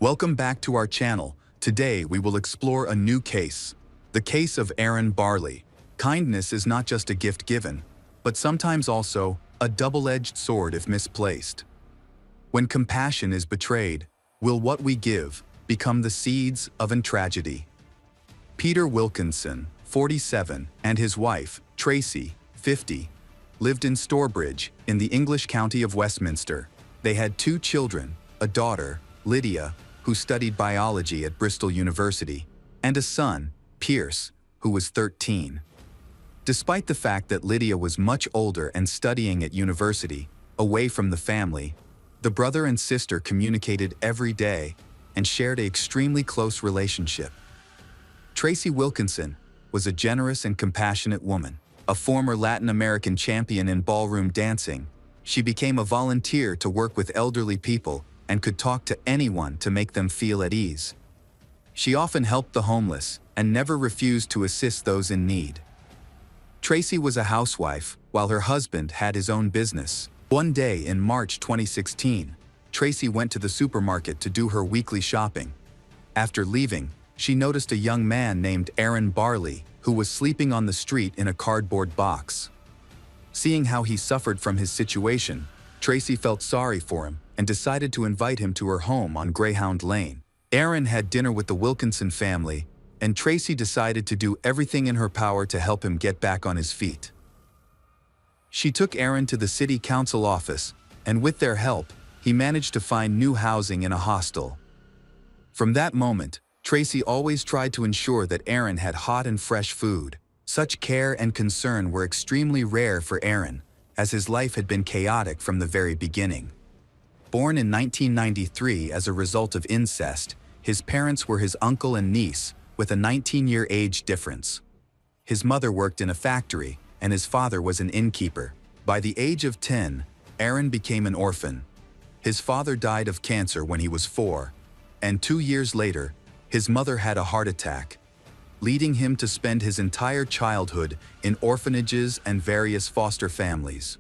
Welcome back to our channel. Today we will explore a new case. The case of Aaron Barley. Kindness is not just a gift given, but sometimes also a double-edged sword if misplaced. When compassion is betrayed, will what we give become the seeds of a tragedy? Peter Wilkinson, 47, and his wife, Tracy, 50, lived in Stourbridge in the English county of Westminster. They had two children, a daughter, Lydia, who studied biology at Bristol University, and a son, Pierce, who was 13. Despite the fact that Lydia was much older and studying at university, away from the family, the brother and sister communicated every day and shared an extremely close relationship. Tracy Wilkinson was a generous and compassionate woman. A former Latin American champion in ballroom dancing, she became a volunteer to work with elderly people and could talk to anyone to make them feel at ease. She often helped the homeless and never refused to assist those in need. Tracy was a housewife while her husband had his own business. One day in March 2016, Tracy went to the supermarket to do her weekly shopping. After leaving, she noticed a young man named Aaron Barley who was sleeping on the street in a cardboard box. Seeing how he suffered from his situation, Tracy felt sorry for him and decided to invite him to her home on Greyhound Lane. Aaron had dinner with the Wilkinson family, and Tracy decided to do everything in her power to help him get back on his feet. She took Aaron to the city council office, and with their help, he managed to find new housing in a hostel. From that moment, Tracy always tried to ensure that Aaron had hot and fresh food. Such care and concern were extremely rare for Aaron, as his life had been chaotic from the very beginning. Born in 1993 as a result of incest, his parents were his uncle and niece, with a 19-year age difference. His mother worked in a factory, and his father was an innkeeper. By the age of 10, Aaron became an orphan. His father died of cancer when he was 4, and 2 years later, his mother had a heart attack, leading him to spend his entire childhood in orphanages and various foster families.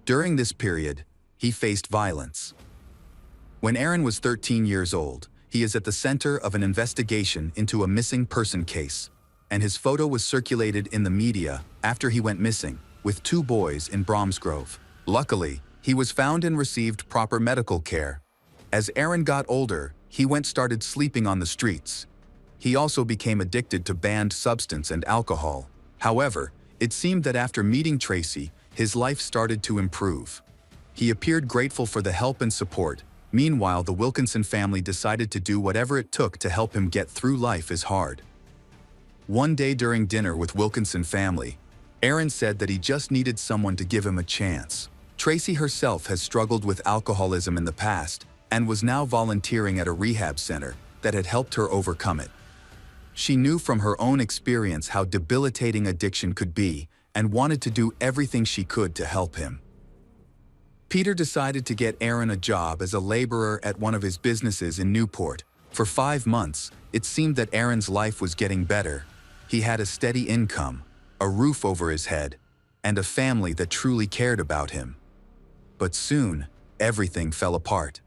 During this period, he faced violence. When Aaron was 13 years old, he is at the center of an investigation into a missing person case, and his photo was circulated in the media after he went missing with 2 boys in Bromsgrove. Luckily, he was found and received proper medical care. As Aaron got older, he started sleeping on the streets. He also became addicted to banned substance and alcohol. However, it seemed that after meeting Tracy, his life started to improve. He appeared grateful for the help and support. Meanwhile, the Wilkinson family decided to do whatever it took to help him get through life is hard. One day during dinner with Wilkinson family, Aaron said that he just needed someone to give him a chance. Tracy herself has struggled with alcoholism in the past and was now volunteering at a rehab center that had helped her overcome it. She knew from her own experience how debilitating addiction could be and wanted to do everything she could to help him. Peter decided to get Aaron a job as a laborer at one of his businesses in Newport. For 5 months, it seemed that Aaron's life was getting better. He had a steady income, a roof over his head, and a family that truly cared about him. But soon, everything fell apart.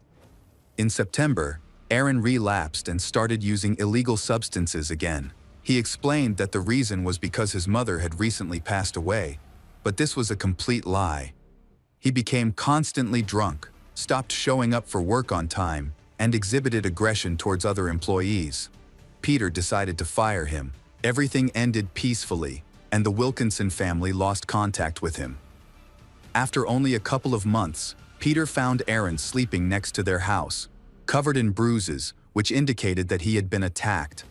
In September, Aaron relapsed and started using illegal substances again. He explained that the reason was because his mother had recently passed away, but this was a complete lie. He became constantly drunk, stopped showing up for work on time, and exhibited aggression towards other employees. Peter decided to fire him. Everything ended peacefully, and the Wilkinson family lost contact with him. After only a couple of months, Peter found Aaron sleeping next to their house, covered in bruises, which indicated that he had been attacked.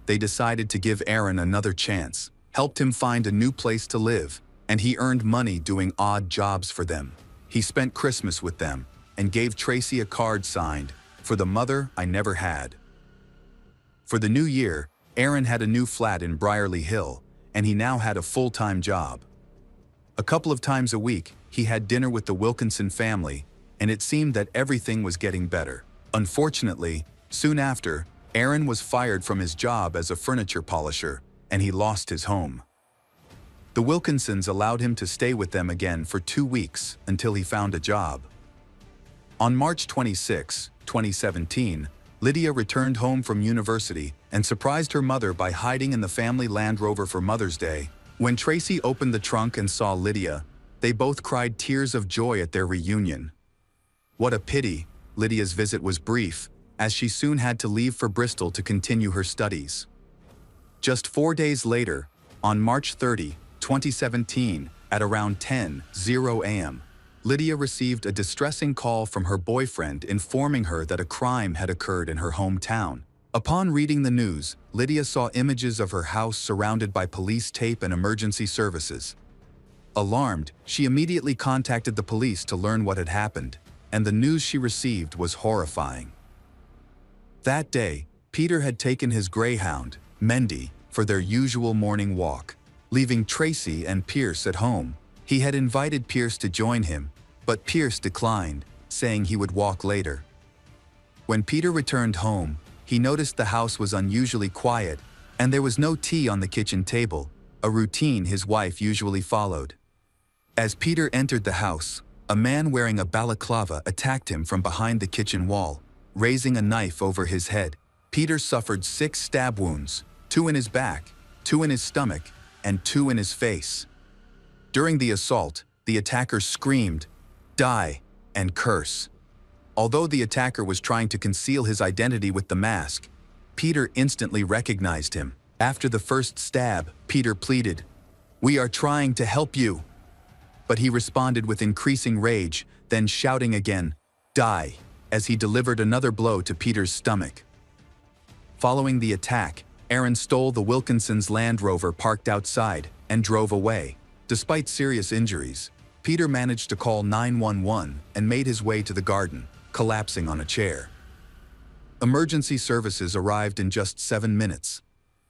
They decided to give Aaron another chance, helped him find a new place to live, and he earned money doing odd jobs for them. He spent Christmas with them and gave Tracy a card signed, "For the mother I never had." For the new year, Aaron had a new flat in Brierley Hill, and he now had a full-time job. A couple of times a week, he had dinner with the Wilkinson family, and it seemed that everything was getting better. Unfortunately, soon after, Aaron was fired from his job as a furniture polisher, and he lost his home. The Wilkinsons allowed him to stay with them again for 2 weeks until he found a job. On March 26, 2017, Lydia returned home from university and surprised her mother by hiding in the family Land Rover for Mother's Day. When Tracy opened the trunk and saw Lydia, they both cried tears of joy at their reunion. What a pity, Lydia's visit was brief, as she soon had to leave for Bristol to continue her studies. Just 4 days later, on March 30, 2017, at around 10:00 a.m., Lydia received a distressing call from her boyfriend informing her that a crime had occurred in her hometown. Upon reading the news, Lydia saw images of her house surrounded by police tape and emergency services. Alarmed, she immediately contacted the police to learn what had happened, and the news she received was horrifying. That day, Peter had taken his greyhound, Mendy, for their usual morning walk, leaving Tracy and Pierce at home. He had invited Pierce to join him, but Pierce declined, saying he would walk later. When Peter returned home, he noticed the house was unusually quiet, and there was no tea on the kitchen table, a routine his wife usually followed. As Peter entered the house, a man wearing a balaclava attacked him from behind the kitchen wall, raising a knife over his head. Peter suffered 6 stab wounds, 2 in his back, 2 in his stomach, and 2 in his face. During the assault, the attacker screamed, "Die," and curse. Although the attacker was trying to conceal his identity with the mask, Peter instantly recognized him. After the first stab, Peter pleaded, "We are trying to help you." But he responded with increasing rage, then shouting again, "Die," as he delivered another blow to Peter's stomach. Following the attack, Aaron stole the Wilkinsons' Land Rover parked outside and drove away. Despite serious injuries, Peter managed to call 911 and made his way to the garden, collapsing on a chair. Emergency services arrived in just 7 minutes.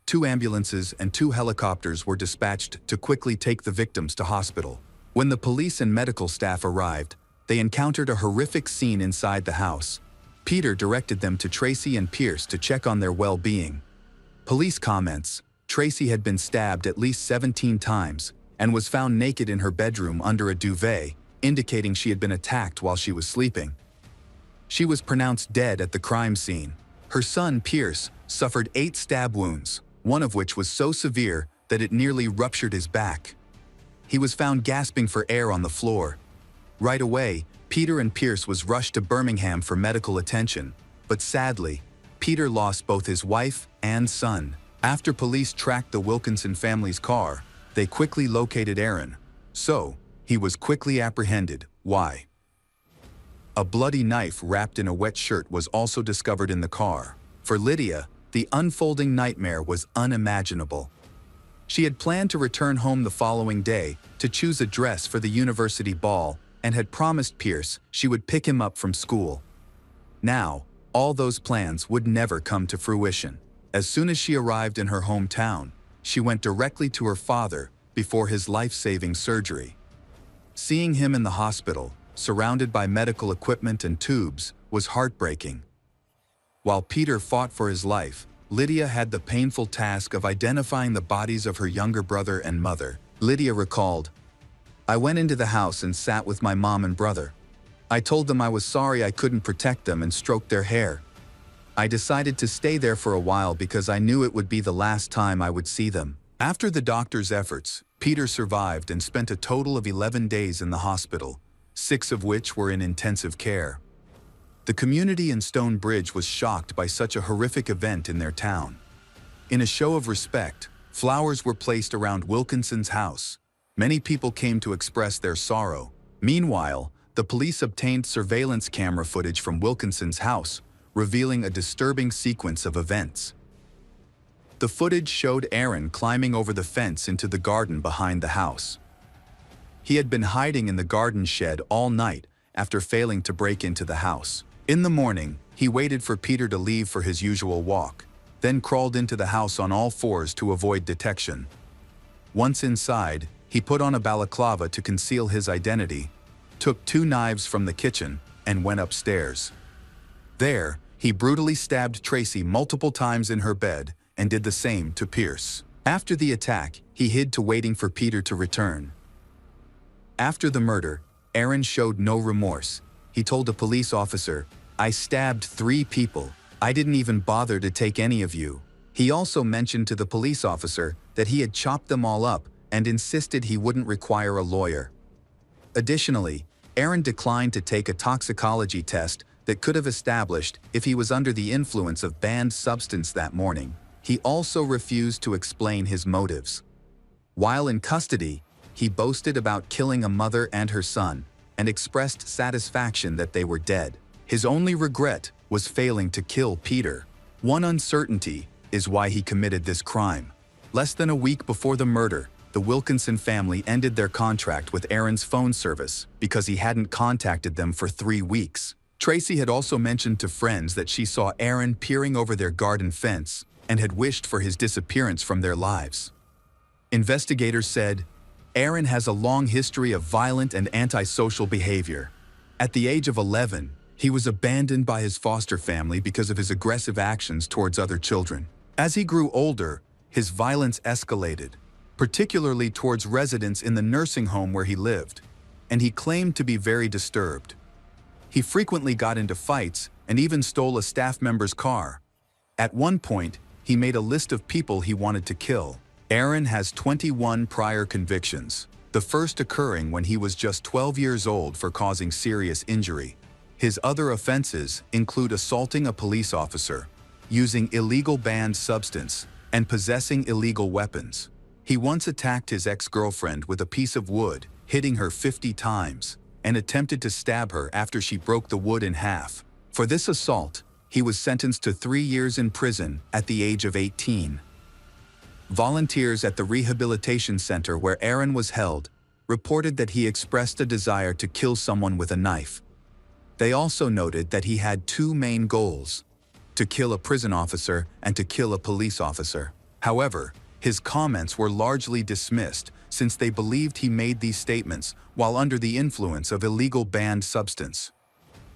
2 ambulances and 2 helicopters were dispatched to quickly take the victims to hospital. When the police and medical staff arrived, they encountered a horrific scene inside the house. Peter directed them to Tracy and Pierce to check on their well-being. Police comments: Tracy had been stabbed at least 17 times and was found naked in her bedroom under a duvet, indicating she had been attacked while she was sleeping. She was pronounced dead at the crime scene. Her son, Pierce, suffered 8 stab wounds, one of which was so severe that it nearly ruptured his back. He was found gasping for air on the floor. Right away, Peter and Pierce was rushed to Birmingham for medical attention, but sadly, Peter lost both his wife and son. After police tracked the Wilkinson family's car, they quickly located Aaron. So, he was quickly apprehended. Why? A bloody knife wrapped in a wet shirt was also discovered in the car. For Lydia, the unfolding nightmare was unimaginable. She had planned to return home the following day to choose a dress for the university ball and had promised Pierce she would pick him up from school. Now, all those plans would never come to fruition. As soon as she arrived in her hometown, she went directly to her father before his life-saving surgery. Seeing him in the hospital, surrounded by medical equipment and tubes, was heartbreaking. While Peter fought for his life, Lydia had the painful task of identifying the bodies of her younger brother and mother. Lydia recalled, "I went into the house and sat with my mom and brother. I told them I was sorry I couldn't protect them and stroked their hair. I decided to stay there for a while because I knew it would be the last time I would see them." After the doctor's efforts, Peter survived and spent a total of 11 days in the hospital, 6 of which were in intensive care. The community in Stonebridge was shocked by such a horrific event in their town. In a show of respect, flowers were placed around Wilkinson's house. Many people came to express their sorrow. Meanwhile, the police obtained surveillance camera footage from Wilkinson's house, revealing a disturbing sequence of events. The footage showed Aaron climbing over the fence into the garden behind the house. He had been hiding in the garden shed all night after failing to break into the house. In the morning, he waited for Peter to leave for his usual walk, then crawled into the house on all fours to avoid detection. Once inside, he put on a balaclava to conceal his identity, took 2 knives from the kitchen, and went upstairs. There, he brutally stabbed Tracy multiple times in her bed and did the same to Pierce. After the attack, he hid to waiting for Peter to return. After the murder, Aaron showed no remorse. He told a police officer, "I stabbed 3 people. I didn't even bother to take any of you. He also mentioned to the police officer that he had chopped them all up and insisted he wouldn't require a lawyer. Additionally, Aaron declined to take a toxicology test that could have established if he was under the influence of banned substance that morning. He also refused to explain his motives. While in custody, he boasted about killing a mother and her son and expressed satisfaction that they were dead. His only regret was failing to kill Peter. One uncertainty is why he committed this crime. Less than a week before the murder, the Wilkinson family ended their contract with Aaron's phone service because he hadn't contacted them for 3 weeks. Tracy had also mentioned to friends that she saw Aaron peering over their garden fence and had wished for his disappearance from their lives. Investigators said, Aaron has a long history of violent and antisocial behavior. At the age of 11, he was abandoned by his foster family because of his aggressive actions towards other children. As he grew older, his violence escalated, particularly towards residents in the nursing home where he lived, and he claimed to be very disturbed. He frequently got into fights and even stole a staff member's car. At one point, he made a list of people he wanted to kill. Aaron has 21 prior convictions, the first occurring when he was just 12 years old for causing serious injury. His other offenses include assaulting a police officer, using illegal banned substance, and possessing illegal weapons. He once attacked his ex-girlfriend with a piece of wood, hitting her 50 times, and attempted to stab her after she broke the wood in half. For this assault, he was sentenced to 3 years in prison at the age of 18. Volunteers at the rehabilitation center where Aaron was held reported that he expressed a desire to kill someone with a knife. They also noted that he had 2 main goals: to kill a prison officer and to kill a police officer. However, his comments were largely dismissed since they believed he made these statements while under the influence of illegal banned substance.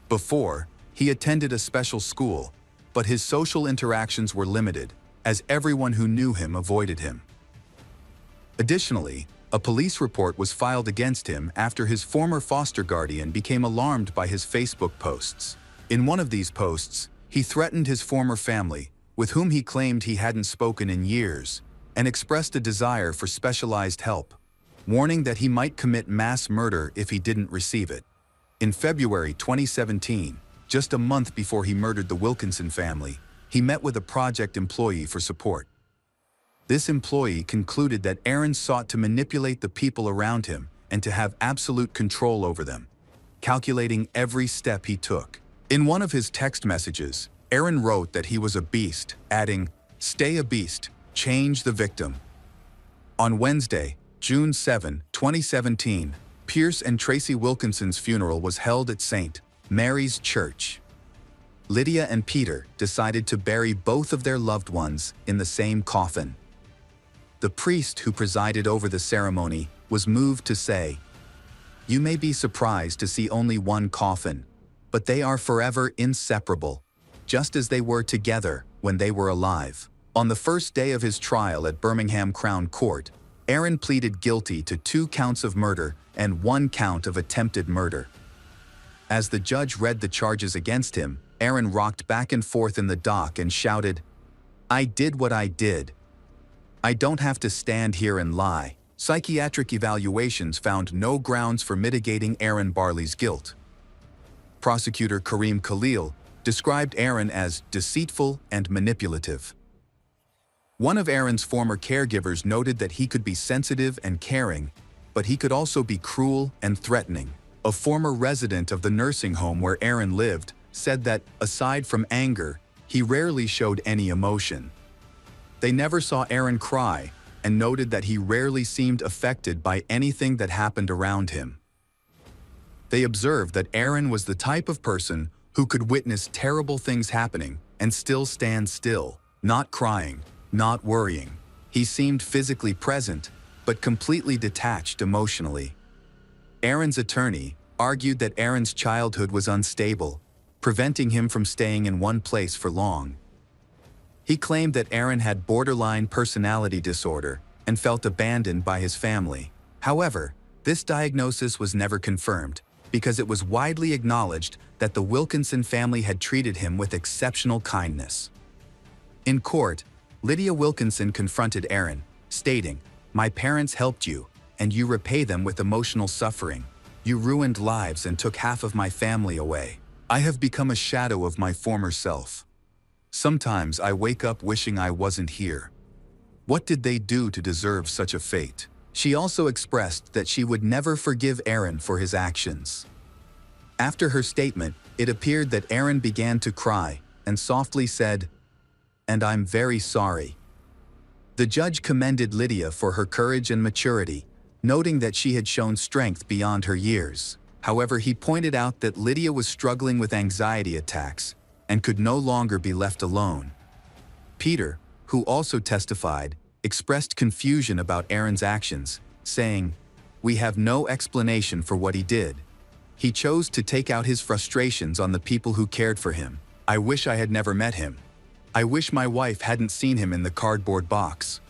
Before, he attended a special school, but his social interactions were limited, as everyone who knew him avoided him. Additionally, a police report was filed against him after his former foster guardian became alarmed by his Facebook posts. In one of these posts, he threatened his former family, with whom he claimed he hadn't spoken in years, and expressed a desire for specialized help, warning that he might commit mass murder if he didn't receive it. In February 2017, just a month before he murdered the Wilkinson family, he met with a project employee for support. This employee concluded that Aaron sought to manipulate the people around him and to have absolute control over them, calculating every step he took. In one of his text messages, Aaron wrote that he was a beast, adding, "Stay a beast, change the victim." On Wednesday, June 7, 2017, Pierce and Tracy Wilkinson's funeral was held at St. Mary's Church. Lydia and Peter decided to bury both of their loved ones in the same coffin. The priest who presided over the ceremony was moved to say, "You may be surprised to see only one coffin, but they are forever inseparable, just as they were together when they were alive." On the first day of his trial at Birmingham Crown Court, Aaron pleaded guilty to 2 counts of murder and 1 count of attempted murder. As the judge read the charges against him, Aaron rocked back and forth in the dock and shouted, "I did what I did. I don't have to stand here and lie." Psychiatric evaluations found no grounds for mitigating Aaron Barley's guilt. Prosecutor Kareem Khalil described Aaron as deceitful and manipulative. One of Aaron's former caregivers noted that he could be sensitive and caring, but he could also be cruel and threatening. A former resident of the nursing home where Aaron lived said that, aside from anger, he rarely showed any emotion. They never saw Aaron cry and noted that he rarely seemed affected by anything that happened around him. They observed that Aaron was the type of person who could witness terrible things happening and still stand still, not crying, not worrying. He seemed physically present, but completely detached emotionally. Aaron's attorney argued that Aaron's childhood was unstable, preventing him from staying in one place for long. He claimed that Aaron had borderline personality disorder and felt abandoned by his family. However, this diagnosis was never confirmed because it was widely acknowledged that the Wilkinson family had treated him with exceptional kindness. In court, Lydia Wilkinson confronted Aaron, stating, "My parents helped you, and you repay them with emotional suffering. You ruined lives and took half of my family away. I have become a shadow of my former self. Sometimes I wake up wishing I wasn't here. What did they do to deserve such a fate?" She also expressed that she would never forgive Aaron for his actions. After her statement, it appeared that Aaron began to cry and softly said, "And I'm very sorry." The judge commended Lydia for her courage and maturity, noting that she had shown strength beyond her years. However, he pointed out that Lydia was struggling with anxiety attacks and could no longer be left alone. Peter, who also testified, expressed confusion about Aaron's actions, saying, "We have no explanation for what he did. He chose to take out his frustrations on the people who cared for him. I wish I had never met him. I wish my wife hadn't seen him in the cardboard box."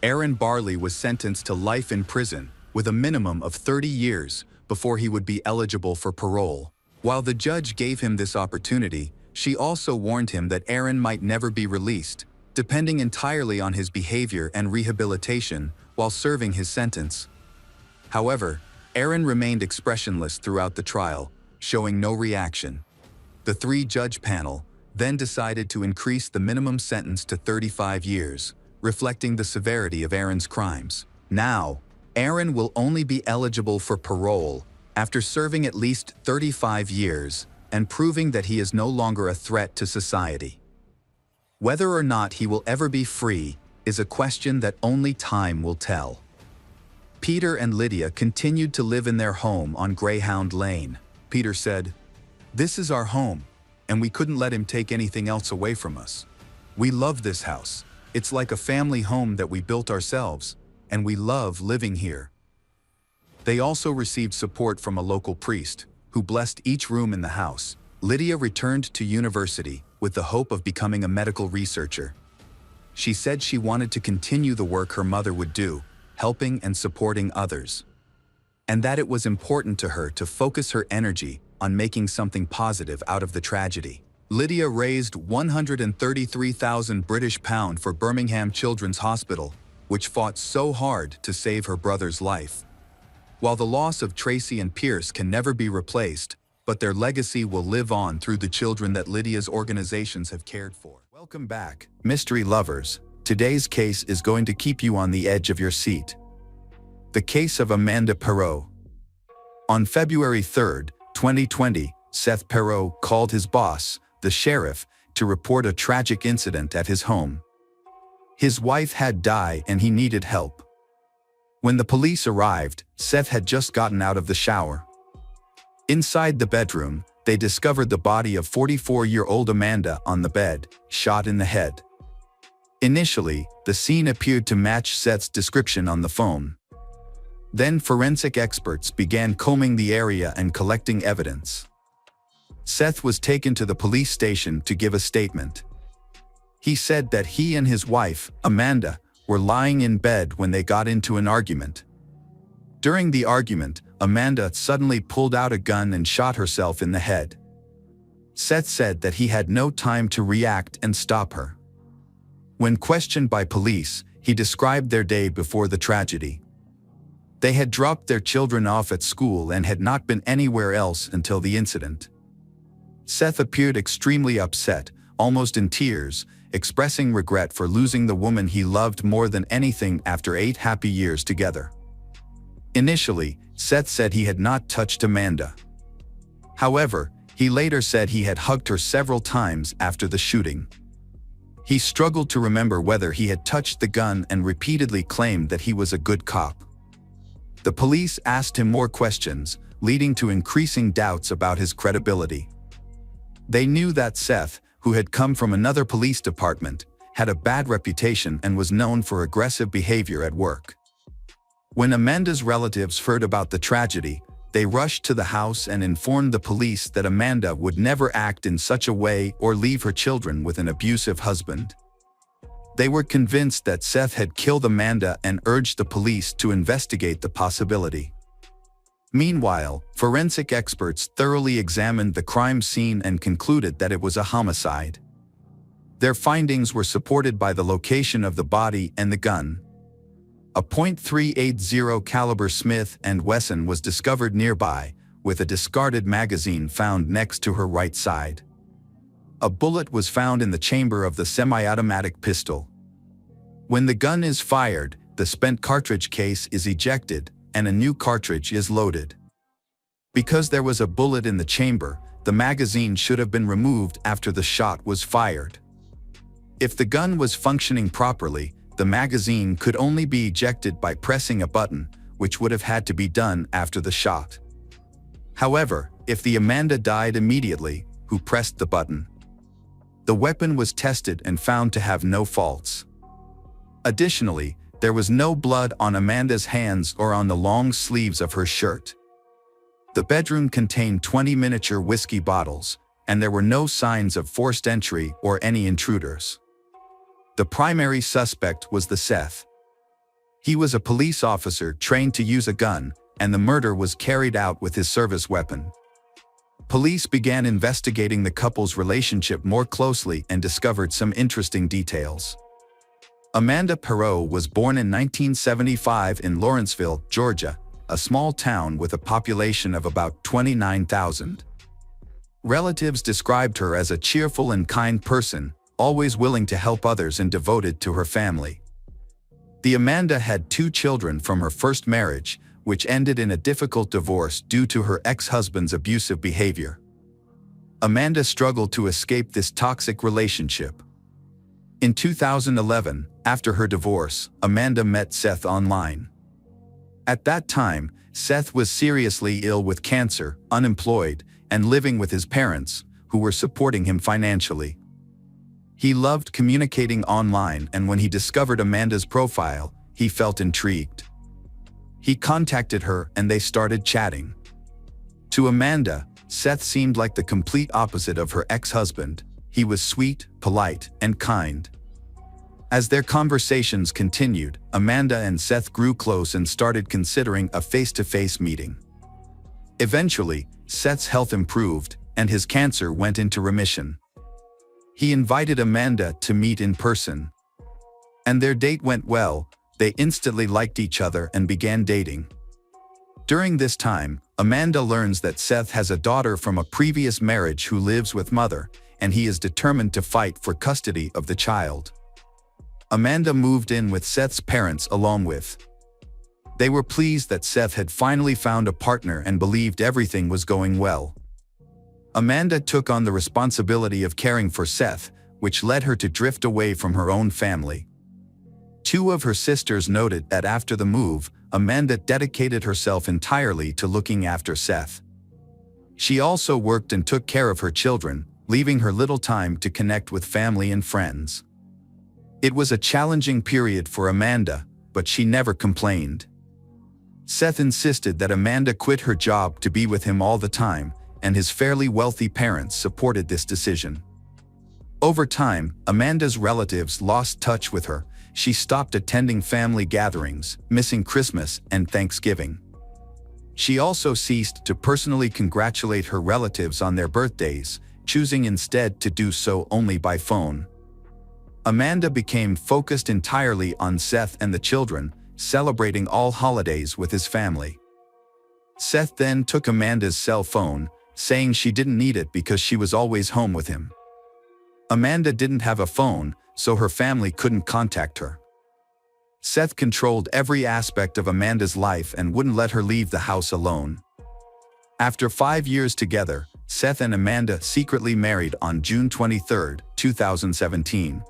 Aaron Barley was sentenced to life in prison with a minimum of 30 years before he would be eligible for parole. While the judge gave him this opportunity, she also warned him that Aaron might never be released, depending entirely on his behavior and rehabilitation while serving his sentence. However, Aaron remained expressionless throughout the trial, showing no reaction. The three-judge panel then decided to increase the minimum sentence to 35 years, reflecting the severity of Aaron's crimes. Now, Aaron will only be eligible for parole after serving at least 35 years and proving that he is no longer a threat to society. Whether or not he will ever be free is a question that only time will tell. Peter and Lydia continued to live in their home on Greyhound Lane. Peter said, "This is our home, and we couldn't let him take anything else away from us. We love this house. It's like a family home that we built ourselves, and we love living here." They also received support from a local priest, who blessed each room in the house. Lydia returned to university with the hope of becoming a medical researcher. She said she wanted to continue the work her mother would do, helping and supporting others, and that it was important to her to focus her energy on making something positive out of the tragedy. Lydia raised £133,000 British pounds for Birmingham Children's Hospital, which fought so hard to save her brother's life. While the loss of Tracy and Pierce can never be replaced, but their legacy will live on through the children that Lydia's organizations have cared for. Welcome back, mystery lovers. Today's case is going to keep you on the edge of your seat. The case of Amanda Perreault. On February 3, 2020, Seth Perreault called his boss, the sheriff, to report a tragic incident at his home. His wife had died and he needed help. When the police arrived, Seth had just gotten out of the shower. Inside the bedroom, they discovered the body of 44-year-old Amanda on the bed, shot in the head. Initially, the scene appeared to match Seth's description on the phone. Then forensic experts began combing the area and collecting evidence. Seth was taken to the police station to give a statement. He said that he and his wife, Amanda, were lying in bed when they got into an argument. During the argument, Amanda suddenly pulled out a gun and shot herself in the head. Seth said that he had no time to react and stop her. When questioned by police, he described their day before the tragedy. They had dropped their children off at school and had not been anywhere else until the incident. Seth appeared extremely upset, almost in tears, expressing regret for losing the woman he loved more than anything after 8 happy years together. Initially, Seth said he had not touched Amanda. However, he later said he had hugged her several times after the shooting. He struggled to remember whether he had touched the gun and repeatedly claimed that he was a good cop. The police asked him more questions, leading to increasing doubts about his credibility. They knew that Seth, who had come from another police department, had a bad reputation and was known for aggressive behavior at work. When Amanda's relatives heard about the tragedy, they rushed to the house and informed the police that Amanda would never act in such a way or leave her children with an abusive husband. They were convinced that Seth had killed Amanda and urged the police to investigate the possibility. Meanwhile, forensic experts thoroughly examined the crime scene and concluded that it was a homicide. Their findings were supported by the location of the body and the gun. A .380 caliber Smith & Wesson was discovered nearby, with a discarded magazine found next to her right side. A bullet was found in the chamber of the semi-automatic pistol. When the gun is fired, the spent cartridge case is ejected, and a new cartridge is loaded. Because there was a bullet in the chamber, the magazine should have been removed after the shot was fired. If the gun was functioning properly, the magazine could only be ejected by pressing a button, which would have had to be done after the shot. However, if the Amanda died immediately, who pressed the button? The weapon was tested and found to have no faults. Additionally, there was no blood on Amanda's hands or on the long sleeves of her shirt. The bedroom contained 20 miniature whiskey bottles, and there were no signs of forced entry or any intruders. The primary suspect was the Seth. He was a police officer trained to use a gun, and the murder was carried out with his service weapon. Police began investigating the couple's relationship more closely and discovered some interesting details. Amanda Perot was born in 1975 in Lawrenceville, Georgia, a small town with a population of about 29,000. Relatives described her as a cheerful and kind person, always willing to help others and devoted to her family. The Amanda had 2 children from her first marriage, which ended in a difficult divorce due to her ex-husband's abusive behavior. Amanda struggled to escape this toxic relationship. In 2011, after her divorce, Amanda met Seth online. At that time, Seth was seriously ill with cancer, unemployed, and living with his parents, who were supporting him financially. He loved communicating online, and when he discovered Amanda's profile, he felt intrigued. He contacted her and they started chatting. To Amanda, Seth seemed like the complete opposite of her ex-husband. He was sweet, polite, and kind. As their conversations continued, Amanda and Seth grew close and started considering a face-to-face meeting. Eventually, Seth's health improved, and his cancer went into remission. He invited Amanda to meet in person. And their date went well. They instantly liked each other and began dating. During this time, Amanda learns that Seth has a daughter from a previous marriage who lives with mother, and he is determined to fight for custody of the child. Amanda moved in with Seth's parents along with. They were pleased that Seth had finally found a partner and believed everything was going well. Amanda took on the responsibility of caring for Seth, which led her to drift away from her own family. 2 of her sisters noted that after the move, Amanda dedicated herself entirely to looking after Seth. She also worked and took care of her children, leaving her little time to connect with family and friends. It was a challenging period for Amanda, but she never complained. Seth insisted that Amanda quit her job to be with him all the time, and his fairly wealthy parents supported this decision. Over time, Amanda's relatives lost touch with her. She stopped attending family gatherings, missing Christmas and Thanksgiving. She also ceased to personally congratulate her relatives on their birthdays, choosing instead to do so only by phone. Amanda became focused entirely on Seth and the children, celebrating all holidays with his family. Seth then took Amanda's cell phone, saying she didn't need it because she was always home with him. Amanda didn't have a phone, so her family couldn't contact her. Seth controlled every aspect of Amanda's life and wouldn't let her leave the house alone. After 5 years together, Seth and Amanda secretly married on June 23, 2017.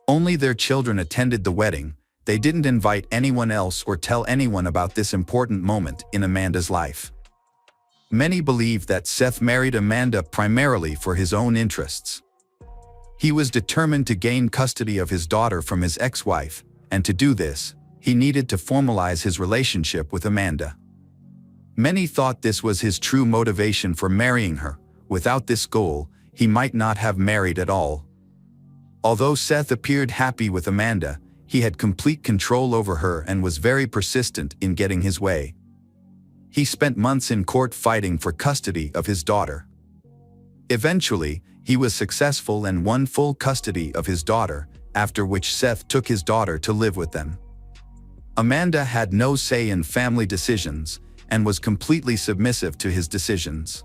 Only their children attended the wedding. They didn't invite anyone else or tell anyone about this important moment in Amanda's life. Many believe that Seth married Amanda primarily for his own interests. He was determined to gain custody of his daughter from his ex-wife, and to do this, he needed to formalize his relationship with Amanda. Many thought this was his true motivation for marrying her. Without this goal, he might not have married at all. Although Seth appeared happy with Amanda, he had complete control over her and was very persistent in getting his way. He spent months in court fighting for custody of his daughter. Eventually, he was successful and won full custody of his daughter, after which Seth took his daughter to live with them. Amanda had no say in family decisions and was completely submissive to his decisions.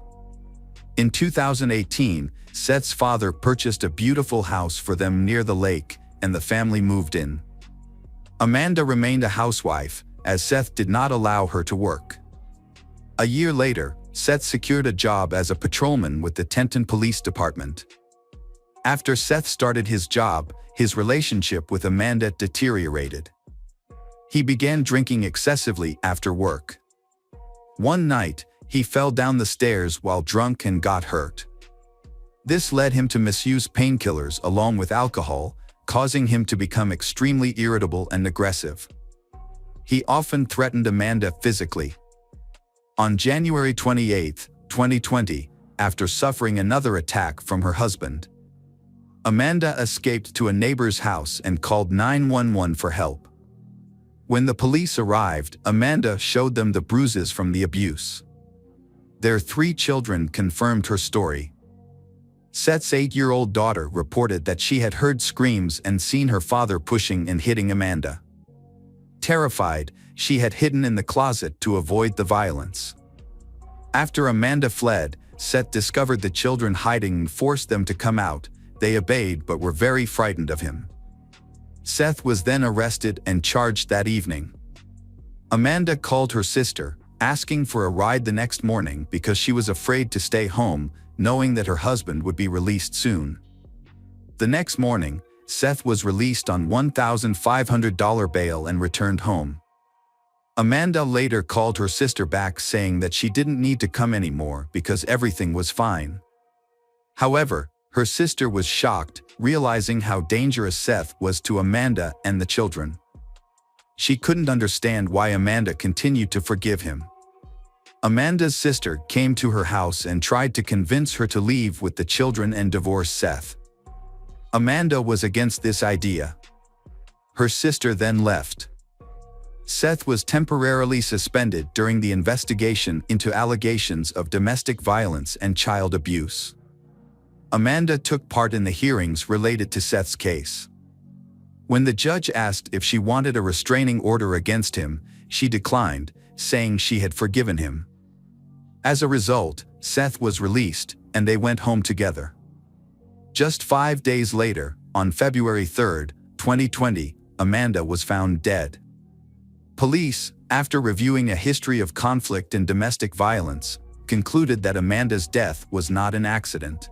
In 2018, Seth's father purchased a beautiful house for them near the lake, and the family moved in. Amanda remained a housewife, as Seth did not allow her to work. A year later, Seth secured a job as a patrolman with the Tenton Police Department. After Seth started his job, his relationship with Amanda deteriorated. He began drinking excessively after work. One night, he fell down the stairs while drunk and got hurt. This led him to misuse painkillers along with alcohol, causing him to become extremely irritable and aggressive. He often threatened Amanda physically. On January 28, 2020, after suffering another attack from her husband, Amanda escaped to a neighbor's house and called 911 for help. When the police arrived, Amanda showed them the bruises from the abuse. Their 3 children confirmed her story. Seth's 8-year-old daughter reported that she had heard screams and seen her father pushing and hitting Amanda. Terrified, she had hidden in the closet to avoid the violence. After Amanda fled, Seth discovered the children hiding and forced them to come out. They obeyed but were very frightened of him. Seth was then arrested and charged that evening. Amanda called her sister, asking for a ride the next morning because she was afraid to stay home, knowing that her husband would be released soon. The next morning, Seth was released on $1,500 bail and returned home. Amanda later called her sister back saying that she didn't need to come anymore because everything was fine. However, her sister was shocked, realizing how dangerous Seth was to Amanda and the children. She couldn't understand why Amanda continued to forgive him. Amanda's sister came to her house and tried to convince her to leave with the children and divorce Seth. Amanda was against this idea. Her sister then left. Seth was temporarily suspended during the investigation into allegations of domestic violence and child abuse. Amanda took part in the hearings related to Seth's case. When the judge asked if she wanted a restraining order against him, she declined, saying she had forgiven him. As a result, Seth was released, and they went home together. Just 5 days later, on February 3, 2020, Amanda was found dead. Police, after reviewing a history of conflict and domestic violence, concluded that Amanda's death was not an accident.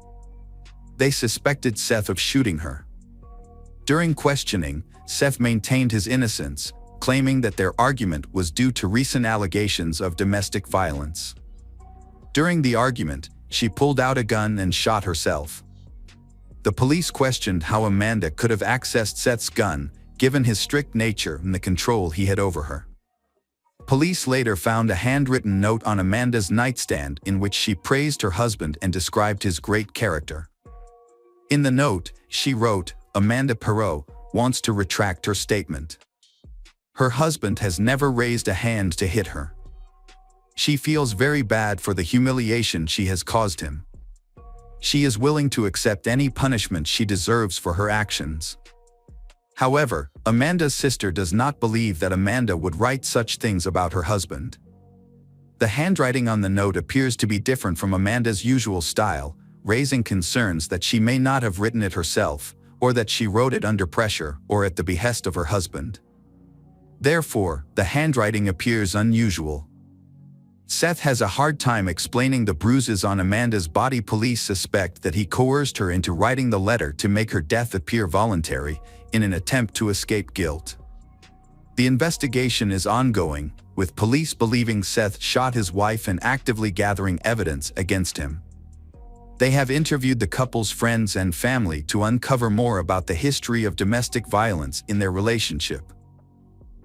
They suspected Seth of shooting her. During questioning, Seth maintained his innocence, claiming that their argument was due to recent allegations of domestic violence. During the argument, she pulled out a gun and shot herself. The police questioned how Amanda could have accessed Seth's gun, given his strict nature and the control he had over her. Police later found a handwritten note on Amanda's nightstand in which she praised her husband and described his great character. In the note, she wrote, "Amanda Perot wants to retract her statement. Her husband has never raised a hand to hit her. She feels very bad for the humiliation she has caused him. She is willing to accept any punishment she deserves for her actions." However, Amanda's sister does not believe that Amanda would write such things about her husband. The handwriting on the note appears to be different from Amanda's usual style, raising concerns that she may not have written it herself, or that she wrote it under pressure or at the behest of her husband. Therefore, the handwriting appears unusual. Seth has a hard time explaining the bruises on Amanda's body. Police suspect that he coerced her into writing the letter to make her death appear voluntary, in an attempt to escape guilt. The investigation is ongoing, with police believing Seth shot his wife and actively gathering evidence against him. They have interviewed the couple's friends and family to uncover more about the history of domestic violence in their relationship.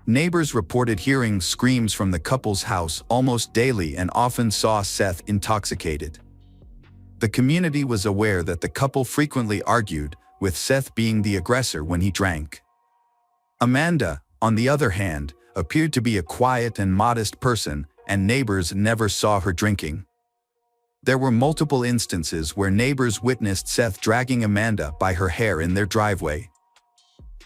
Neighbors reported hearing screams from the couple's house almost daily and often saw Seth intoxicated. The community was aware that the couple frequently argued, with Seth being the aggressor when he drank. Amanda, on the other hand, appeared to be a quiet and modest person, and neighbors never saw her drinking. There were multiple instances where neighbors witnessed Seth dragging Amanda by her hair in their driveway.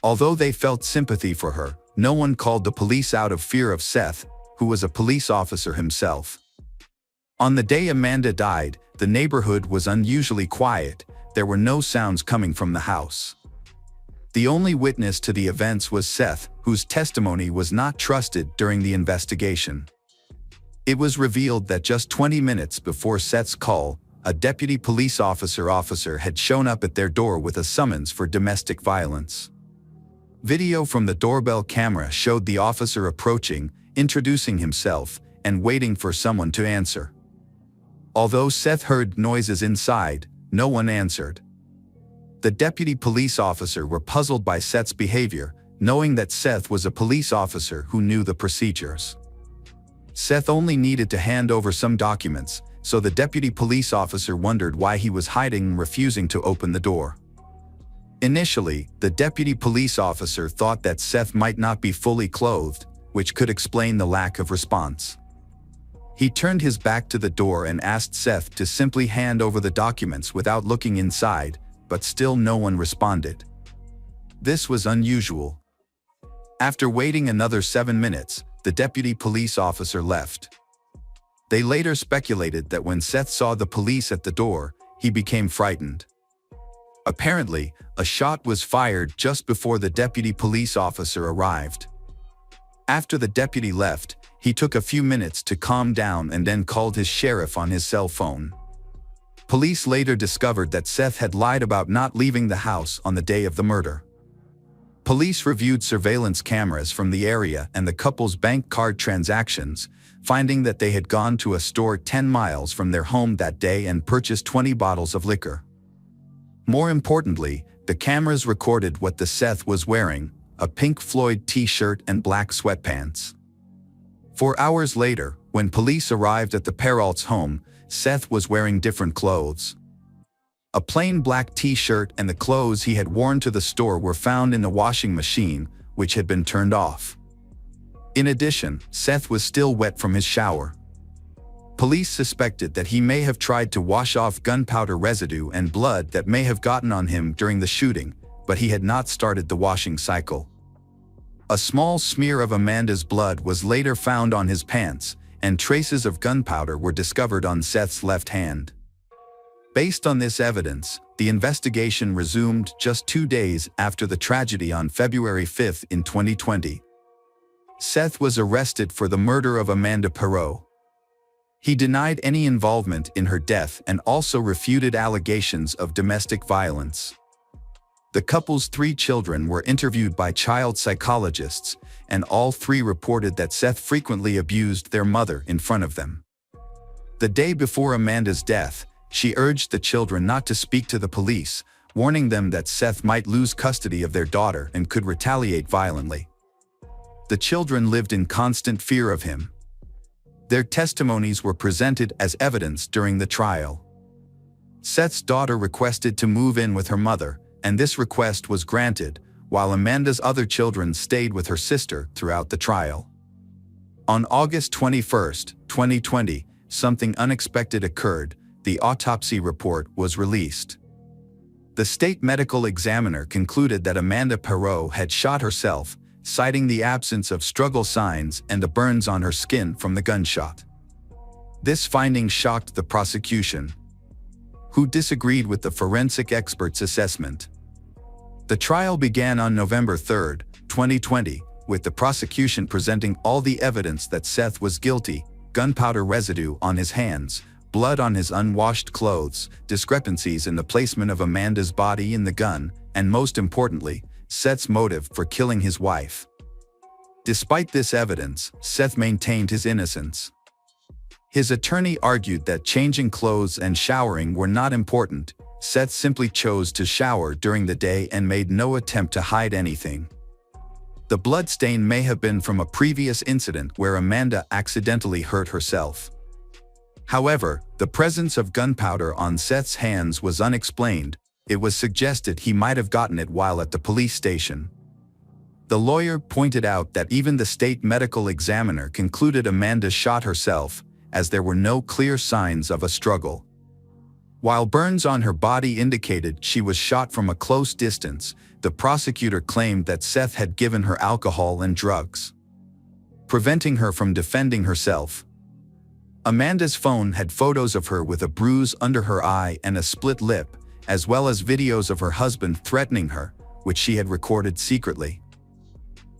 Although they felt sympathy for her, no one called the police out of fear of Seth, who was a police officer himself. On the day Amanda died, the neighborhood was unusually quiet. There were no sounds coming from the house. The only witness to the events was Seth, whose testimony was not trusted during the investigation. It was revealed that just 20 minutes before Seth's call, a deputy police officer had shown up at their door with a summons for domestic violence. Video from the doorbell camera showed the officer approaching, introducing himself, and waiting for someone to answer. Although Seth heard noises inside, no one answered. The deputy police officer were puzzled by Seth's behavior, knowing that Seth was a police officer who knew the procedures. Seth only needed to hand over some documents, so the deputy police officer wondered why he was hiding and refusing to open the door. Initially, the deputy police officer thought that Seth might not be fully clothed, which could explain the lack of response. He turned his back to the door and asked Seth to simply hand over the documents without looking inside, but still no one responded. This was unusual. After waiting another 7 minutes, the deputy police officer left. They later speculated that when Seth saw the police at the door, he became frightened. Apparently, a shot was fired just before the deputy police officer arrived. After the deputy left, he took a few minutes to calm down and then called his sheriff on his cell phone. Police later discovered that Seth had lied about not leaving the house on the day of the murder. Police reviewed surveillance cameras from the area and the couple's bank card transactions, finding that they had gone to a store 10 miles from their home that day and purchased 20 bottles of liquor. More importantly, the cameras recorded what the Seth was wearing: a Pink Floyd t-shirt and black sweatpants. 4 hours later, when police arrived at the Peralt's home, Seth was wearing different clothes. A plain black t-shirt and the clothes he had worn to the store were found in the washing machine, which had been turned off. In addition, Seth was still wet from his shower. Police suspected that he may have tried to wash off gunpowder residue and blood that may have gotten on him during the shooting, but he had not started the washing cycle. A small smear of Amanda's blood was later found on his pants, and traces of gunpowder were discovered on Seth's left hand. Based on this evidence, the investigation resumed just 2 days after the tragedy on February 5 in 2020. Seth was arrested for the murder of Amanda Perot. He denied any involvement in her death and also refuted allegations of domestic violence. The couple's 3 children were interviewed by child psychologists, and all 3 reported that Seth frequently abused their mother in front of them. The day before Amanda's death, she urged the children not to speak to the police, warning them that Seth might lose custody of their daughter and could retaliate violently. The children lived in constant fear of him. Their testimonies were presented as evidence during the trial. Seth's daughter requested to move in with her mother, and this request was granted, while Amanda's other children stayed with her sister throughout the trial. On August 21, 2020, something unexpected occurred. The autopsy report was released. The state medical examiner concluded that Amanda Perot had shot herself, citing the absence of struggle signs and the burns on her skin from the gunshot. This finding shocked the prosecution, who disagreed with the forensic expert's assessment. The trial began on November 3, 2020, with the prosecution presenting all the evidence that Seth was guilty: gunpowder residue on his hands, blood on his unwashed clothes, discrepancies in the placement of Amanda's body in the gun, and most importantly, Seth's motive for killing his wife. Despite this evidence, Seth maintained his innocence. His attorney argued that changing clothes and showering were not important. Seth simply chose to shower during the day and made no attempt to hide anything. The blood stain may have been from a previous incident where Amanda accidentally hurt herself. However, the presence of gunpowder on Seth's hands was unexplained. It was suggested he might have gotten it while at the police station. The lawyer pointed out that even the state medical examiner concluded Amanda shot herself, as there were no clear signs of a struggle. While burns on her body indicated she was shot from a close distance, the prosecutor claimed that Seth had given her alcohol and drugs, preventing her from defending herself. Amanda's phone had photos of her with a bruise under her eye and a split lip, as well as videos of her husband threatening her, which she had recorded secretly.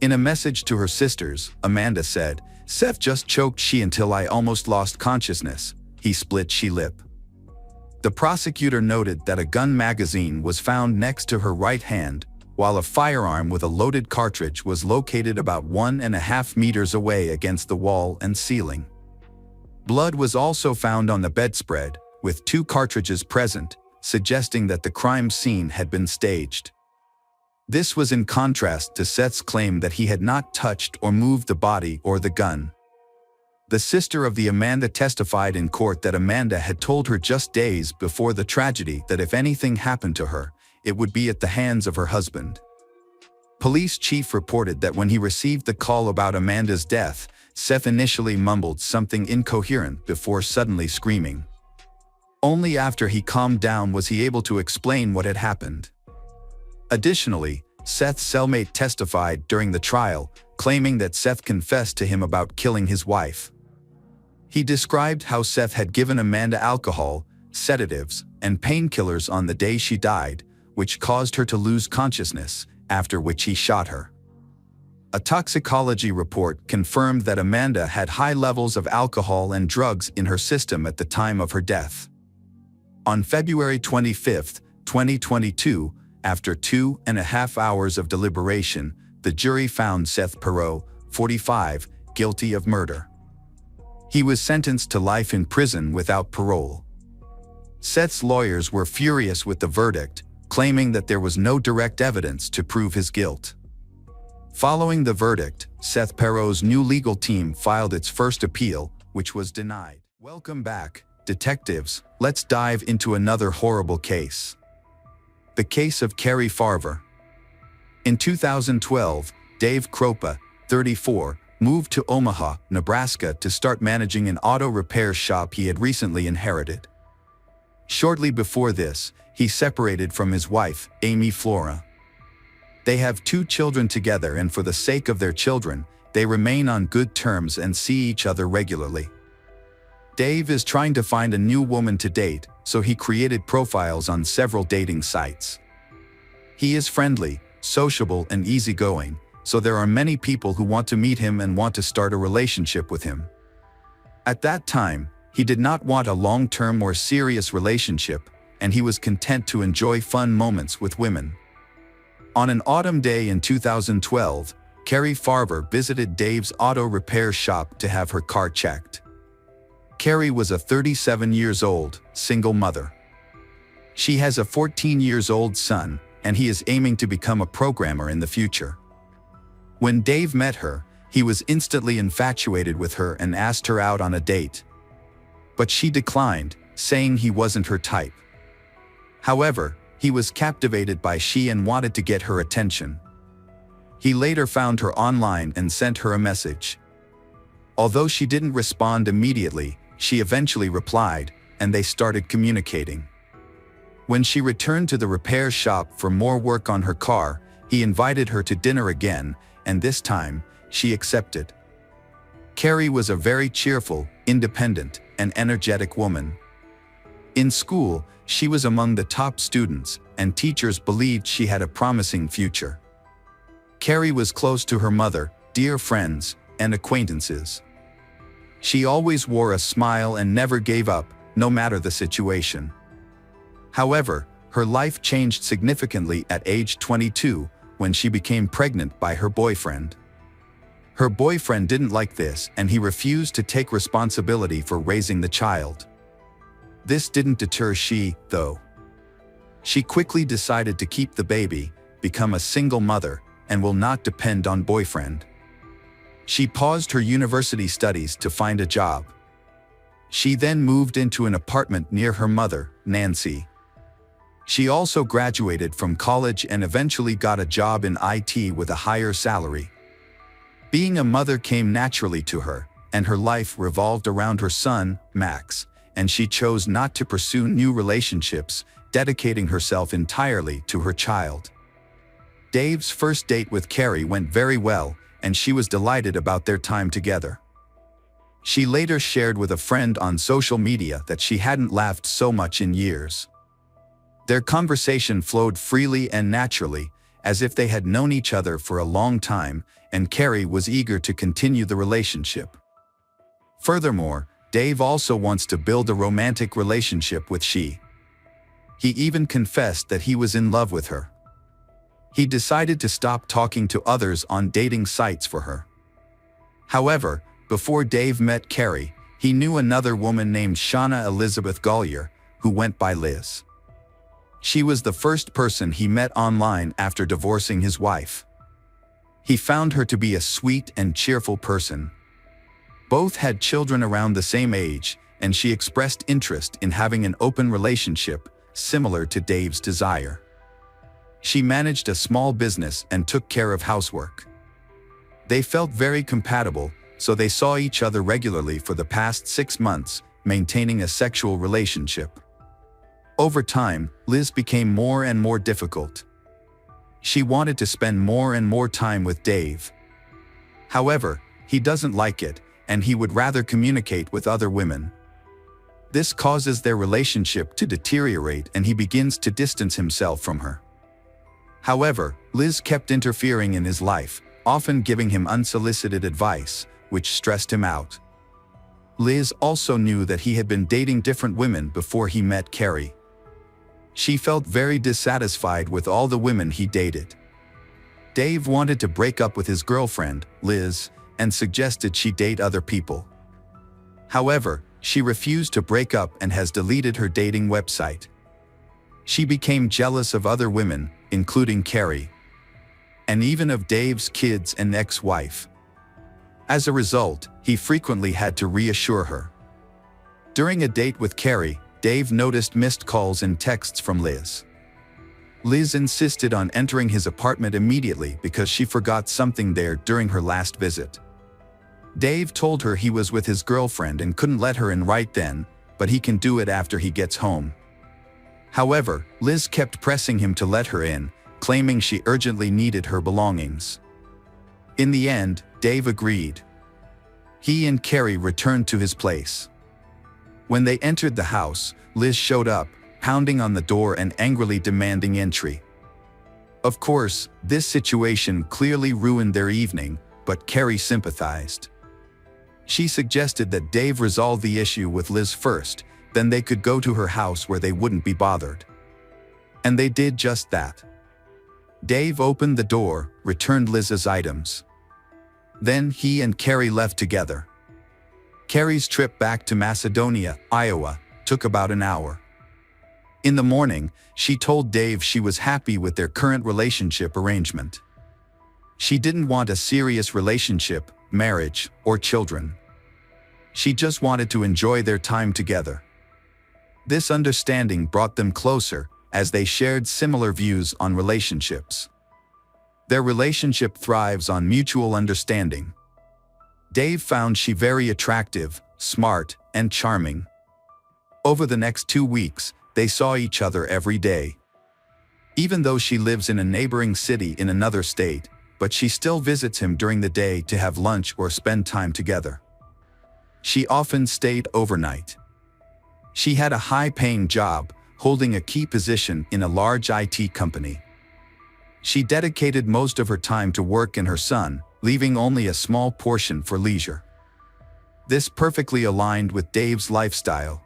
In a message to her sisters, Amanda said, "Seth just choked she until I almost lost consciousness. He split she lip." The prosecutor noted that a gun magazine was found next to her right hand, while a firearm with a loaded cartridge was located about 1.5 meters away against the wall and ceiling. Blood was also found on the bedspread, with 2 cartridges present, suggesting that the crime scene had been staged. This was in contrast to Seth's claim that he had not touched or moved the body or the gun. The sister of the Amanda testified in court that Amanda had told her just days before the tragedy that if anything happened to her, it would be at the hands of her husband. Police chief reported that when he received the call about Amanda's death, Seth initially mumbled something incoherent before suddenly screaming. Only after he calmed down was he able to explain what had happened. Additionally, Seth's cellmate testified during the trial, claiming that Seth confessed to him about killing his wife. He described how Seth had given Amanda alcohol, sedatives, and painkillers on the day she died, which caused her to lose consciousness, after which he shot her. A toxicology report confirmed that Amanda had high levels of alcohol and drugs in her system at the time of her death. On February 25, 2022, after 2.5 hours of deliberation, the jury found Seth Perot, 45, guilty of murder. He was sentenced to life in prison without parole. Seth's lawyers were furious with the verdict, claiming that there was no direct evidence to prove his guilt. Following the verdict, Seth Perot's new legal team filed its first appeal, which was denied. Welcome back, detectives. Let's dive into another horrible case. The case of Carrie Farver. In 2012, Dave Kropa, 34, moved to Omaha, Nebraska to start managing an auto repair shop he had recently inherited. Shortly before this, he separated from his wife, Amy Flora. They have 2 children together, and for the sake of their children, they remain on good terms and see each other regularly. Dave is trying to find a new woman to date, so he created profiles on several dating sites. He is friendly, sociable, and easygoing, so there are many people who want to meet him and want to start a relationship with him. At that time, he did not want a long-term or serious relationship, and he was content to enjoy fun moments with women. On an autumn day in 2012, Carrie Farver visited Dave's auto repair shop to have her car checked. Carrie was a 37-year-old, single mother. She has a 14-year-old son, and he is aiming to become a programmer in the future. When Dave met her, he was instantly infatuated with her and asked her out on a date. But she declined, saying he wasn't her type. However, he was captivated by she and wanted to get her attention. He later found her online and sent her a message. Although she didn't respond immediately, she eventually replied, and they started communicating. When she returned to the repair shop for more work on her car, he invited her to dinner again, and this time, she accepted. Carrie was a very cheerful, independent, and energetic woman. In school, she was among the top students, and teachers believed she had a promising future. Carrie was close to her mother, dear friends, and acquaintances. She always wore a smile and never gave up, no matter the situation. However, her life changed significantly at age 22, when she became pregnant by her boyfriend. Her boyfriend didn't like this, and he refused to take responsibility for raising the child. This didn't deter she, though. She quickly decided to keep the baby, become a single mother, and will not depend on boyfriend. She paused her university studies to find a job. She then moved into an apartment near her mother, Nancy. She also graduated from college and eventually got a job in IT with a higher salary. Being a mother came naturally to her, and her life revolved around her son, Max, and she chose not to pursue new relationships, dedicating herself entirely to her child. Dave's first date with Carrie went very well, and she was delighted about their time together. She later shared with a friend on social media that she hadn't laughed so much in years. Their conversation flowed freely and naturally, as if they had known each other for a long time, and Carrie was eager to continue the relationship. Furthermore, Dave also wants to build a romantic relationship with she. He even confessed that he was in love with her. He decided to stop talking to others on dating sites for her. However, before Dave met Carrie, he knew another woman named Shauna Elizabeth Gollier, who went by Liz. She was the first person he met online after divorcing his wife. He found her to be a sweet and cheerful person. Both had children around the same age, and she expressed interest in having an open relationship, similar to Dave's desire. She managed a small business and took care of housework. They felt very compatible, so they saw each other regularly for the past 6 months, maintaining a sexual relationship. Over time, Liz became more and more difficult. She wanted to spend more and more time with Dave. However, he doesn't like it, and he would rather communicate with other women. This causes their relationship to deteriorate, and he begins to distance himself from her. However, Liz kept interfering in his life, often giving him unsolicited advice, which stressed him out. Liz also knew that he had been dating different women before he met Carrie. She felt very dissatisfied with all the women he dated. Dave wanted to break up with his girlfriend, Liz, and suggested she date other people. However, she refused to break up and has deleted her dating website. She became jealous of other women, including Carrie, and even of Dave's kids and ex-wife. As a result, he frequently had to reassure her. During a date with Carrie, Dave noticed missed calls and texts from Liz. Liz insisted on entering his apartment immediately because she forgot something there during her last visit. Dave told her he was with his girlfriend and couldn't let her in right then, but he can do it after he gets home. However, Liz kept pressing him to let her in, claiming she urgently needed her belongings. In the end, Dave agreed. He and Carrie returned to his place. When they entered the house, Liz showed up, pounding on the door and angrily demanding entry. Of course, this situation clearly ruined their evening, but Carrie sympathized. She suggested that Dave resolve the issue with Liz first, then they could go to her house where they wouldn't be bothered. And they did just that. Dave opened the door, returned Liz's items. Then he and Carrie left together. Carrie's trip back to Macedonia, Iowa, took about an hour. In the morning, she told Dave she was happy with their current relationship arrangement. She didn't want a serious relationship, marriage, or children. She just wanted to enjoy their time together. This understanding brought them closer, as they shared similar views on relationships. Their relationship thrives on mutual understanding. Dave found she very attractive, smart, and charming. Over the next 2 weeks, they saw each other every day. Even though she lives in a neighboring city in another state, but she still visits him during the day to have lunch or spend time together. She often stayed overnight. She had a high-paying job, holding a key position in a large IT company. She dedicated most of her time to work and her son, leaving only a small portion for leisure. This perfectly aligned with Dave's lifestyle.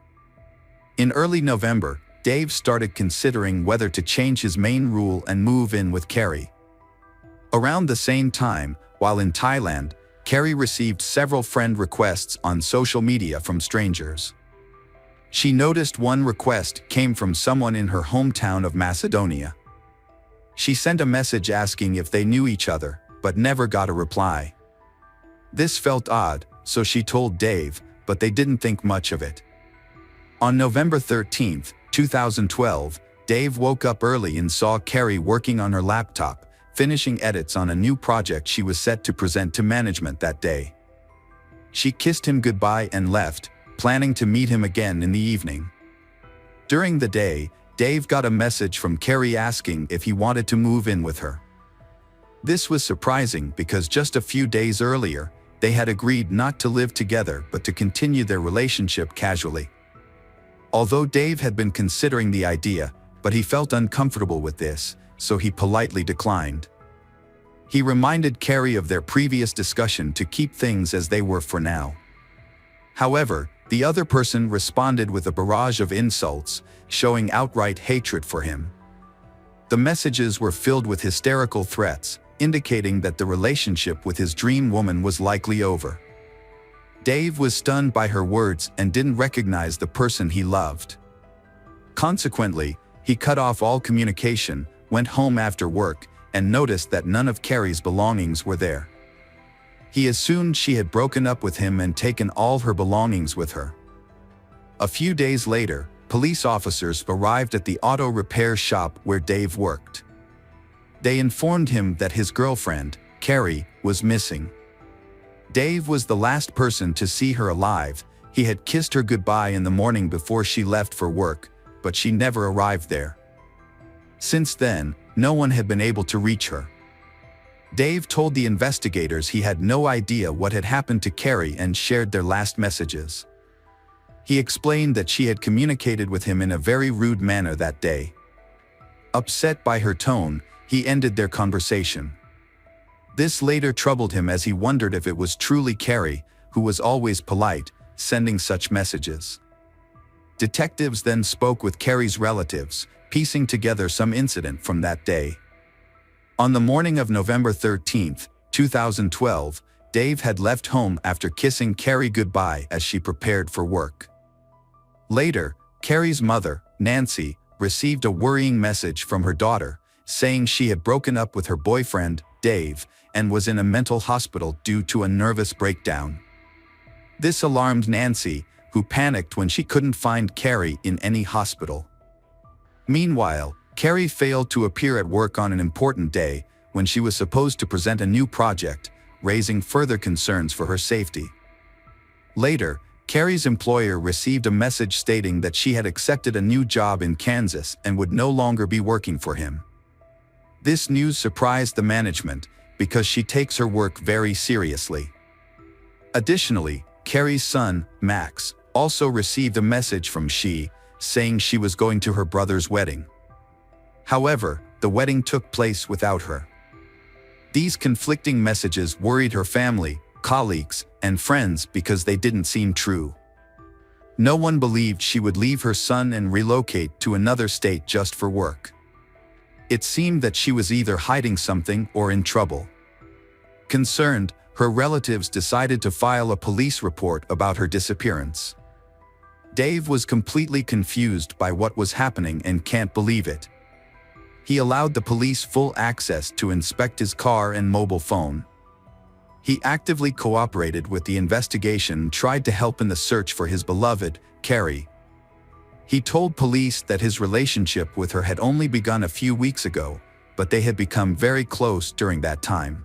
In early November, Dave started considering whether to change his main rule and move in with Carrie. Around the same time, while in Thailand, Carrie received several friend requests on social media from strangers. She noticed one request came from someone in her hometown of Macedonia. She sent a message asking if they knew each other, but never got a reply. This felt odd, so she told Dave, but they didn't think much of it. On November 13, 2012, Dave woke up early and saw Carrie working on her laptop, finishing edits on a new project she was set to present to management that day. She kissed him goodbye and left, planning to meet him again in the evening. During the day, Dave got a message from Carrie asking if he wanted to move in with her. This was surprising because just a few days earlier, they had agreed not to live together but to continue their relationship casually. Although Dave had been considering the idea, but he felt uncomfortable with this, so he politely declined. He reminded Carrie of their previous discussion to keep things as they were for now. However, the other person responded with a barrage of insults, showing outright hatred for him. The messages were filled with hysterical threats, indicating that the relationship with his dream woman was likely over. Dave was stunned by her words and didn't recognize the person he loved. Consequently, he cut off all communication, went home after work, and noticed that none of Carrie's belongings were there. He assumed she had broken up with him and taken all her belongings with her. A few days later, police officers arrived at the auto repair shop where Dave worked. They informed him that his girlfriend, Carrie, was missing. Dave was the last person to see her alive. He had kissed her goodbye in the morning before she left for work, but she never arrived there. Since then, no one had been able to reach her. Dave told the investigators he had no idea what had happened to Carrie and shared their last messages. He explained that she had communicated with him in a very rude manner that day. Upset by her tone, he ended their conversation. This later troubled him as he wondered if it was truly Carrie, who was always polite, sending such messages. Detectives then spoke with Carrie's relatives, piecing together some incident from that day. On the morning of November 13, 2012, Dave had left home after kissing Carrie goodbye as she prepared for work. Later, Carrie's mother, Nancy, received a worrying message from her daughter, saying she had broken up with her boyfriend, Dave, and was in a mental hospital due to a nervous breakdown. This alarmed Nancy, who panicked when she couldn't find Carrie in any hospital. Meanwhile, Carrie failed to appear at work on an important day when she was supposed to present a new project, raising further concerns for her safety. Later, Carrie's employer received a message stating that she had accepted a new job in Kansas and would no longer be working for him. This news surprised the management because she takes her work very seriously. Additionally, Carrie's son, Max, also received a message from she, saying she was going to her brother's wedding. However, the wedding took place without her. These conflicting messages worried her family, colleagues, and friends because they didn't seem true. No one believed she would leave her son and relocate to another state just for work. It seemed that she was either hiding something or in trouble. Concerned, her relatives decided to file a police report about her disappearance. Dave was completely confused by what was happening and can't believe it. He allowed the police full access to inspect his car and mobile phone. He actively cooperated with the investigation and tried to help in the search for his beloved, Carrie. He told police that his relationship with her had only begun a few weeks ago, but they had become very close during that time.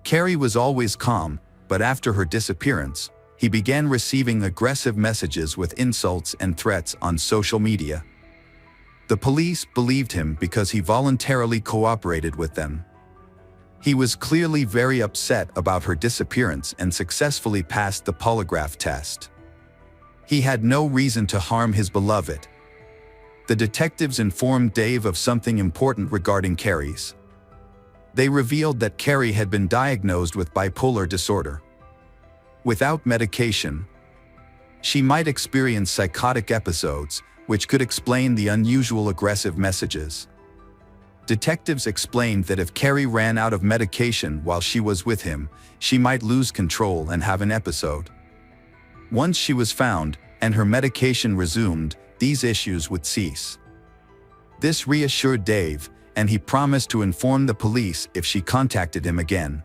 Carrie was always calm, but after her disappearance, he began receiving aggressive messages with insults and threats on social media. The police believed him because he voluntarily cooperated with them. He was clearly very upset about her disappearance and successfully passed the polygraph test. He had no reason to harm his beloved. The detectives informed Dave of something important regarding Carrie's. They revealed that Carrie had been diagnosed with bipolar disorder. Without medication, she might experience psychotic episodes, which could explain the unusual aggressive messages. Detectives explained that if Carrie ran out of medication while she was with him, she might lose control and have an episode. Once she was found, and her medication resumed, these issues would cease. This reassured Dave, and he promised to inform the police if she contacted him again.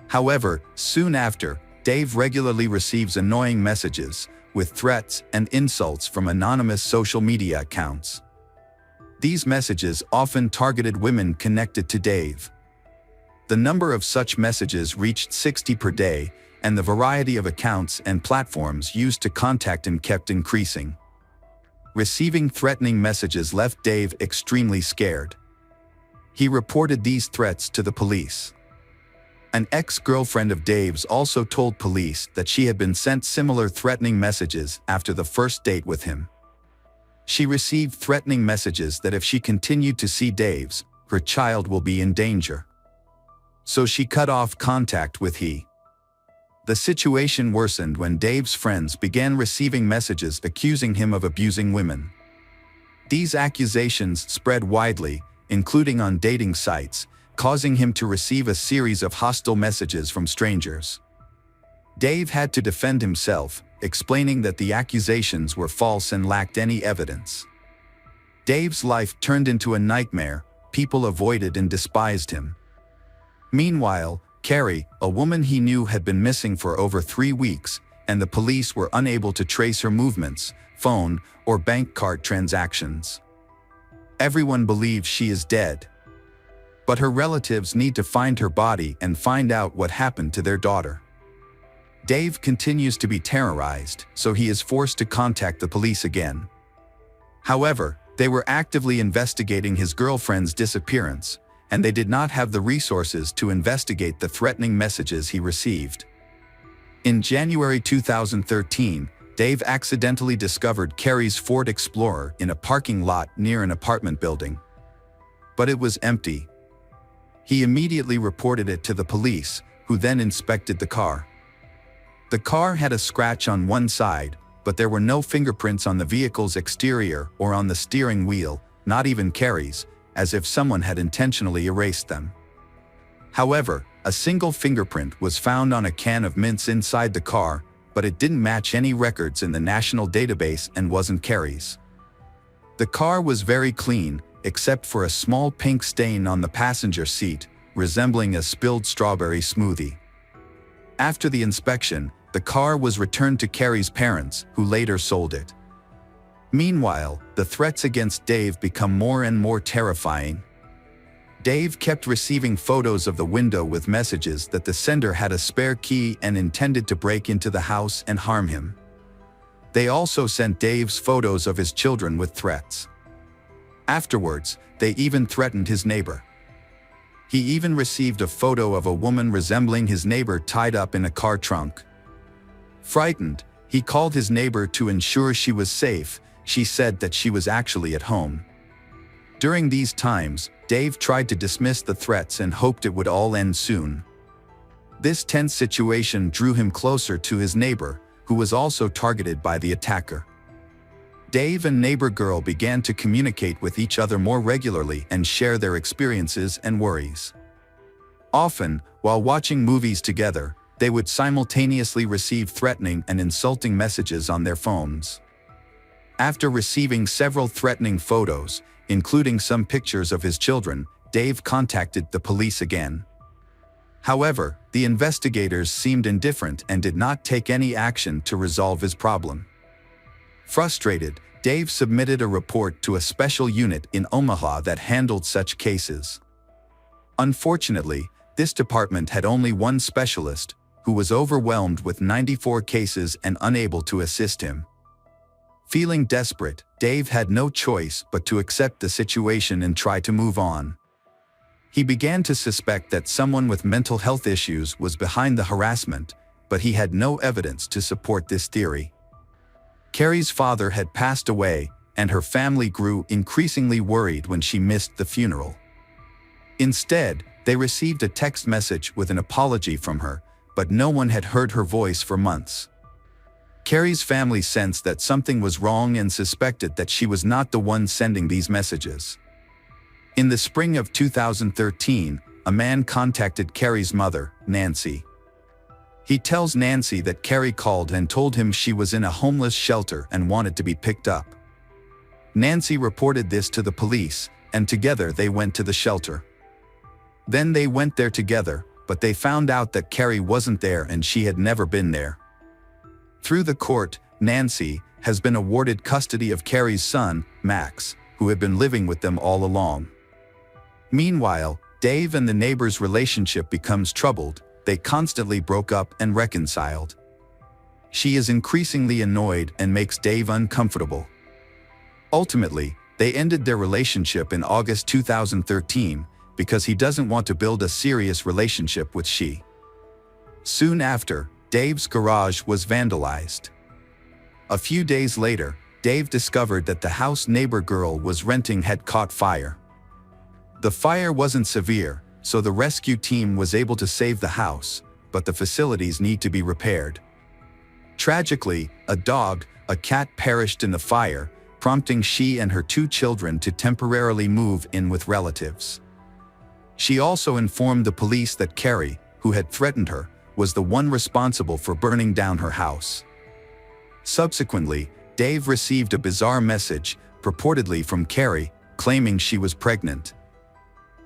However, soon after, Dave regularly receives annoying messages, with threats and insults from anonymous social media accounts. These messages often targeted women connected to Dave. The number of such messages reached 60 per day, and the variety of accounts and platforms used to contact him kept increasing. Receiving threatening messages left Dave extremely scared. He reported these threats to the police. An ex-girlfriend of Dave's also told police that she had been sent similar threatening messages after the first date with him. She received threatening messages that if she continued to see Dave's, her child will be in danger. So she cut off contact with he. The situation worsened when Dave's friends began receiving messages accusing him of abusing women. These accusations spread widely, including on dating sites, causing him to receive a series of hostile messages from strangers. Dave had to defend himself, explaining that the accusations were false and lacked any evidence. Dave's life turned into a nightmare. People avoided and despised him. Meanwhile, Carrie, a woman he knew, had been missing for over 3 weeks, and the police were unable to trace her movements, phone, or bank card transactions. Everyone believes she is dead. But her relatives need to find her body and find out what happened to their daughter. Dave continues to be terrorized, so he is forced to contact the police again. However, they were actively investigating his girlfriend's disappearance, and they did not have the resources to investigate the threatening messages he received. In January 2013, Dave accidentally discovered Carrie's Ford Explorer in a parking lot near an apartment building. But it was empty. He immediately reported it to the police, who then inspected the car. The car had a scratch on one side, but there were no fingerprints on the vehicle's exterior or on the steering wheel, not even Carrie's, as if someone had intentionally erased them. However, a single fingerprint was found on a can of mints inside the car, but it didn't match any records in the national database and wasn't Carrie's. The car was very clean, except for a small pink stain on the passenger seat, resembling a spilled strawberry smoothie. After the inspection, the car was returned to Carrie's parents, who later sold it. Meanwhile, the threats against Dave become more and more terrifying. Dave kept receiving photos of the window with messages that the sender had a spare key and intended to break into the house and harm him. They also sent Dave's photos of his children with threats. Afterwards, they even threatened his neighbor. He even received a photo of a woman resembling his neighbor tied up in a car trunk. Frightened, he called his neighbor to ensure she was safe. She said that she was actually at home. During these times, Dave tried to dismiss the threats and hoped it would all end soon. This tense situation drew him closer to his neighbor, who was also targeted by the attacker. Dave and neighbor girl began to communicate with each other more regularly and share their experiences and worries. Often, while watching movies together, they would simultaneously receive threatening and insulting messages on their phones. After receiving several threatening photos, including some pictures of his children, Dave contacted the police again. However, the investigators seemed indifferent and did not take any action to resolve his problem. Frustrated, Dave submitted a report to a special unit in Omaha that handled such cases. Unfortunately, this department had only one specialist, who was overwhelmed with 94 cases and unable to assist him. Feeling desperate, Dave had no choice but to accept the situation and try to move on. He began to suspect that someone with mental health issues was behind the harassment, but he had no evidence to support this theory. Carrie's father had passed away, and her family grew increasingly worried when she missed the funeral. Instead, they received a text message with an apology from her, but no one had heard her voice for months. Carrie's family sensed that something was wrong and suspected that she was not the one sending these messages. In the spring of 2013, a man contacted Carrie's mother, Nancy. He tells Nancy that Carrie called and told him she was in a homeless shelter and wanted to be picked up. Nancy reported this to the police, and together they went to the shelter. Then they went there together, but they found out that Carrie wasn't there and she had never been there. Through the court, Nancy has been awarded custody of Carrie's son, Max, who who had been living with them all along. Meanwhile, Dave and the neighbor's relationship becomes troubled. They constantly broke up and reconciled. She is increasingly annoyed and makes Dave uncomfortable. Ultimately, they ended their relationship in August 2013 because he doesn't want to build a serious relationship with she. Soon after, Dave's garage was vandalized. A few days later, Dave discovered that the house neighbor girl was renting had caught fire. The fire wasn't severe, so the rescue team was able to save the house, but the facilities need to be repaired. Tragically, a dog, a cat perished in the fire, prompting she and her 2 children to temporarily move in with relatives. She also informed the police that Carrie, who had threatened her, was the one responsible for burning down her house. Subsequently, Dave received a bizarre message, purportedly from Carrie, claiming she was pregnant.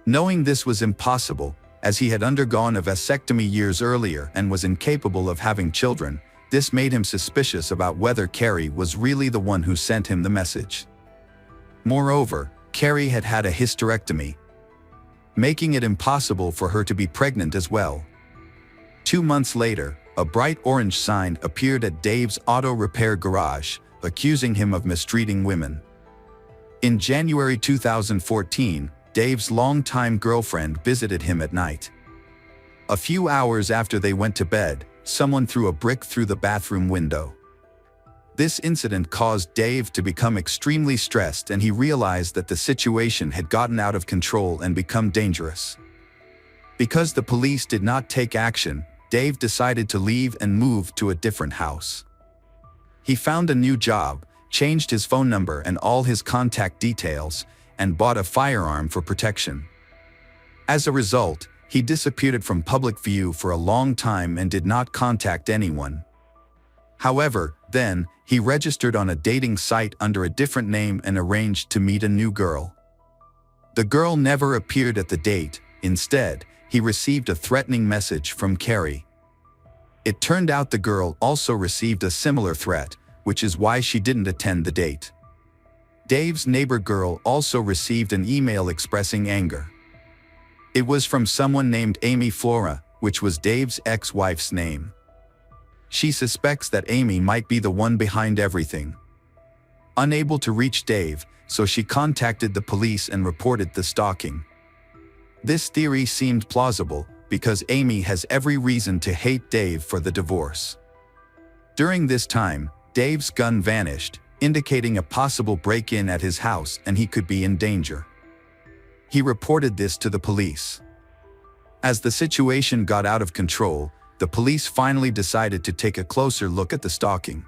Knowing this was impossible, as he had undergone a vasectomy years earlier and was incapable of having children, this made him suspicious about whether Carrie was really the one who sent him the message. Moreover, Carrie had had a hysterectomy, making it impossible for her to be pregnant as well. 2 months later, a bright orange sign appeared at Dave's auto repair garage, accusing him of mistreating women. In January 2014, Dave's longtime girlfriend visited him at night. A few hours after they went to bed, someone threw a brick through the bathroom window. This incident caused Dave to become extremely stressed, and he realized that the situation had gotten out of control and become dangerous. Because the police did not take action, Dave decided to leave and move to a different house. He found a new job, changed his phone number and all his contact details, and bought a firearm for protection. As a result, he disappeared from public view for a long time and did not contact anyone. However, then, he registered on a dating site under a different name and arranged to meet a new girl. The girl never appeared at the date. Instead, he received a threatening message from Carrie. It turned out the girl also received a similar threat, which is why she didn't attend the date. Dave's neighbor girl also received an email expressing anger. It was from someone named Amy Flora, which was Dave's ex-wife's name. She suspects that Amy might be the one behind everything. Unable to reach Dave, so she contacted the police and reported the stalking. This theory seemed plausible, because Amy has every reason to hate Dave for the divorce. During this time, Dave's gun vanished, indicating a possible break-in at his house and he could be in danger. He reported this to the police. As the situation got out of control, the police finally decided to take a closer look at the stalking.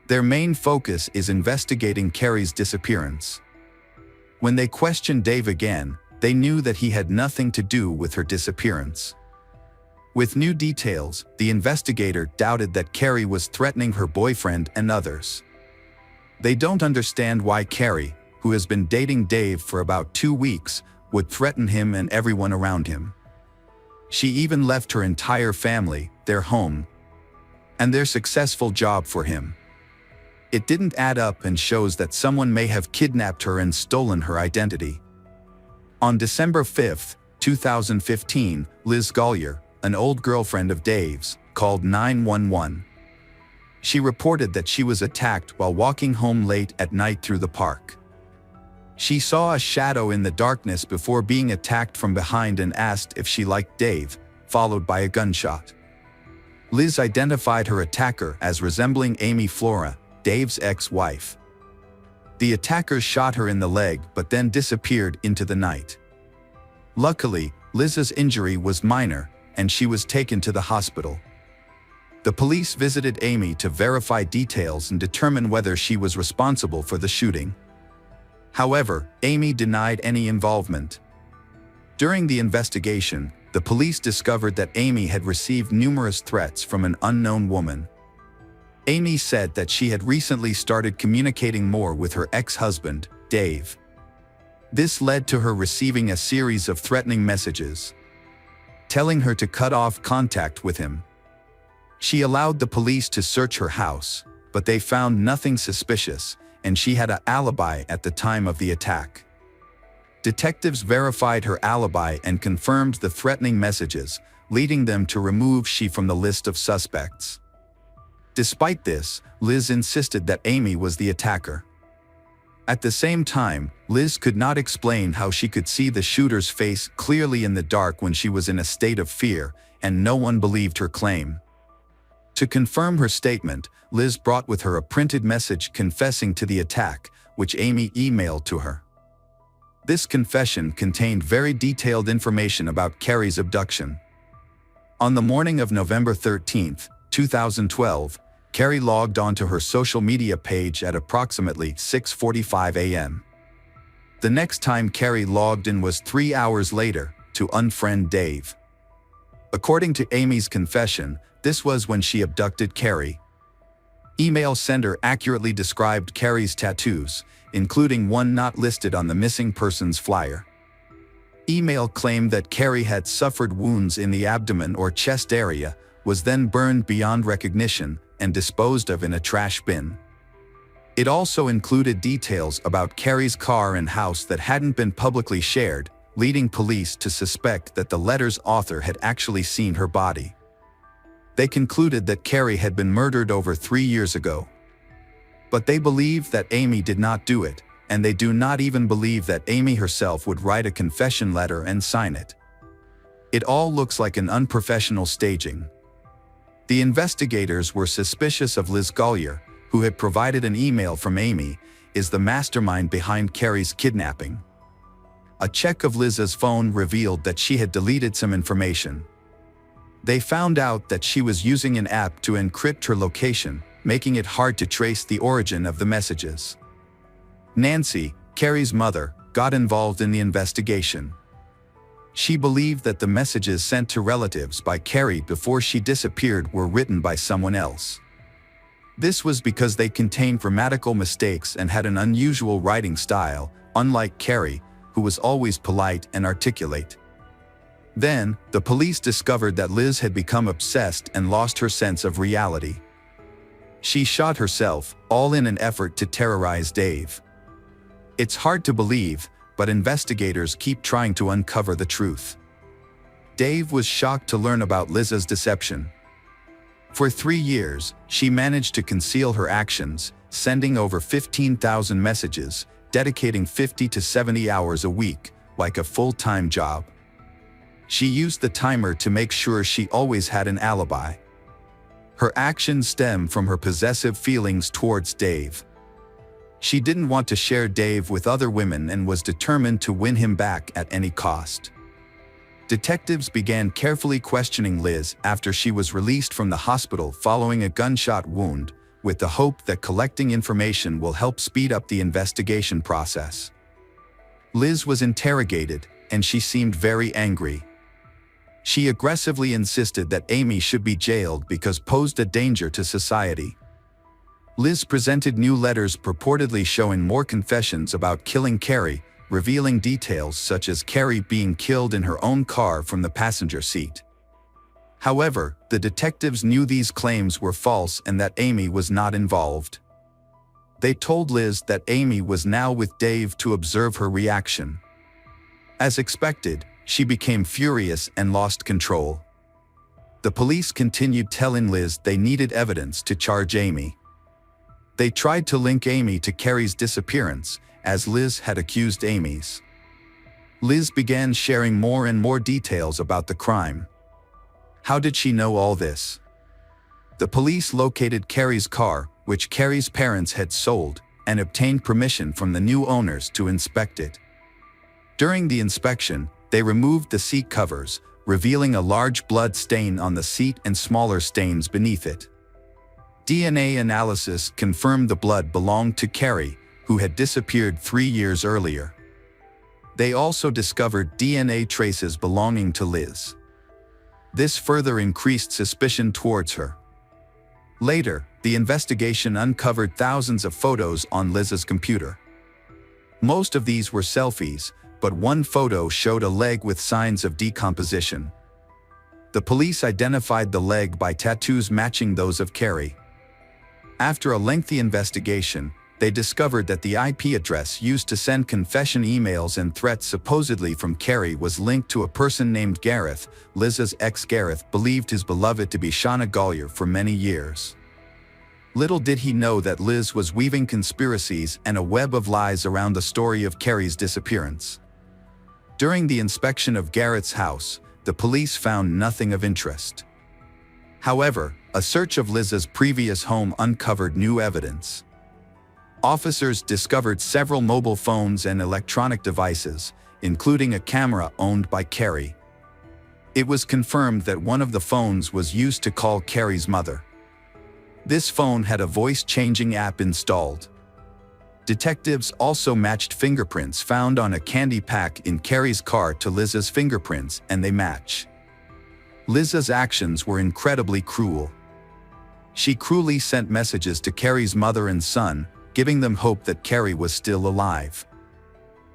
Their main focus is investigating Carrie's disappearance. When they questioned Dave again, they knew that he had nothing to do with her disappearance. With new details, the investigator doubted that Carrie was threatening her boyfriend and others. They don't understand why Carrie, who has been dating Dave for about 2 weeks, would threaten him and everyone around him. She even left her entire family, their home, and their successful job for him. It didn't add up and shows that someone may have kidnapped her and stolen her identity. On December 5, 2015, Liz Gollier, an old girlfriend of Dave's, called 911. She reported that she was attacked while walking home late at night through the park. She saw a shadow in the darkness before being attacked from behind and asked if she liked Dave, followed by a gunshot. Liz identified her attacker as resembling Amy Flora, Dave's ex-wife. The attacker shot her in the leg but then disappeared into the night. Luckily, Liz's injury was minor, and she was taken to the hospital. The police visited Amy to verify details and determine whether she was responsible for the shooting. However, Amy denied any involvement. During the investigation, the police discovered that Amy had received numerous threats from an unknown woman. Amy said that she had recently started communicating more with her ex-husband, Dave. This led to her receiving a series of threatening messages, telling her to cut off contact with him. She allowed the police to search her house, but they found nothing suspicious, and she had an alibi at the time of the attack. Detectives verified her alibi and confirmed the threatening messages, leading them to remove she from the list of suspects. Despite this, Liz insisted that Amy was the attacker. At the same time, Liz could not explain how she could see the shooter's face clearly in the dark when she was in a state of fear, and no one believed her claim. To confirm her statement, Liz brought with her a printed message confessing to the attack, which Amy emailed to her. This confession contained very detailed information about Carrie's abduction. On the morning of November 13, 2012, Carrie logged onto her social media page at approximately 6:45 a.m. The next time Carrie logged in was 3 hours later, to unfriend Dave. According to Amy's confession, this was when she abducted Carrie. Email sender accurately described Carrie's tattoos, including one not listed on the missing persons flyer. Email claimed that Carrie had suffered wounds in the abdomen or chest area, was then burned beyond recognition, and disposed of in a trash bin. It also included details about Carrie's car and house that hadn't been publicly shared, leading police to suspect that the letter's author had actually seen her body. They concluded that Carrie had been murdered over 3 years ago. But they believe that Amy did not do it, and they do not even believe that Amy herself would write a confession letter and sign it. It all looks like an unprofessional staging. The investigators were suspicious of Liz Gollier, who had provided an email from Amy, is the mastermind behind Carrie's kidnapping. A check of Liz's phone revealed that she had deleted some information. They found out that she was using an app to encrypt her location, making it hard to trace the origin of the messages. Nancy, Carrie's mother, got involved in the investigation. She believed that the messages sent to relatives by Carrie before she disappeared were written by someone else. This was because they contained grammatical mistakes and had an unusual writing style, unlike Carrie, who was always polite and articulate. Then, the police discovered that Liz had become obsessed and lost her sense of reality. She shot herself, all in an effort to terrorize Dave. It's hard to believe, but investigators keep trying to uncover the truth. Dave was shocked to learn about Liz's deception. For 3 years, she managed to conceal her actions, sending over 15,000 messages, dedicating 50 to 70 hours a week, like a full-time job. She used the timer to make sure she always had an alibi. Her actions stem from her possessive feelings towards Dave. She didn't want to share Dave with other women and was determined to win him back at any cost. Detectives began carefully questioning Liz after she was released from the hospital following a gunshot wound, with the hope that collecting information will help speed up the investigation process. Liz was interrogated, and she seemed very angry. She aggressively insisted that Amy should be jailed because posed a danger to society. Liz presented new letters purportedly showing more confessions about killing Carrie, revealing details such as Carrie being killed in her own car from the passenger seat. However, the detectives knew these claims were false and that Amy was not involved. They told Liz that Amy was now with Dave to observe her reaction. As expected, she became furious and lost control. The police continued telling Liz they needed evidence to charge Amy. They tried to link Amy to Carrie's disappearance, as Liz had accused Amy's. Liz began sharing more and more details about the crime. How did she know all this? The police located Carrie's car, which Carrie's parents had sold, and obtained permission from the new owners to inspect it. During the inspection, they removed the seat covers, revealing a large blood stain on the seat and smaller stains beneath it. DNA analysis confirmed the blood belonged to Carrie, who had disappeared 3 years earlier. They also discovered DNA traces belonging to Liz. This further increased suspicion towards her. Later, the investigation uncovered thousands of photos on Liz's computer. Most of these were selfies, but one photo showed a leg with signs of decomposition. The police identified the leg by tattoos matching those of Carrie. After a lengthy investigation, they discovered that the IP address used to send confession emails and threats supposedly from Carrie was linked to a person named Gareth. Liz's ex Gareth believed his beloved to be Shauna Gollier for many years. Little did he know that Liz was weaving conspiracies and a web of lies around the story of Carrie's disappearance. During the inspection of Gareth's house, the police found nothing of interest. However, a search of Liz's previous home uncovered new evidence. Officers discovered several mobile phones and electronic devices, including a camera owned by Carrie. It was confirmed that one of the phones was used to call Carrie's mother. This phone had a voice-changing app installed. Detectives also matched fingerprints found on a candy pack in Carrie's car to Liz's fingerprints, and they match. Liz's actions were incredibly cruel. She cruelly sent messages to Carrie's mother and son, giving them hope that Carrie was still alive.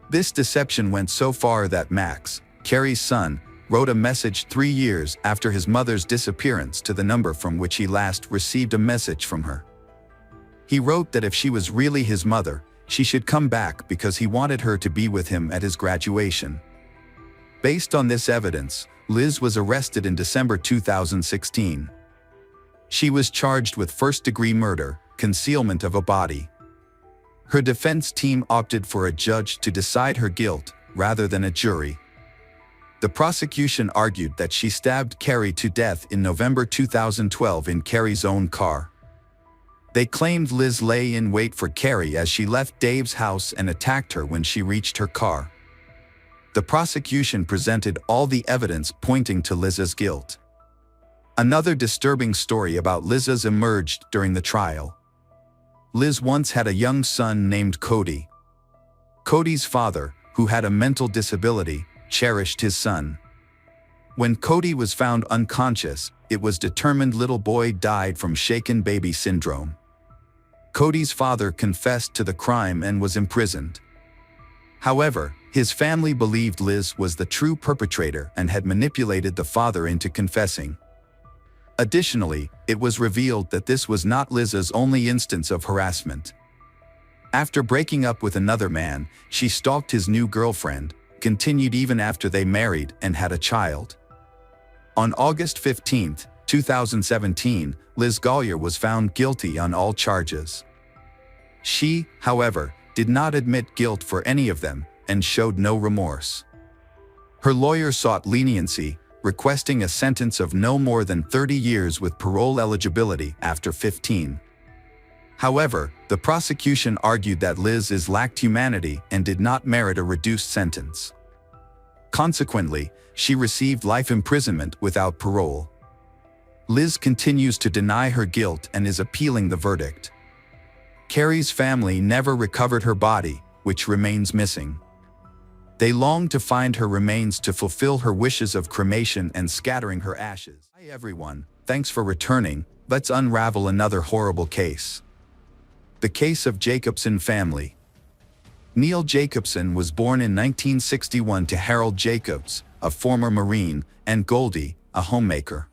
This deception went so far that Max, Carrie's son, wrote a message 3 years after his mother's disappearance to the number from which he last received a message from her. He wrote that if she was really his mother, she should come back because he wanted her to be with him at his graduation. Based on this evidence, Liz was arrested in December 2016. She was charged with first-degree murder, concealment of a body. Her defense team opted for a judge to decide her guilt, rather than a jury. The prosecution argued that she stabbed Carrie to death in November 2012 in Carrie's own car. They claimed Liz lay in wait for Carrie as she left Dave's house and attacked her when she reached her car. The prosecution presented all the evidence pointing to Liz's guilt. Another disturbing story about Liz's emerged during the trial. Liz once had a young son named Cody. Cody's father, who had a mental disability, cherished his son. When Cody was found unconscious, it was determined little boy died from shaken baby syndrome. Cody's father confessed to the crime and was imprisoned. However, his family believed Liz was the true perpetrator and had manipulated the father into confessing. Additionally, it was revealed that this was not Liz's only instance of harassment. After breaking up with another man, she stalked his new girlfriend, continued even after they married and had a child. On August 15, 2017, Liz Gollier was found guilty on all charges. She, however, did not admit guilt for any of them and showed no remorse. Her lawyer sought leniency, requesting a sentence of no more than 30 years with parole eligibility after 15. However, the prosecution argued that Liz lacked humanity and did not merit a reduced sentence. Consequently, she received life imprisonment without parole. Liz continues to deny her guilt and is appealing the verdict. Carrie's family never recovered her body, which remains missing. They long to find her remains to fulfill her wishes of cremation and scattering her ashes. Hi everyone, thanks for returning. Let's unravel another horrible case. The case of Jacobson family. Neil Jacobson was born in 1961 to Harold Jacobs, a former Marine, and Goldie, a homemaker.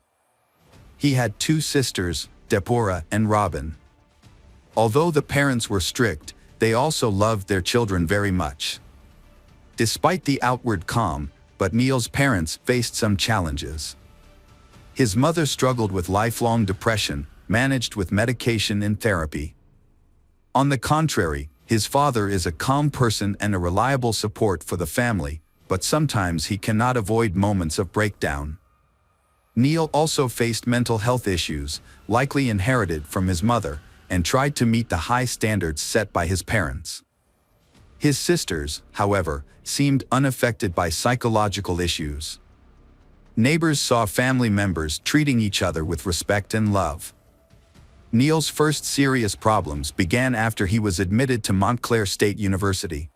He had 2 sisters, Deborah and Robin. Although the parents were strict, they also loved their children very much. Despite the outward calm, but Neil's parents faced some challenges. His mother struggled with lifelong depression, managed with medication and therapy. On the contrary, his father is a calm person and a reliable support for the family, but sometimes he cannot avoid moments of breakdown. Neil also faced mental health issues, likely inherited from his mother, and tried to meet the high standards set by his parents. His sisters, however, seemed unaffected by psychological issues. Neighbors saw family members treating each other with respect and love. Neil's first serious problems began after he was admitted to Montclair State University.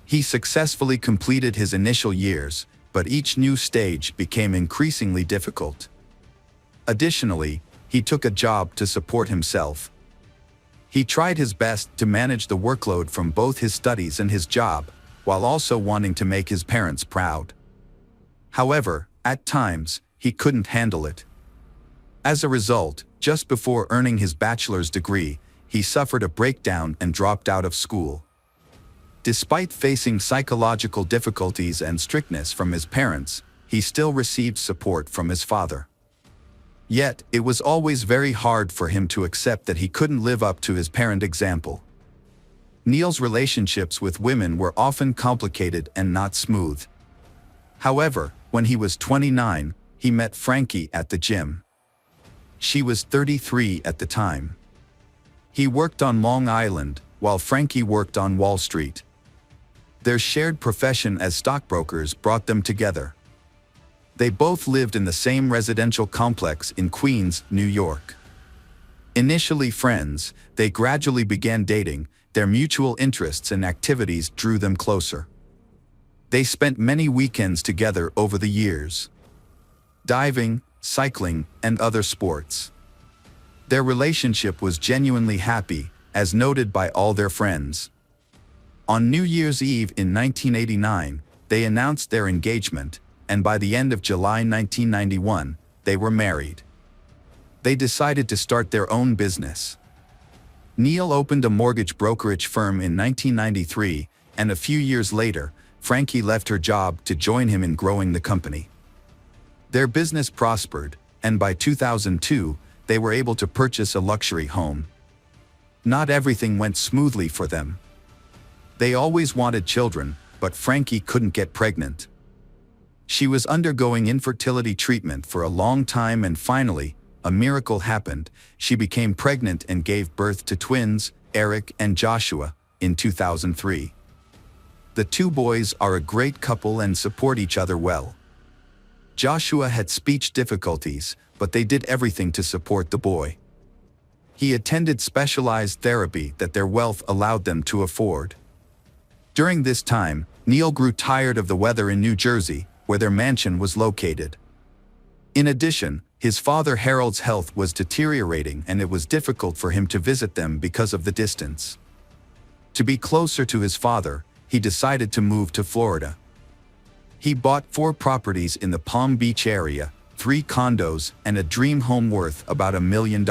He successfully completed his initial years, but each new stage became increasingly difficult. Additionally, he took a job to support himself. He tried his best to manage the workload from both his studies and his job, while also wanting to make his parents proud. However, at times, he couldn't handle it. As a result, just before earning his bachelor's degree, he suffered a breakdown and dropped out of school. Despite facing psychological difficulties and strictness from his parents, he still received support from his father. Yet, it was always very hard for him to accept that he couldn't live up to his parent example. Neil's relationships with women were often complicated and not smooth. However, when he was 29, he met Frankie at the gym. She was 33 at the time. He worked on Long Island, while Frankie worked on Wall Street. Their shared profession as stockbrokers brought them together. They both lived in the same residential complex in Queens, New York. Initially friends, they gradually began dating. Their mutual interests and activities drew them closer. They spent many weekends together over the years. Diving, cycling, and other sports. Their relationship was genuinely happy, as noted by all their friends. On New Year's Eve in 1989, they announced their engagement, and by the end of July 1991, they were married. They decided to start their own business. Neil opened a mortgage brokerage firm in 1993, and a few years later, Frankie left her job to join him in growing the company. Their business prospered, and by 2002, they were able to purchase a luxury home. Not everything went smoothly for them. They always wanted children, but Frankie couldn't get pregnant. She was undergoing infertility treatment for a long time, and finally, a miracle happened. She became pregnant and gave birth to twins, Eric and Joshua, in 2003. The two boys are a great couple and support each other well. Joshua had speech difficulties, but they did everything to support the boy. He attended specialized therapy that their wealth allowed them to afford. During this time, Neil grew tired of the weather in New Jersey, where their mansion was located. In addition, his father Harold's health was deteriorating, and it was difficult for him to visit them because of the distance. To be closer to his father, he decided to move to Florida. He bought 4 properties in the Palm Beach area, 3 condos, and a dream home worth about $1 million.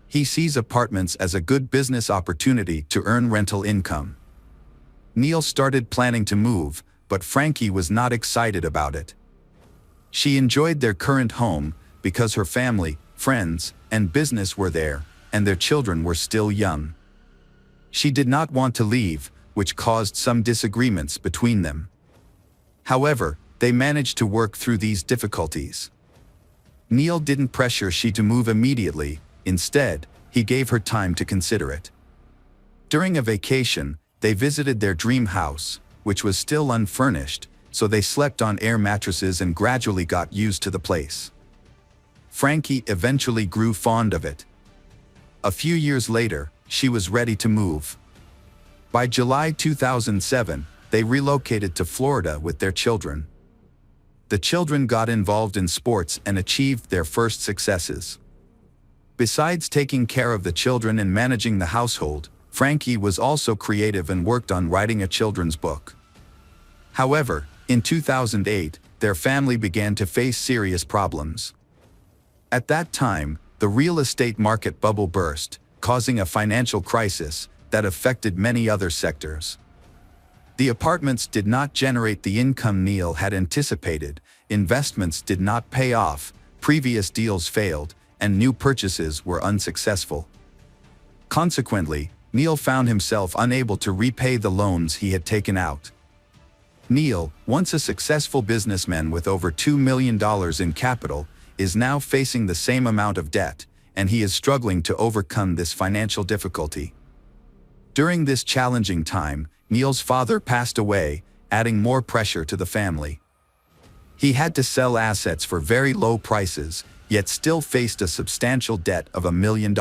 He sees apartments as a good business opportunity to earn rental income. Neil started planning to move, but Frankie was not excited about it. She enjoyed their current home because her family, friends, and business were there, and their children were still young. She did not want to leave, which caused some disagreements between them. However, they managed to work through these difficulties. Neil didn't pressure she to move immediately. Instead, he gave her time to consider it. During a vacation, they visited their dream house, which was still unfurnished, so they slept on air mattresses and gradually got used to the place. Frankie eventually grew fond of it. A few years later, she was ready to move. By July 2007, they relocated to Florida with their children. The children got involved in sports and achieved their first successes. Besides taking care of the children and managing the household, Frankie was also creative and worked on writing a children's book. However, in 2008, their family began to face serious problems. At that time, the real estate market bubble burst, causing a financial crisis that affected many other sectors. The apartments did not generate the income Neil had anticipated, investments did not pay off, previous deals failed, and new purchases were unsuccessful. Consequently, Neil found himself unable to repay the loans he had taken out. Neil, once a successful businessman with over $2 million in capital, is now facing the same amount of debt, and he is struggling to overcome this financial difficulty. During this challenging time, Neil's father passed away, adding more pressure to the family. He had to sell assets for very low prices, yet still faced a substantial debt of $1 million.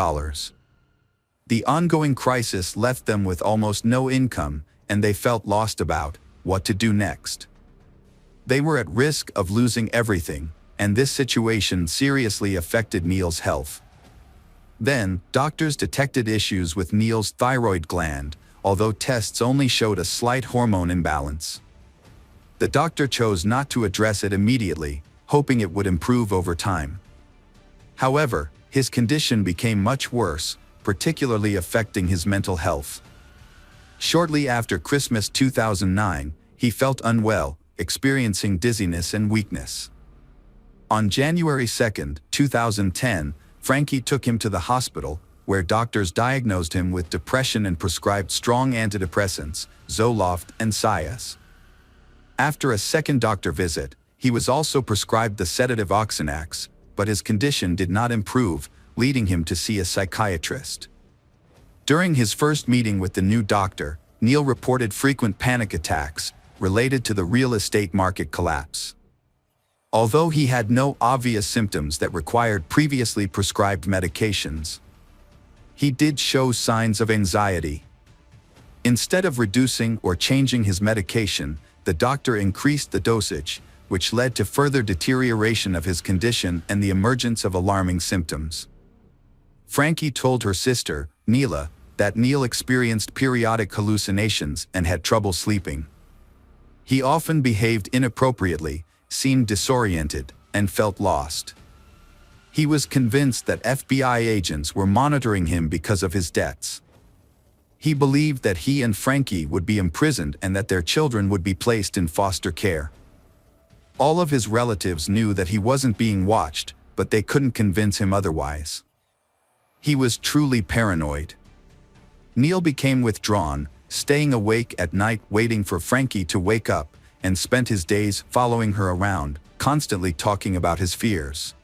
The ongoing crisis left them with almost no income, and they felt lost about what to do next. They were at risk of losing everything, and this situation seriously affected Neil's health. Then, doctors detected issues with Neil's thyroid gland, although tests only showed a slight hormone imbalance. The doctor chose not to address it immediately, hoping it would improve over time. However, his condition became much worse, particularly affecting his mental health. Shortly after Christmas 2009, he felt unwell, experiencing dizziness and weakness. On January 2, 2010, Frankie took him to the hospital, where doctors diagnosed him with depression and prescribed strong antidepressants, Zoloft and Cialis. After a second doctor visit, he was also prescribed the sedative Oxynax, but his condition did not improve, leading him to see a psychiatrist. During his first meeting with the new doctor, Neil reported frequent panic attacks related to the real estate market collapse. Although he had no obvious symptoms that required previously prescribed medications, he did show signs of anxiety. Instead of reducing or changing his medication, the doctor increased the dosage, which led to further deterioration of his condition and the emergence of alarming symptoms. Frankie told her sister, Neela, that Neil experienced periodic hallucinations and had trouble sleeping. He often behaved inappropriately, seemed disoriented, and felt lost. He was convinced that FBI agents were monitoring him because of his debts. He believed that he and Frankie would be imprisoned and that their children would be placed in foster care. All of his relatives knew that he wasn't being watched, but they couldn't convince him otherwise. He was truly paranoid. Neil became withdrawn, staying awake at night waiting for Frankie to wake up, and spent his days following her around, constantly talking about his fears.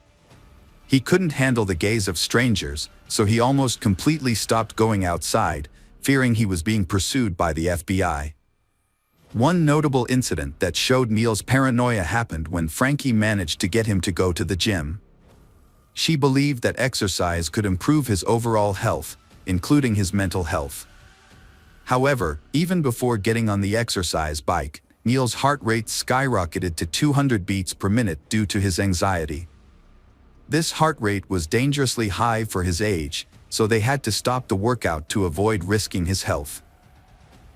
He couldn't handle the gaze of strangers, so he almost completely stopped going outside, fearing he was being pursued by the FBI. One notable incident that showed Neil's paranoia happened when Frankie managed to get him to go to the gym. She believed that exercise could improve his overall health, including his mental health. However, even before getting on the exercise bike, Neil's heart rate skyrocketed to 200 beats per minute due to his anxiety. This heart rate was dangerously high for his age, so they had to stop the workout to avoid risking his health.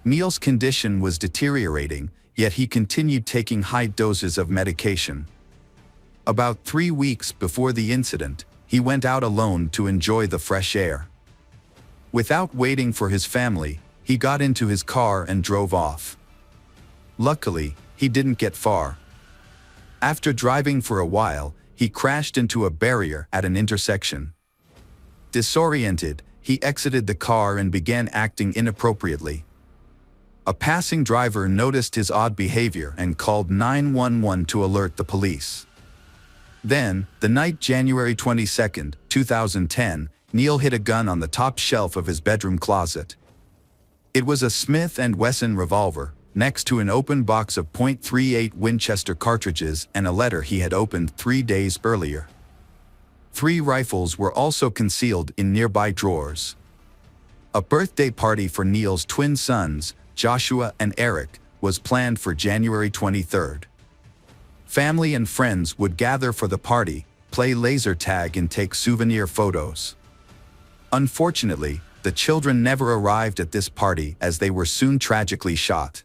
Neil's condition was deteriorating, yet he continued taking high doses of medication. About 3 weeks before the incident, he went out alone to enjoy the fresh air. Without waiting for his family, he got into his car and drove off. Luckily, he didn't get far. After driving for a while, he crashed into a barrier at an intersection. Disoriented, he exited the car and began acting inappropriately. A passing driver noticed his odd behavior and called 911 to alert the police. Then, the night January 22, 2010, Neil hid a gun on the top shelf of his bedroom closet. It was a Smith & Wesson revolver, next to an open box of .38 Winchester cartridges and a letter he had opened 3 days earlier. 3 rifles were also concealed in nearby drawers. A birthday party for Neil's twin sons, Joshua and Eric, was planned for January 23. Family and friends would gather for the party, play laser tag and take souvenir photos. Unfortunately, the children never arrived at this party as they were soon tragically shot.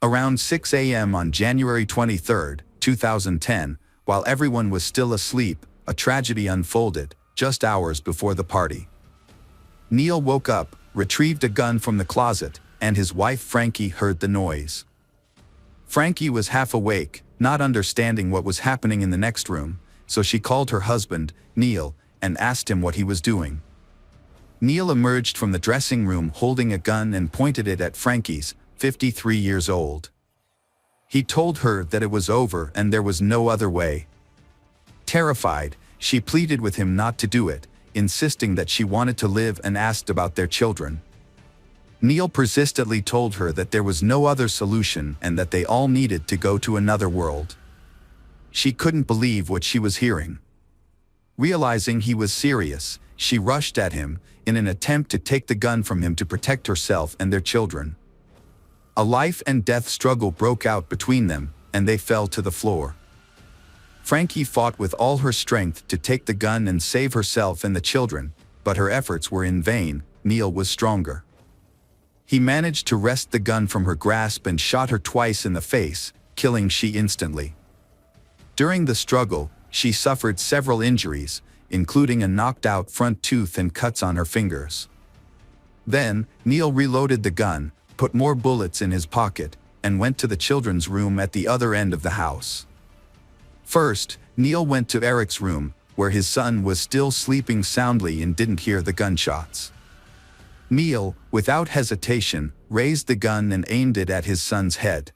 Around 6 a.m. on January 23, 2010, while everyone was still asleep, a tragedy unfolded, just hours before the party. Neil woke up, retrieved a gun from the closet, and his wife Frankie heard the noise. Frankie was half awake, not understanding what was happening in the next room, so she called her husband, Neil, and asked him what he was doing. Neil emerged from the dressing room holding a gun and pointed it at Frankie's, 53 years old. He told her that it was over and there was no other way. Terrified, she pleaded with him not to do it, insisting that she wanted to live and asked about their children. Neil persistently told her that there was no other solution and that they all needed to go to another world. She couldn't believe what she was hearing. Realizing he was serious, she rushed at him, in an attempt to take the gun from him to protect herself and their children. A life and death struggle broke out between them, and they fell to the floor. Frankie fought with all her strength to take the gun and save herself and the children, but her efforts were in vain. Neil was stronger. He managed to wrest the gun from her grasp and shot her twice in the face, killing she instantly. During the struggle, she suffered several injuries, including a knocked-out front tooth and cuts on her fingers. Then, Neil reloaded the gun, put more bullets in his pocket, and went to the children's room at the other end of the house. First, Neil went to Eric's room, where his son was still sleeping soundly and didn't hear the gunshots. Neil, without hesitation, raised the gun and aimed it at his son's head.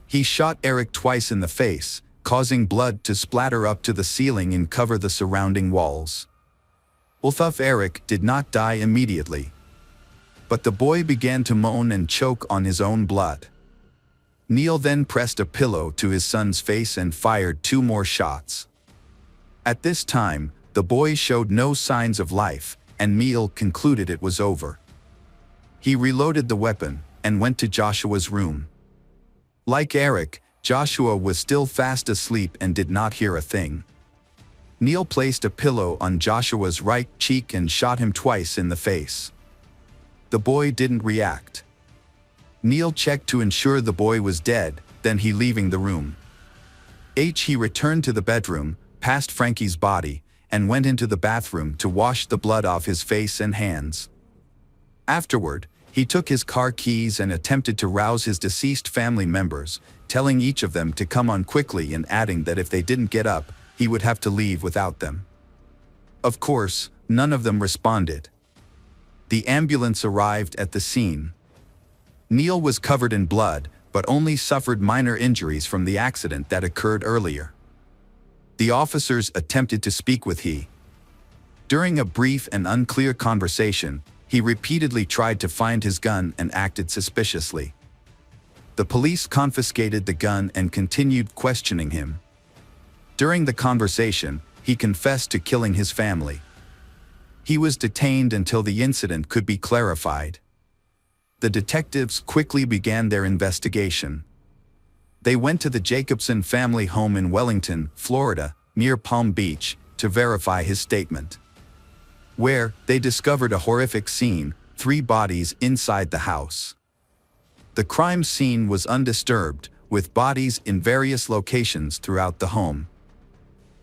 He shot Eric twice in the face, causing blood to splatter up to the ceiling and cover the surrounding walls. Although Eric did not die immediately, but the boy began to moan and choke on his own blood. Neil then pressed a pillow to his son's face and fired 2 more shots. At this time, the boy showed no signs of life, and Neil concluded it was over. He reloaded the weapon and went to Joshua's room. Like Eric, Joshua was still fast asleep and did not hear a thing. Neil placed a pillow on Joshua's right cheek and shot him twice in the face. The boy didn't react. Neil checked to ensure the boy was dead, then he leaving the room. He returned to the bedroom, past Frankie's body, and went into the bathroom to wash the blood off his face and hands. Afterward, he took his car keys and attempted to rouse his deceased family members, telling each of them to come on quickly and adding that if they didn't get up, he would have to leave without them. Of course, none of them responded. The ambulance arrived at the scene. Neil was covered in blood, but only suffered minor injuries from the accident that occurred earlier. The officers attempted to speak with he. During a brief and unclear conversation, he repeatedly tried to find his gun and acted suspiciously. The police confiscated the gun and continued questioning him. During the conversation, he confessed to killing his family. He was detained until the incident could be clarified. The detectives quickly began their investigation. They went to the Jacobson family home in Wellington, Florida, near Palm Beach, to verify his statement, where they discovered a horrific scene: 3 bodies inside the house. The crime scene was undisturbed, with bodies in various locations throughout the home.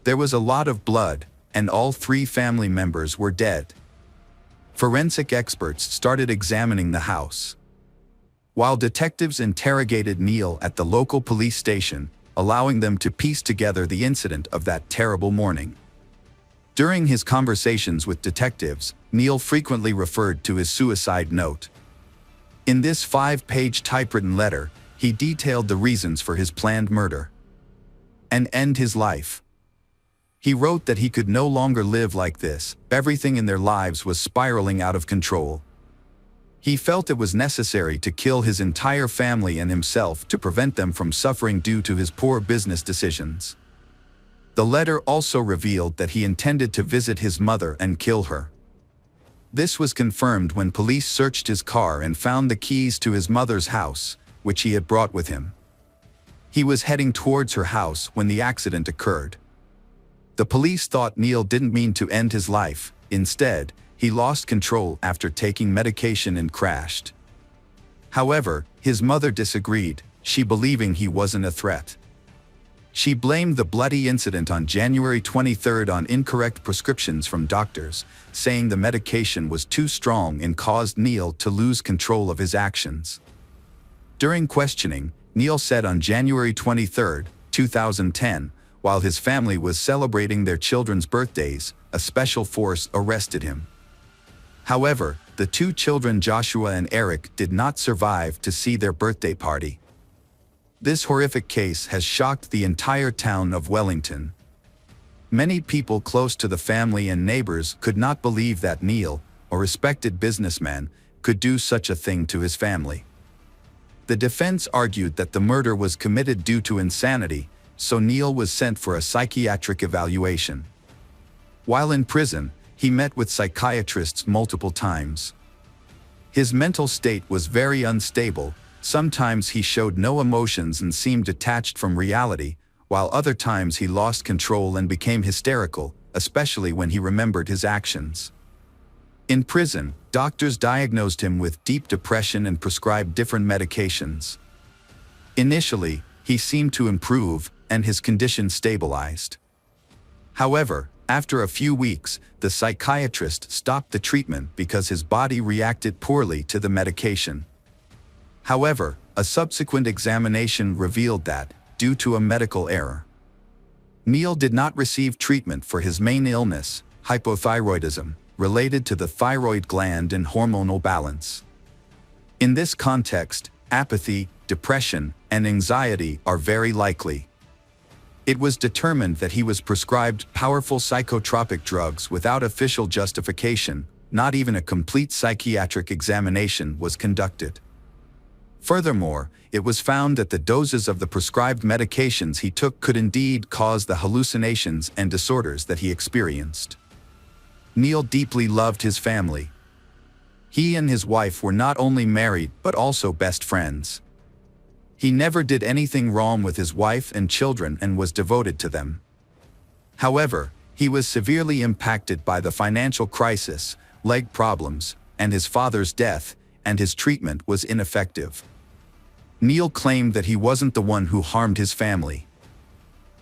There was a lot of blood, and all 3 family members were dead. Forensic experts started examining the house, while detectives interrogated Neil at the local police station, allowing them to piece together the incident of that terrible morning. During his conversations with detectives, Neil frequently referred to his suicide note. In this 5-page typewritten letter, he detailed the reasons for his planned murder and end his life. He wrote that he could no longer live like this. Everything in their lives was spiraling out of control. He felt it was necessary to kill his entire family and himself to prevent them from suffering due to his poor business decisions. The letter also revealed that he intended to visit his mother and kill her. This was confirmed when police searched his car and found the keys to his mother's house, which he had brought with him. He was heading towards her house when the accident occurred. The police thought Neil didn't mean to end his life. Instead, he lost control after taking medication and crashed. However, his mother disagreed, she believing he wasn't a threat. She blamed the bloody incident on January 23 on incorrect prescriptions from doctors, saying the medication was too strong and caused Neil to lose control of his actions. During questioning, Neil said on January 23, 2010, while his family was celebrating their children's birthdays, a special force arrested him. However, the 2 children Joshua and Eric did not survive to see their birthday party. This horrific case has shocked the entire town of Wellington. Many people close to the family and neighbors could not believe that Neil, a respected businessman, could do such a thing to his family. The defense argued that the murder was committed due to insanity, so Neil was sent for a psychiatric evaluation. While in prison, he met with psychiatrists multiple times. His mental state was very unstable. Sometimes he showed no emotions and seemed detached from reality, while other times he lost control and became hysterical, especially when he remembered his actions. In prison, doctors diagnosed him with deep depression and prescribed different medications. Initially, he seemed to improve, and his condition stabilized. However, After a few weeks, the psychiatrist stopped the treatment because his body reacted poorly to the medication. However, a subsequent examination revealed that, due to a medical error, Neil did not receive treatment for his main illness, hypothyroidism, related to the thyroid gland and hormonal balance. In this context, apathy, depression, and anxiety are very likely. It was determined that he was prescribed powerful psychotropic drugs without official justification. Not even a complete psychiatric examination was conducted. Furthermore, it was found that the doses of the prescribed medications he took could indeed cause the hallucinations and disorders that he experienced. Neil deeply loved his family. He and his wife were not only married but also best friends. He never did anything wrong with his wife and children and was devoted to them. However, he was severely impacted by the financial crisis, leg problems, and his father's death, and his treatment was ineffective. Neil claimed that he wasn't the one who harmed his family.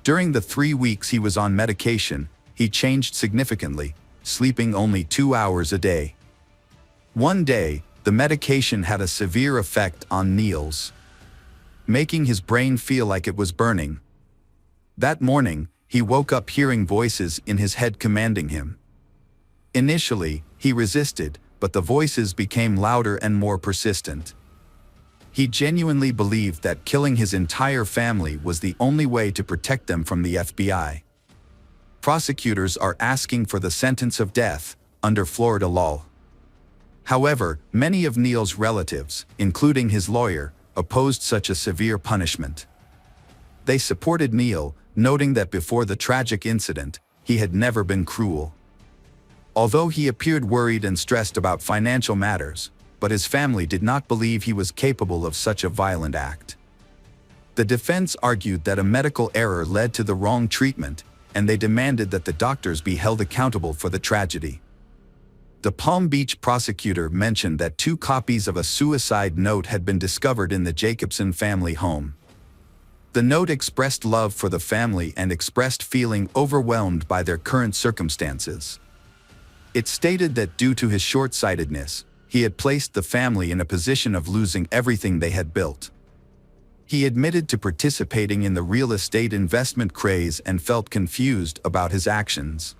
During the 3 weeks he was on medication, he changed significantly, sleeping only 2 hours a day. One day, the medication had a severe effect on Neil's, making his brain feel like it was burning. That morning, he woke up hearing voices in his head commanding him. Initially, he resisted, but the voices became louder and more persistent. He genuinely believed that killing his entire family was the only way to protect them from the FBI. Prosecutors are asking for the sentence of death under Florida law. However, many of Neil's relatives, including his lawyer, opposed such a severe punishment. They supported Neil, noting that before the tragic incident, he had never been cruel. Although he appeared worried and stressed about financial matters, but his family did not believe he was capable of such a violent act. The defense argued that a medical error led to the wrong treatment, and they demanded that the doctors be held accountable for the tragedy. The Palm Beach prosecutor mentioned that 2 copies of a suicide note had been discovered in the Jacobson family home. The note expressed love for the family and expressed feeling overwhelmed by their current circumstances. It stated that due to his short-sightedness, he had placed the family in a position of losing everything they had built. He admitted to participating in the real estate investment craze and felt confused about his actions.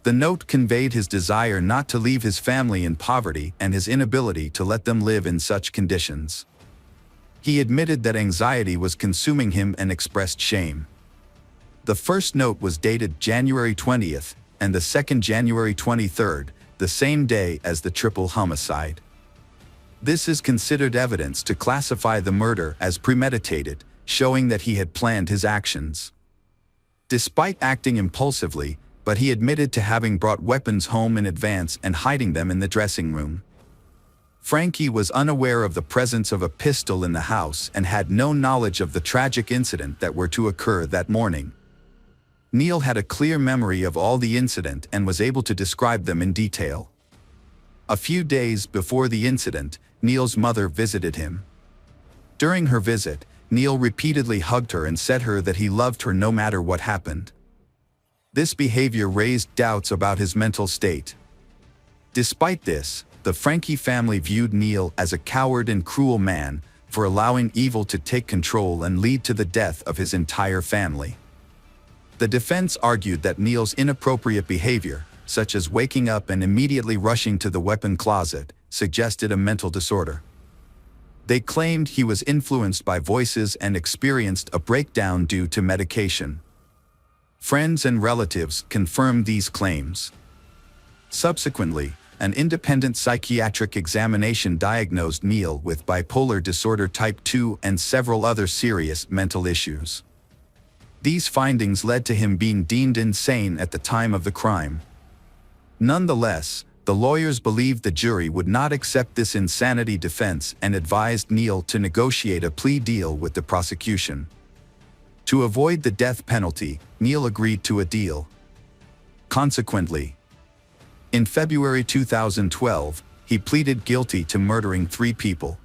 The note conveyed his desire not to leave his family in poverty and his inability to let them live in such conditions. He admitted that anxiety was consuming him and expressed shame. The first note was dated January 20th, and the second January 23rd, the same day as the triple homicide. This is considered evidence to classify the murder as premeditated, showing that he had planned his actions. Despite acting impulsively, but he admitted to having brought weapons home in advance and hiding them in the dressing room. Frankie was unaware of the presence of a pistol in the house and had no knowledge of the tragic incident that were to occur that morning. Neil had a clear memory of all the incident and was able to describe them in detail. A few days before the incident, Neil's mother visited him. During her visit, Neil repeatedly hugged her and said her that he loved her no matter what happened. This behavior raised doubts about his mental state. Despite this, the Frankie family viewed Neil as a coward and cruel man for allowing evil to take control and lead to the death of his entire family. The defense argued that Neil's inappropriate behavior, such as waking up and immediately rushing to the weapon closet, suggested a mental disorder. They claimed he was influenced by voices and experienced a breakdown due to medication. Friends and relatives confirmed these claims. Subsequently, an independent psychiatric examination diagnosed Neil with bipolar disorder type 2 and several other serious mental issues. These findings led to him being deemed insane at the time of the crime. Nonetheless, the lawyers believed the jury would not accept this insanity defense and advised Neil to negotiate a plea deal with the prosecution. To avoid the death penalty, Neil agreed to a deal. Consequently, in February 2012, he pleaded guilty to murdering 3 people.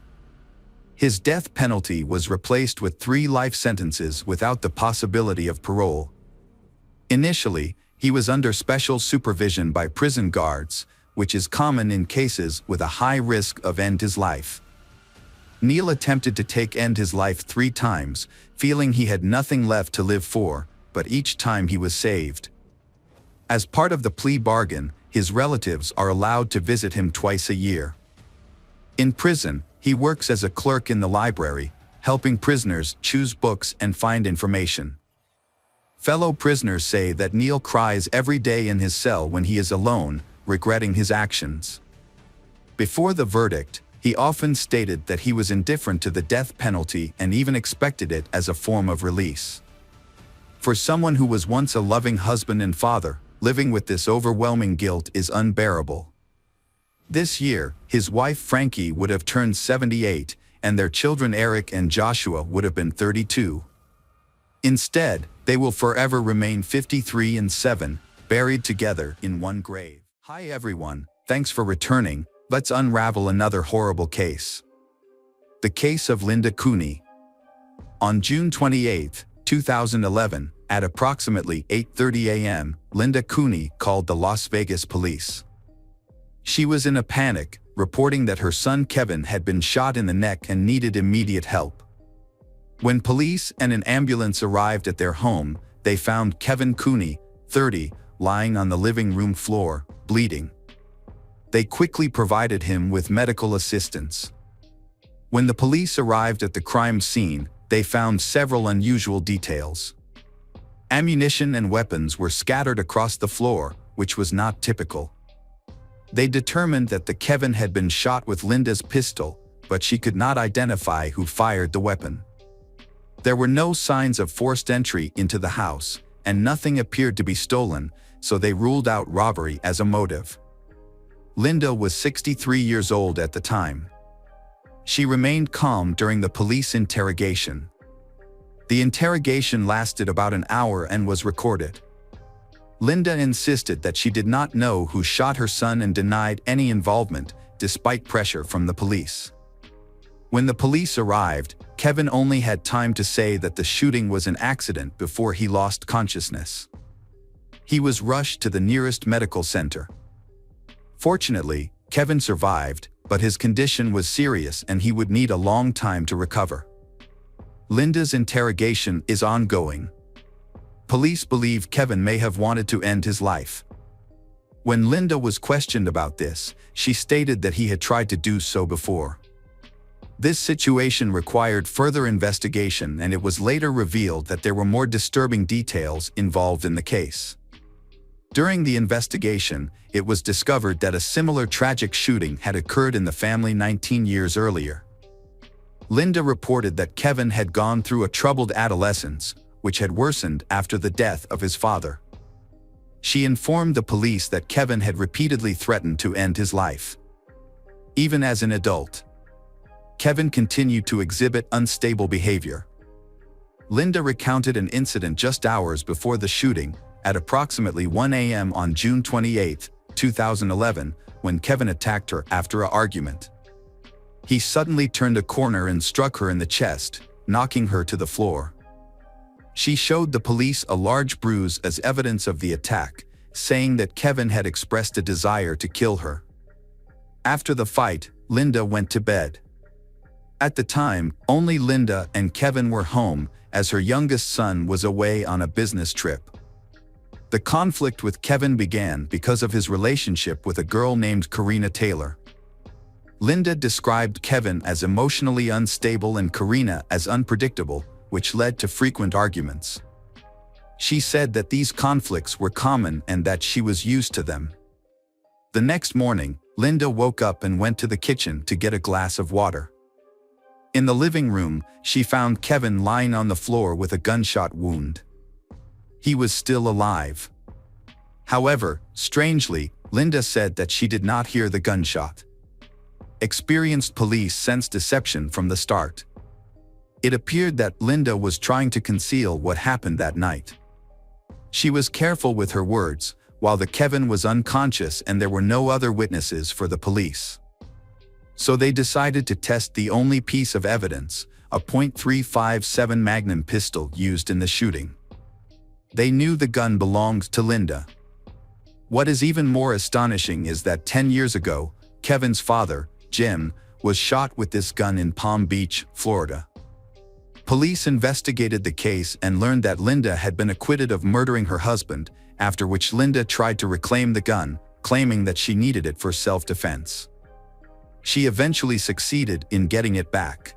His death penalty was replaced with 3 life sentences without the possibility of parole. Initially, He was under special supervision by prison guards, which is common in cases with a high risk of end his life. Neil attempted to end his life 3 times, feeling he had nothing left to live for, but each time he was saved. As part of the plea bargain, his relatives are allowed to visit him twice a year. In prison, he works as a clerk in the library, helping prisoners choose books and find information. Fellow prisoners say that Neil cries every day in his cell when he is alone, regretting his actions. Before the verdict, he often stated that he was indifferent to the death penalty and even expected it as a form of release. For someone who was once a loving husband and father, living with this overwhelming guilt is unbearable. This year, his wife Frankie would have turned 78, and their children Eric and Joshua would have been 32. Instead, they will forever remain 53 and 7, buried together in one grave. Hi everyone, thanks for returning. Let's unravel another horrible case. The case of Linda Cooney. On June 28, 2011, at approximately 8:30 a.m., Linda Cooney called the Las Vegas police. She was in a panic, reporting that her son Kevin had been shot in the neck and needed immediate help. When police and an ambulance arrived at their home, they found Kevin Cooney, 30, lying on the living room floor, bleeding. They quickly provided him with medical assistance. When the police arrived at the crime scene, they found several unusual details. Ammunition and weapons were scattered across the floor, which was not typical. They determined that the Kevin had been shot with Linda's pistol, but she could not identify who fired the weapon. There were no signs of forced entry into the house, and nothing appeared to be stolen, so they ruled out robbery as a motive. Linda was 63 years old at the time. She remained calm during the police interrogation. The interrogation lasted about an hour and was recorded. Linda insisted that she did not know who shot her son and denied any involvement, despite pressure from the police. When the police arrived, Kevin only had time to say that the shooting was an accident before he lost consciousness. He was rushed to the nearest medical center. Fortunately, Kevin survived, but his condition was serious and he would need a long time to recover. Linda's interrogation is ongoing. Police believe Kevin may have wanted to end his life. When Linda was questioned about this, she stated that he had tried to do so before. This situation required further investigation, and it was later revealed that there were more disturbing details involved in the case. During the investigation, it was discovered that a similar tragic shooting had occurred in the family 19 years earlier. Linda reported that Kevin had gone through a troubled adolescence, which had worsened after the death of his father. She informed the police that Kevin had repeatedly threatened to end his life. Even as an adult, Kevin continued to exhibit unstable behavior. Linda recounted an incident just hours before the shooting, at approximately 1 a.m. on June 28, 2011, when Kevin attacked her after an argument. He suddenly turned a corner and struck her in the chest, knocking her to the floor. She showed the police a large bruise as evidence of the attack, saying that Kevin had expressed a desire to kill her. After the fight, Linda went to bed. At the time, only Linda and Kevin were home, as her youngest son was away on a business trip. The conflict with Kevin began because of his relationship with a girl named Karina Taylor. Linda described Kevin as emotionally unstable and Karina as unpredictable, which led to frequent arguments. She said that these conflicts were common and that she was used to them. The next morning, Linda woke up and went to the kitchen to get a glass of water. In the living room, she found Kevin lying on the floor with a gunshot wound. He was still alive. However, strangely, Linda said that she did not hear the gunshot. Experienced police sensed deception from the start. It appeared that Linda was trying to conceal what happened that night. She was careful with her words, while the Kevin was unconscious and there were no other witnesses for the police. So they decided to test the only piece of evidence, a .357 Magnum pistol used in the shooting. They knew the gun belonged to Linda. What is even more astonishing is that 10 years ago, Kevin's father, Jim, was shot with this gun in Palm Beach, Florida. Police investigated the case and learned that Linda had been acquitted of murdering her husband, after which Linda tried to reclaim the gun, claiming that she needed it for self-defense. She eventually succeeded in getting it back.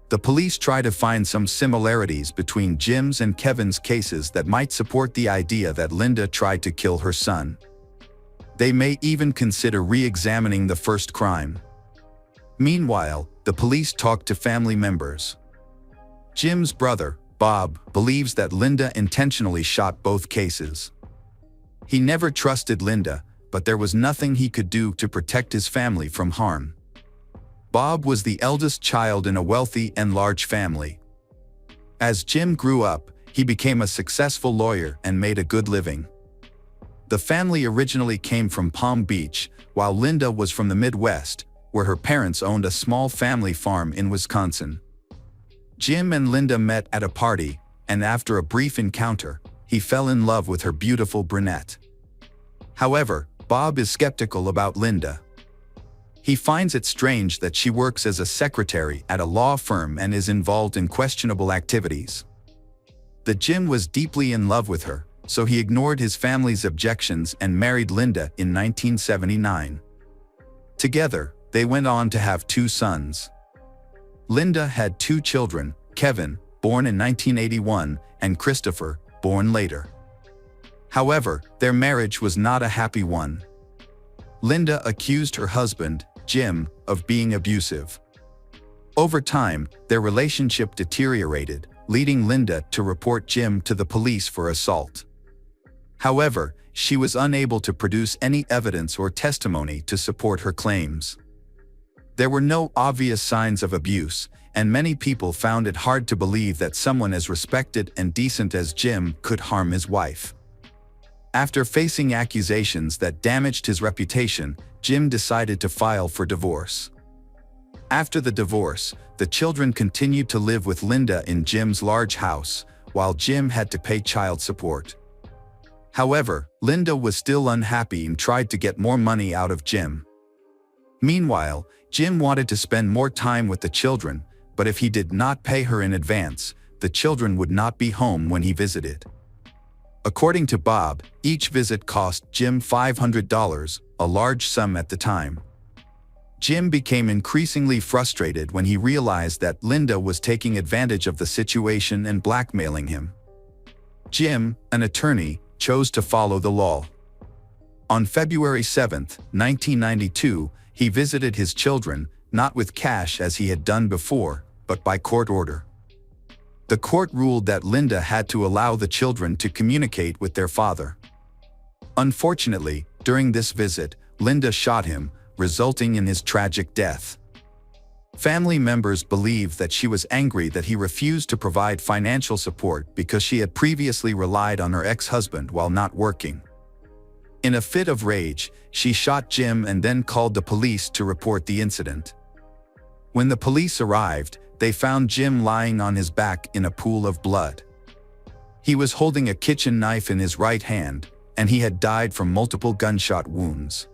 The police try to find some similarities between Jim's and Kevin's cases that might support the idea that Linda tried to kill her son. They may even consider re-examining the first crime. Meanwhile, the police talk to family members. Jim's brother, Bob, believes that Linda intentionally shot both cases. He never trusted Linda, but there was nothing he could do to protect his family from harm. Bob was the eldest child in a wealthy and large family. As Jim grew up, he became a successful lawyer and made a good living. The family originally came from Palm Beach, while Linda was from the Midwest, where her parents owned a small family farm in Wisconsin. Jim and Linda met at a party, and after a brief encounter, he fell in love with her beautiful brunette. However, Bob is skeptical about Linda. He finds it strange that she works as a secretary at a law firm and is involved in questionable activities. Jim was deeply in love with her, so he ignored his family's objections and married Linda in 1979. Together, they went on to have 2 sons. Linda had 2 children, Kevin, born in 1981, and Christopher, born later. However, their marriage was not a happy one. Linda accused her husband, Jim, of being abusive. Over time, their relationship deteriorated, leading Linda to report Jim to the police for assault. However, she was unable to produce any evidence or testimony to support her claims. There were no obvious signs of abuse, and many people found it hard to believe that someone as respected and decent as Jim could harm his wife. After facing accusations that damaged his reputation, Jim decided to file for divorce. After the divorce, the children continued to live with Linda in Jim's large house, while Jim had to pay child support. However, Linda was still unhappy and tried to get more money out of Jim. Meanwhile, Jim wanted to spend more time with the children, but if he did not pay her in advance, the children would not be home when he visited. According to Bob, each visit cost Jim $500, a large sum at the time. Jim became increasingly frustrated when he realized that Linda was taking advantage of the situation and blackmailing him. Jim, an attorney, chose to follow the law. On February 7, 1992, he visited his children, not with cash as he had done before, but by court order. The court ruled that Linda had to allow the children to communicate with their father. Unfortunately, during this visit, Linda shot him, resulting in his tragic death. Family members believe that she was angry that he refused to provide financial support because she had previously relied on her ex-husband while not working. In a fit of rage, she shot Jim and then called the police to report the incident. When the police arrived, they found Jim lying on his back in a pool of blood. He was holding a kitchen knife in his right hand, and he had died from multiple gunshot wounds.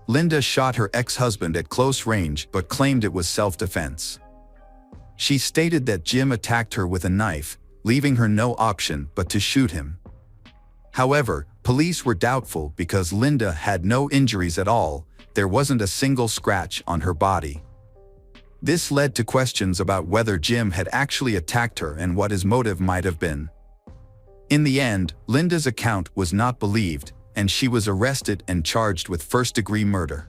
Linda shot her ex-husband at close range but claimed it was self-defense. She stated that Jim attacked her with a knife, leaving her no option but to shoot him. However, police were doubtful because Linda had no injuries at all. There wasn't a single scratch on her body. This led to questions about whether Jim had actually attacked her and what his motive might have been. In the end, Linda's account was not believed, and she was arrested and charged with first-degree murder.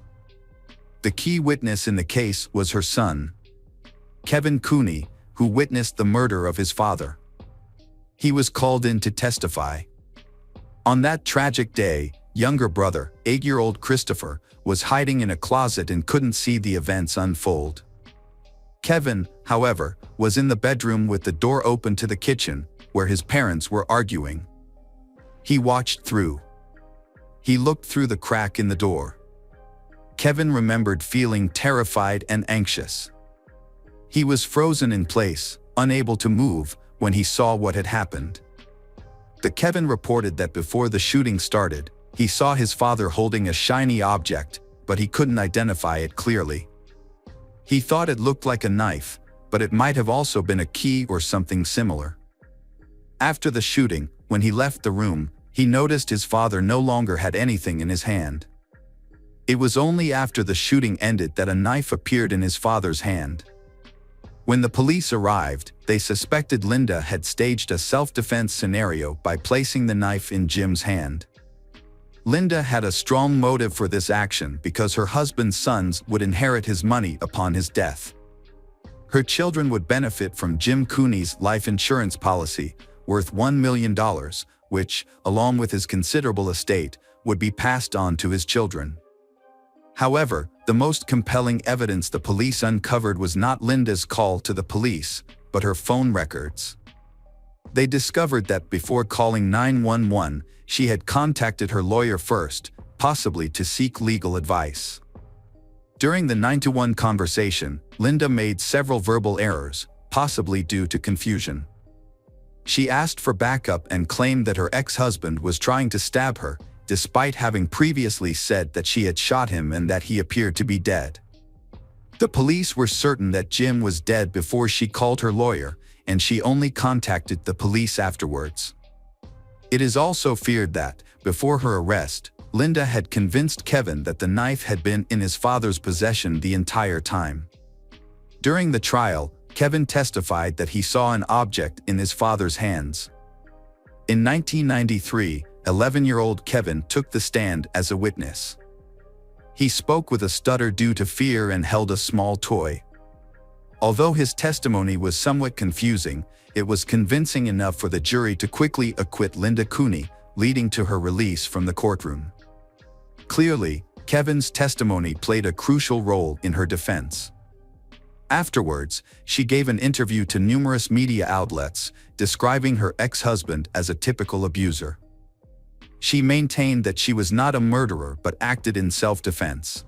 The key witness in the case was her son, Kevin Cooney, who witnessed the murder of his father. He was called in to testify. On that tragic day, younger brother, 8-year-old Christopher, was hiding in a closet and couldn't see the events unfold. Kevin, however, was in the bedroom with the door open to the kitchen, where his parents were arguing. He watched through. He looked through the crack in the door. Kevin remembered feeling terrified and anxious. He was frozen in place, unable to move, when he saw what had happened. The Kevin reported that before the shooting started, he saw his father holding a shiny object, but he couldn't identify it clearly. He thought it looked like a knife, but it might have also been a key or something similar. After the shooting, when he left the room, he noticed his father no longer had anything in his hand. It was only after the shooting ended that a knife appeared in his father's hand. When the police arrived, they suspected Linda had staged a self-defense scenario by placing the knife in Jim's hand. Linda had a strong motive for this action because her husband's sons would inherit his money upon his death. Her children would benefit from Jim Cooney's life insurance policy, worth $1 million, which, along with his considerable estate, would be passed on to his children. However, the most compelling evidence the police uncovered was not Linda's call to the police, but her phone records. They discovered that before calling 911, she had contacted her lawyer first, possibly to seek legal advice. During the 911 conversation, Linda made several verbal errors, possibly due to confusion. She asked for backup and claimed that her ex-husband was trying to stab her, despite having previously said that she had shot him and that he appeared to be dead. The police were certain that Jim was dead before she called her lawyer, and she only contacted the police afterwards. It is also feared that, before her arrest, Linda had convinced Kevin that the knife had been in his father's possession the entire time. During the trial, Kevin testified that he saw an object in his father's hands. In 1993, 11-year-old Kevin took the stand as a witness. He spoke with a stutter due to fear and held a small toy. Although his testimony was somewhat confusing, it was convincing enough for the jury to quickly acquit Linda Cooney, leading to her release from the courtroom. Clearly, Kevin's testimony played a crucial role in her defense. Afterwards, she gave an interview to numerous media outlets, describing her ex-husband as a typical abuser. She maintained that she was not a murderer but acted in self-defense.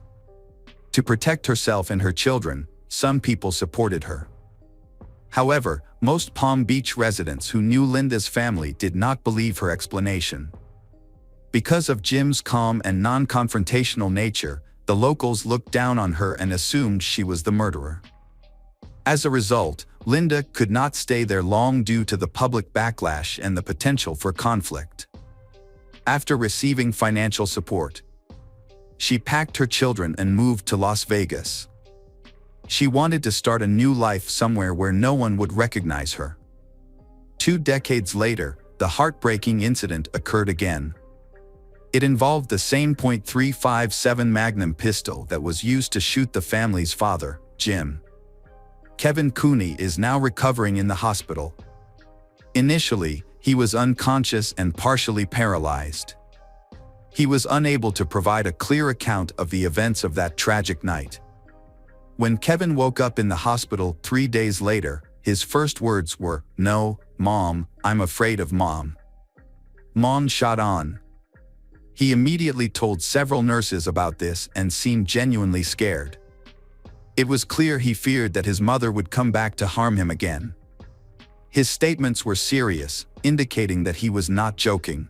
To protect herself and her children, some people supported her. However, most Palm Beach residents who knew Linda's family did not believe her explanation. Because of Jim's calm and non-confrontational nature, the locals looked down on her and assumed she was the murderer. As a result, Linda could not stay there long due to the public backlash and the potential for conflict. After receiving financial support, she packed her children and moved to Las Vegas. She wanted to start a new life somewhere where no one would recognize her. 2 decades later, the heartbreaking incident occurred again. It involved the same .357 Magnum pistol that was used to shoot the family's father, Jim. Kevin Cooney is now recovering in the hospital. Initially, he was unconscious and partially paralyzed. He was unable to provide a clear account of the events of that tragic night. When Kevin woke up in the hospital 3 days later, his first words were, "No, Mom, I'm afraid of Mom." Mom shot on. He immediately told several nurses about this and seemed genuinely scared. It was clear he feared that his mother would come back to harm him again. His statements were serious, indicating that he was not joking.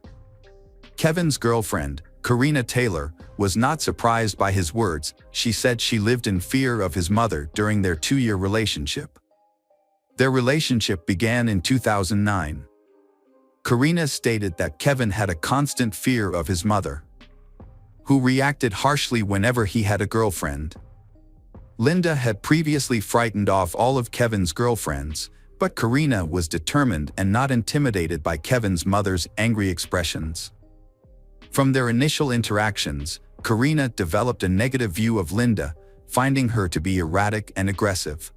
Kevin's girlfriend, Karina Taylor, was not surprised by his words. She said she lived in fear of his mother during their 2-year relationship. Their relationship began in 2009. Karina stated that Kevin had a constant fear of his mother, who reacted harshly whenever he had a girlfriend. Linda had previously frightened off all of Kevin's girlfriends, but Karina was determined and not intimidated by Kevin's mother's angry expressions. From their initial interactions, Karina developed a negative view of Linda, finding her to be erratic and aggressive.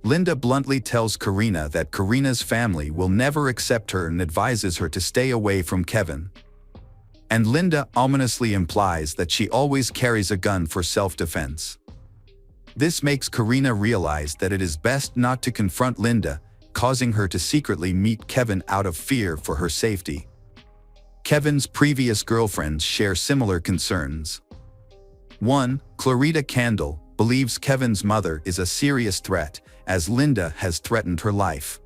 Linda bluntly tells Karina that Karina's family will never accept her and advises her to stay away from Kevin. And Linda ominously implies that she always carries a gun for self-defense. This makes Karina realize that it is best not to confront Linda, causing her to secretly meet Kevin out of fear for her safety. Kevin's previous girlfriends share similar concerns. 1. Clarita Candle believes Kevin's mother is a serious threat, as Linda has threatened her life.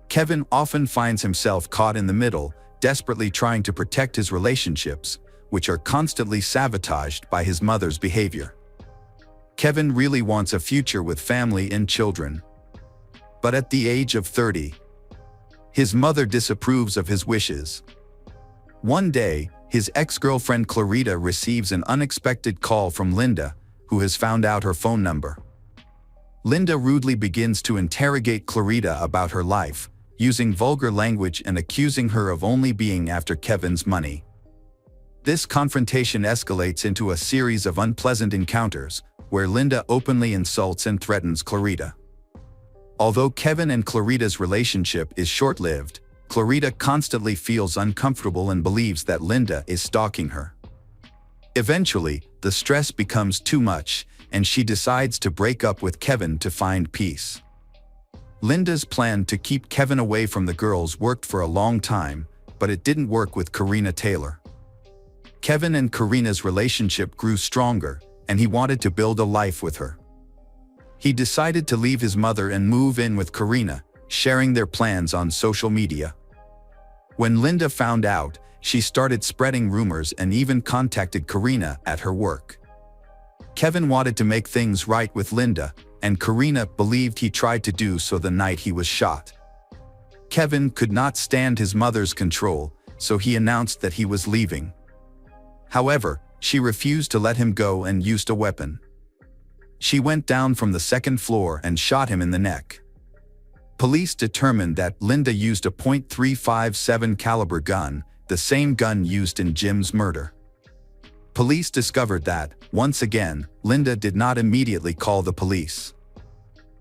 Kevin often finds himself caught in the middle, desperately trying to protect his relationships, which are constantly sabotaged by his mother's behavior. Kevin really wants a future with family and children. But at the age of 30, his mother disapproves of his wishes. One day, his ex-girlfriend Clarita receives an unexpected call from Linda, who has found out her phone number. Linda rudely begins to interrogate Clarita about her life, using vulgar language and accusing her of only being after Kevin's money. This confrontation escalates into a series of unpleasant encounters, where Linda openly insults and threatens Clarita. Although Kevin and Clarita's relationship is short-lived, Clarita constantly feels uncomfortable and believes that Linda is stalking her. Eventually, the stress becomes too much, and she decides to break up with Kevin to find peace. Linda's plan to keep Kevin away from the girls worked for a long time, but it didn't work with Karina Taylor. Kevin and Karina's relationship grew stronger, and he wanted to build a life with her. He decided to leave his mother and move in with Karina, sharing their plans on social media. When Linda found out, she started spreading rumors and even contacted Karina at her work. Kevin wanted to make things right with Linda, and Karina believed he tried to do so the night he was shot. Kevin could not stand his mother's control, so he announced that he was leaving. However, she refused to let him go and used a weapon. She went down from the second floor and shot him in the neck. Police determined that Linda used a .357 caliber gun, the same gun used in Jim's murder. Police discovered that, once again, Linda did not immediately call the police.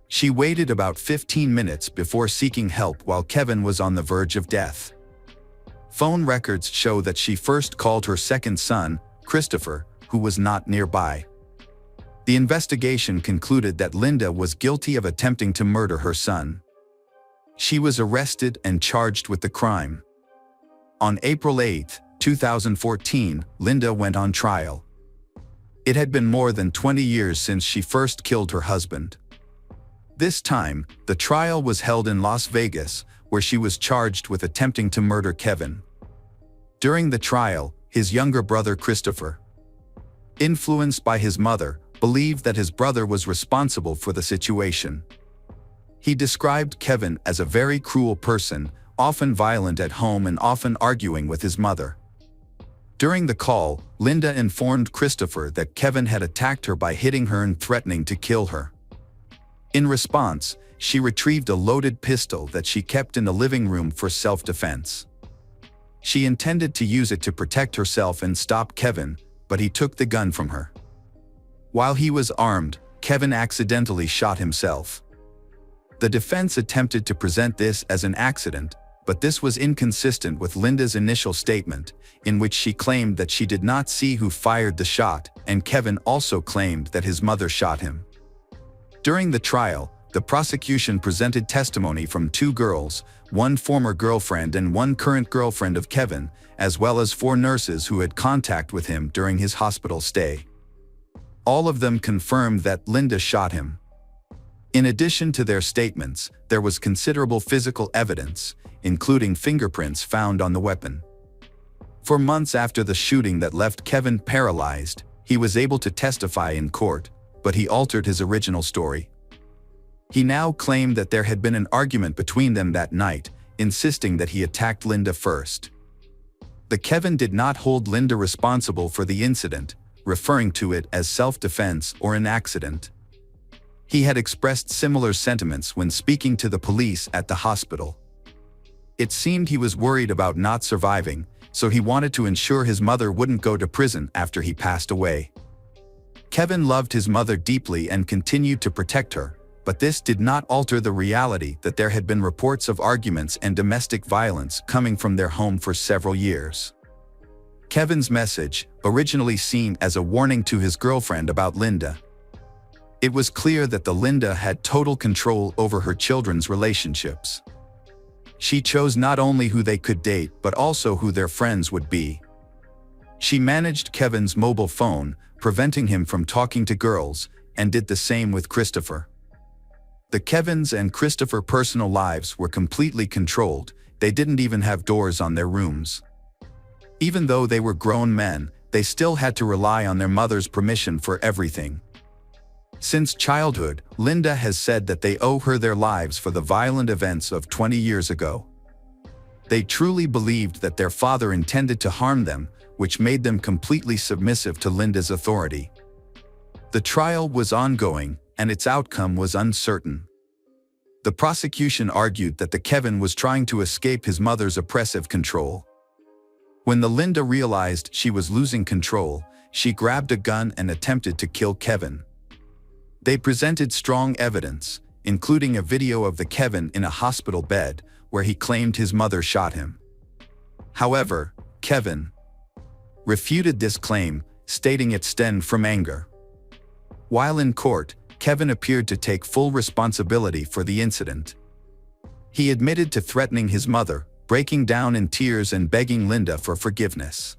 She waited about 15 minutes before seeking help while Kevin was on the verge of death. Phone records show that she first called her second son, Christopher, who was not nearby. The investigation concluded that Linda was guilty of attempting to murder her son. She was arrested and charged with the crime. On April 8, 2014, Linda went on trial. It had been more than 20 years since she first killed her husband. This time, the trial was held in Las Vegas, where she was charged with attempting to murder Kevin. During the trial, his younger brother Christopher, influenced by his mother, believed that his brother was responsible for the situation. He described Kevin as a very cruel person, often violent at home and often arguing with his mother. During the call, Linda informed Christopher that Kevin had attacked her by hitting her and threatening to kill her. In response, she retrieved a loaded pistol that she kept in the living room for self-defense. She intended to use it to protect herself and stop Kevin, but he took the gun from her. While he was armed, Kevin accidentally shot himself. The defense attempted to present this as an accident, but this was inconsistent with Linda's initial statement, in which she claimed that she did not see who fired the shot, and Kevin also claimed that his mother shot him. During the trial, the prosecution presented testimony from 2 girls, one former girlfriend and one current girlfriend of Kevin, as well as 4 nurses who had contact with him during his hospital stay. All of them confirmed that Linda shot him. In addition to their statements, there was considerable physical evidence, including fingerprints found on the weapon. For months after the shooting that left Kevin paralyzed, he was able to testify in court, but he altered his original story. He now claimed that there had been an argument between them that night, insisting that he attacked Linda first. The Kevin did not hold Linda responsible for the incident, referring to it as self-defense or an accident. He had expressed similar sentiments when speaking to the police at the hospital. It seemed he was worried about not surviving, so he wanted to ensure his mother wouldn't go to prison after he passed away. Kevin loved his mother deeply and continued to protect her, but this did not alter the reality that there had been reports of arguments and domestic violence coming from their home for several years. Kevin's message, originally seen as a warning to his girlfriend about Linda. It was clear that the Linda had total control over her children's relationships. She chose not only who they could date but also who their friends would be. She managed Kevin's mobile phone, preventing him from talking to girls, and did the same with Christopher. The Kevins and Christopher personal lives were completely controlled. They didn't even have doors on their rooms. Even though they were grown men, they still had to rely on their mother's permission for everything. Since childhood, Linda has said that they owe her their lives for the violent events of 20 years ago. They truly believed that their father intended to harm them, which made them completely submissive to Linda's authority. The trial was ongoing, and its outcome was uncertain. The prosecution argued that the Kevin was trying to escape his mother's oppressive control. When the Linda realized she was losing control, she grabbed a gun and attempted to kill Kevin. They presented strong evidence, including a video of the Kevin in a hospital bed, where he claimed his mother shot him. However, Kevin refuted this claim, stating it stemmed from anger. While in court, Kevin appeared to take full responsibility for the incident. He admitted to threatening his mother, breaking down in tears and begging Linda for forgiveness.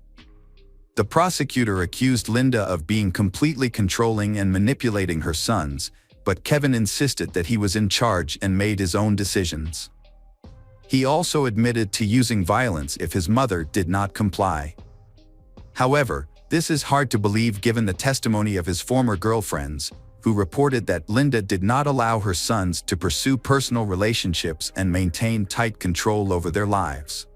The prosecutor accused Linda of being completely controlling and manipulating her sons, but Kevin insisted that he was in charge and made his own decisions. He also admitted to using violence if his mother did not comply. However, this is hard to believe given the testimony of his former girlfriends, who reported that Linda did not allow her sons to pursue personal relationships and maintain tight control over their lives.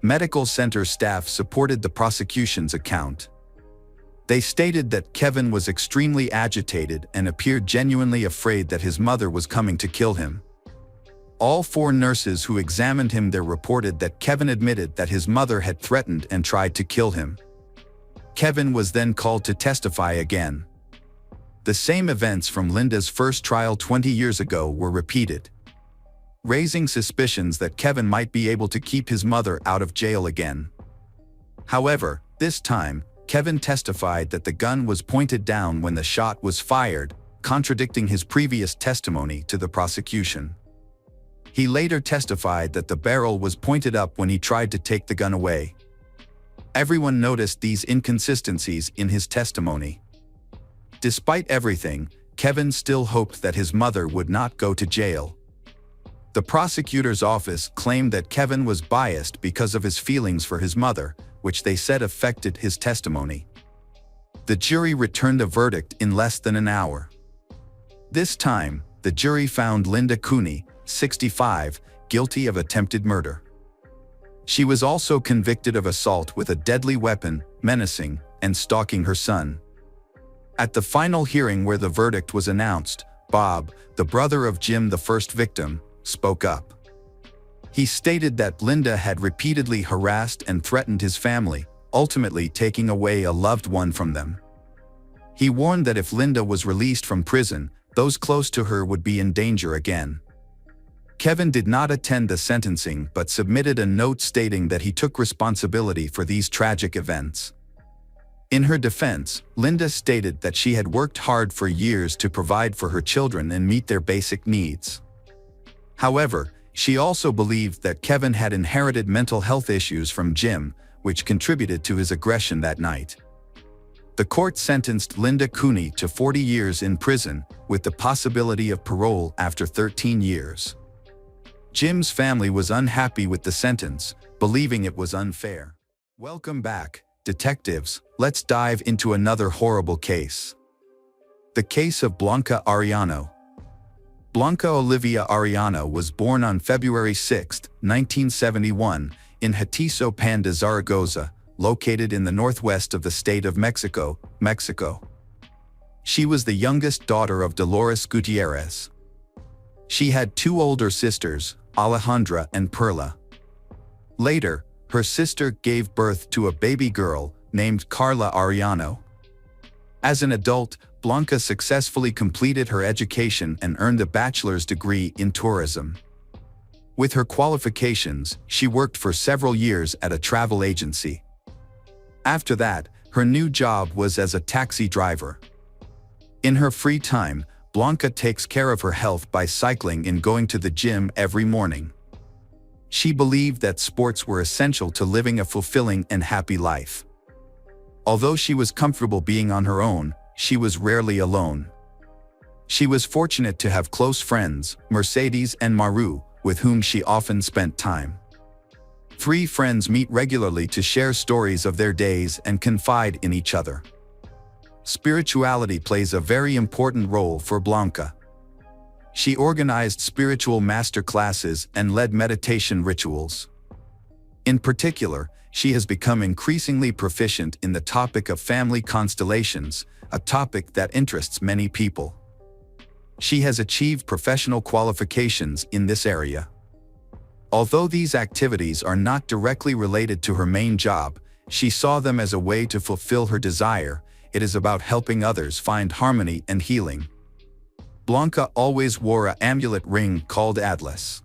Medical center staff supported the prosecution's account. They stated that Kevin was extremely agitated and appeared genuinely afraid that his mother was coming to kill him. All 4 nurses who examined him there reported that Kevin admitted that his mother had threatened and tried to kill him. Kevin was then called to testify again. The same events from Linda's first trial 20 years ago were repeated, raising suspicions that Kevin might be able to keep his mother out of jail again. However, this time, Kevin testified that the gun was pointed down when the shot was fired, contradicting his previous testimony to the prosecution. He later testified that the barrel was pointed up when he tried to take the gun away. Everyone noticed these inconsistencies in his testimony. Despite everything, Kevin still hoped that his mother would not go to jail. The prosecutor's office claimed that Kevin was biased because of his feelings for his mother, which they said affected his testimony. The jury returned a verdict in less than an hour. This time, the jury found Linda Cooney, 65, guilty of attempted murder. She was also convicted of assault with a deadly weapon, menacing, and stalking her son. At the final hearing where the verdict was announced, Bob, the brother of Jim, the first victim, spoke up. He stated that Linda had repeatedly harassed and threatened his family, ultimately taking away a loved one from them. He warned that if Linda was released from prison, those close to her would be in danger again. Kevin did not attend the sentencing but submitted a note stating that he took responsibility for these tragic events. In her defense, Linda stated that she had worked hard for years to provide for her children and meet their basic needs. However, she also believed that Kevin had inherited mental health issues from Jim, which contributed to his aggression that night. The court sentenced Linda Cooney to 40 years in prison, with the possibility of parole after 13 years. Jim's family was unhappy with the sentence, believing it was unfair. Welcome back, detectives. Let's dive into another horrible case. The case of Blanca Arellano. Blanca Olivia Arellano was born on February 6, 1971, in Hatiso Pan de Zaragoza, located in the northwest of the state of Mexico, Mexico. She was the youngest daughter of Dolores Gutierrez. She had 2 older sisters, Alejandra and Perla. Later, her sister gave birth to a baby girl named Carla Arellano. As an adult, Blanca successfully completed her education and earned a bachelor's degree in tourism. With her qualifications, she worked for several years at a travel agency. After that, her new job was as a taxi driver. In her free time, Blanca takes care of her health by cycling and going to the gym every morning. She believed that sports were essential to living a fulfilling and happy life. Although she was comfortable being on her own, she was rarely alone. She was fortunate to have close friends, Mercedes and Maru, with whom she often spent time. Three friends meet regularly to share stories of their days and confide in each other. Spirituality plays a very important role for Blanca. She organized spiritual master classes and led meditation rituals. In particular, she has become increasingly proficient in the topic of family constellations, a topic that interests many people. She has achieved professional qualifications in this area. Although these activities are not directly related to her main job, she saw them as a way to fulfill her desire. It is about helping others find harmony and healing. Blanca always wore an amulet ring called Atlas.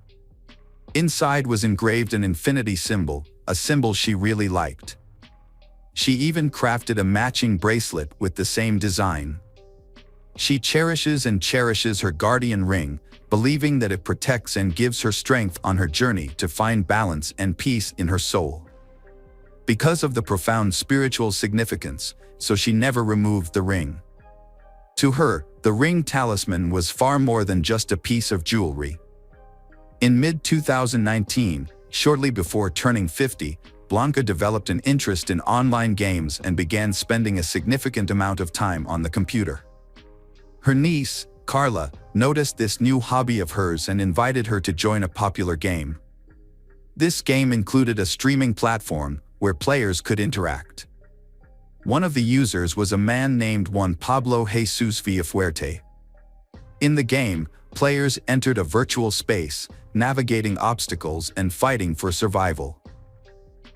Inside was engraved an infinity symbol, a symbol she really liked. She even crafted a matching bracelet with the same design. She cherishes her guardian ring, believing that it protects and gives her strength on her journey to find balance and peace in her soul. Because of the profound spiritual significance, so she never removed the ring. To her, the ring talisman was far more than just a piece of jewelry. In mid-2019, shortly before turning 50, Blanca developed an interest in online games and began spending a significant amount of time on the computer. Her niece, Carla, noticed this new hobby of hers and invited her to join a popular game. This game included a streaming platform where players could interact. One of the users was a man named Juan Pablo Jesus Villafuerte. In the game, players entered a virtual space, navigating obstacles and fighting for survival.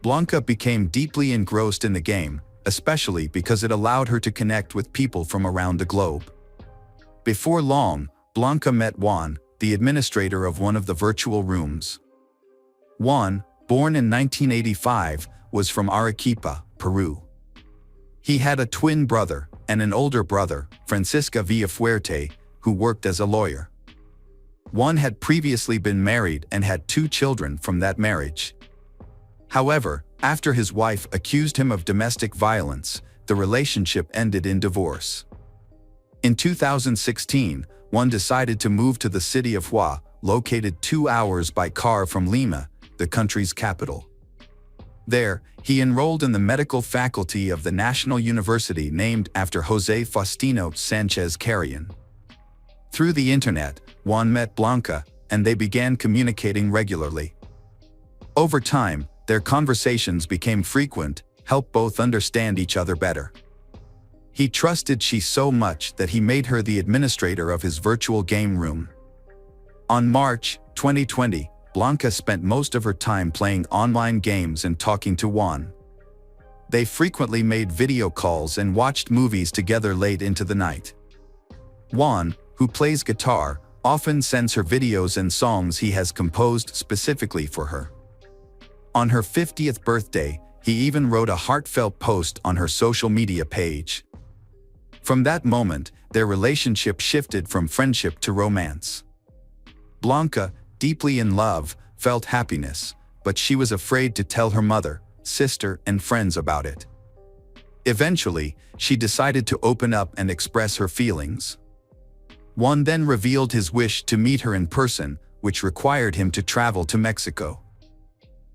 Blanca became deeply engrossed in the game, especially because it allowed her to connect with people from around the globe. Before long, Blanca met Juan, the administrator of one of the virtual rooms. Juan, born in 1985, was from Arequipa, Peru. He had a twin brother and an older brother, Francisca Villafuerte, who worked as a lawyer. Juan had previously been married and had 2 children from that marriage. However, after his wife accused him of domestic violence, the relationship ended in divorce. In 2016, Juan decided to move to the city of Huá, located 2 hours by car from Lima, the country's capital. There, he enrolled in the medical faculty of the National University named after José Faustino Sánchez Carrion. Through the internet, Juan met Blanca, and they began communicating regularly. Over time, their conversations became frequent, helped both understand each other better. He trusted she so much that he made her the administrator of his virtual game room. On March 2020, Blanca spent most of her time playing online games and talking to Juan. They frequently made video calls and watched movies together late into the night. Juan, who plays guitar, often sends her videos and songs he has composed specifically for her. On her 50th birthday, he even wrote a heartfelt post on her social media page. From that moment, their relationship shifted from friendship to romance. Blanca, deeply in love, felt happiness, but she was afraid to tell her mother, sister, and friends about it. Eventually, she decided to open up and express her feelings. Juan then revealed his wish to meet her in person, which required him to travel to Mexico.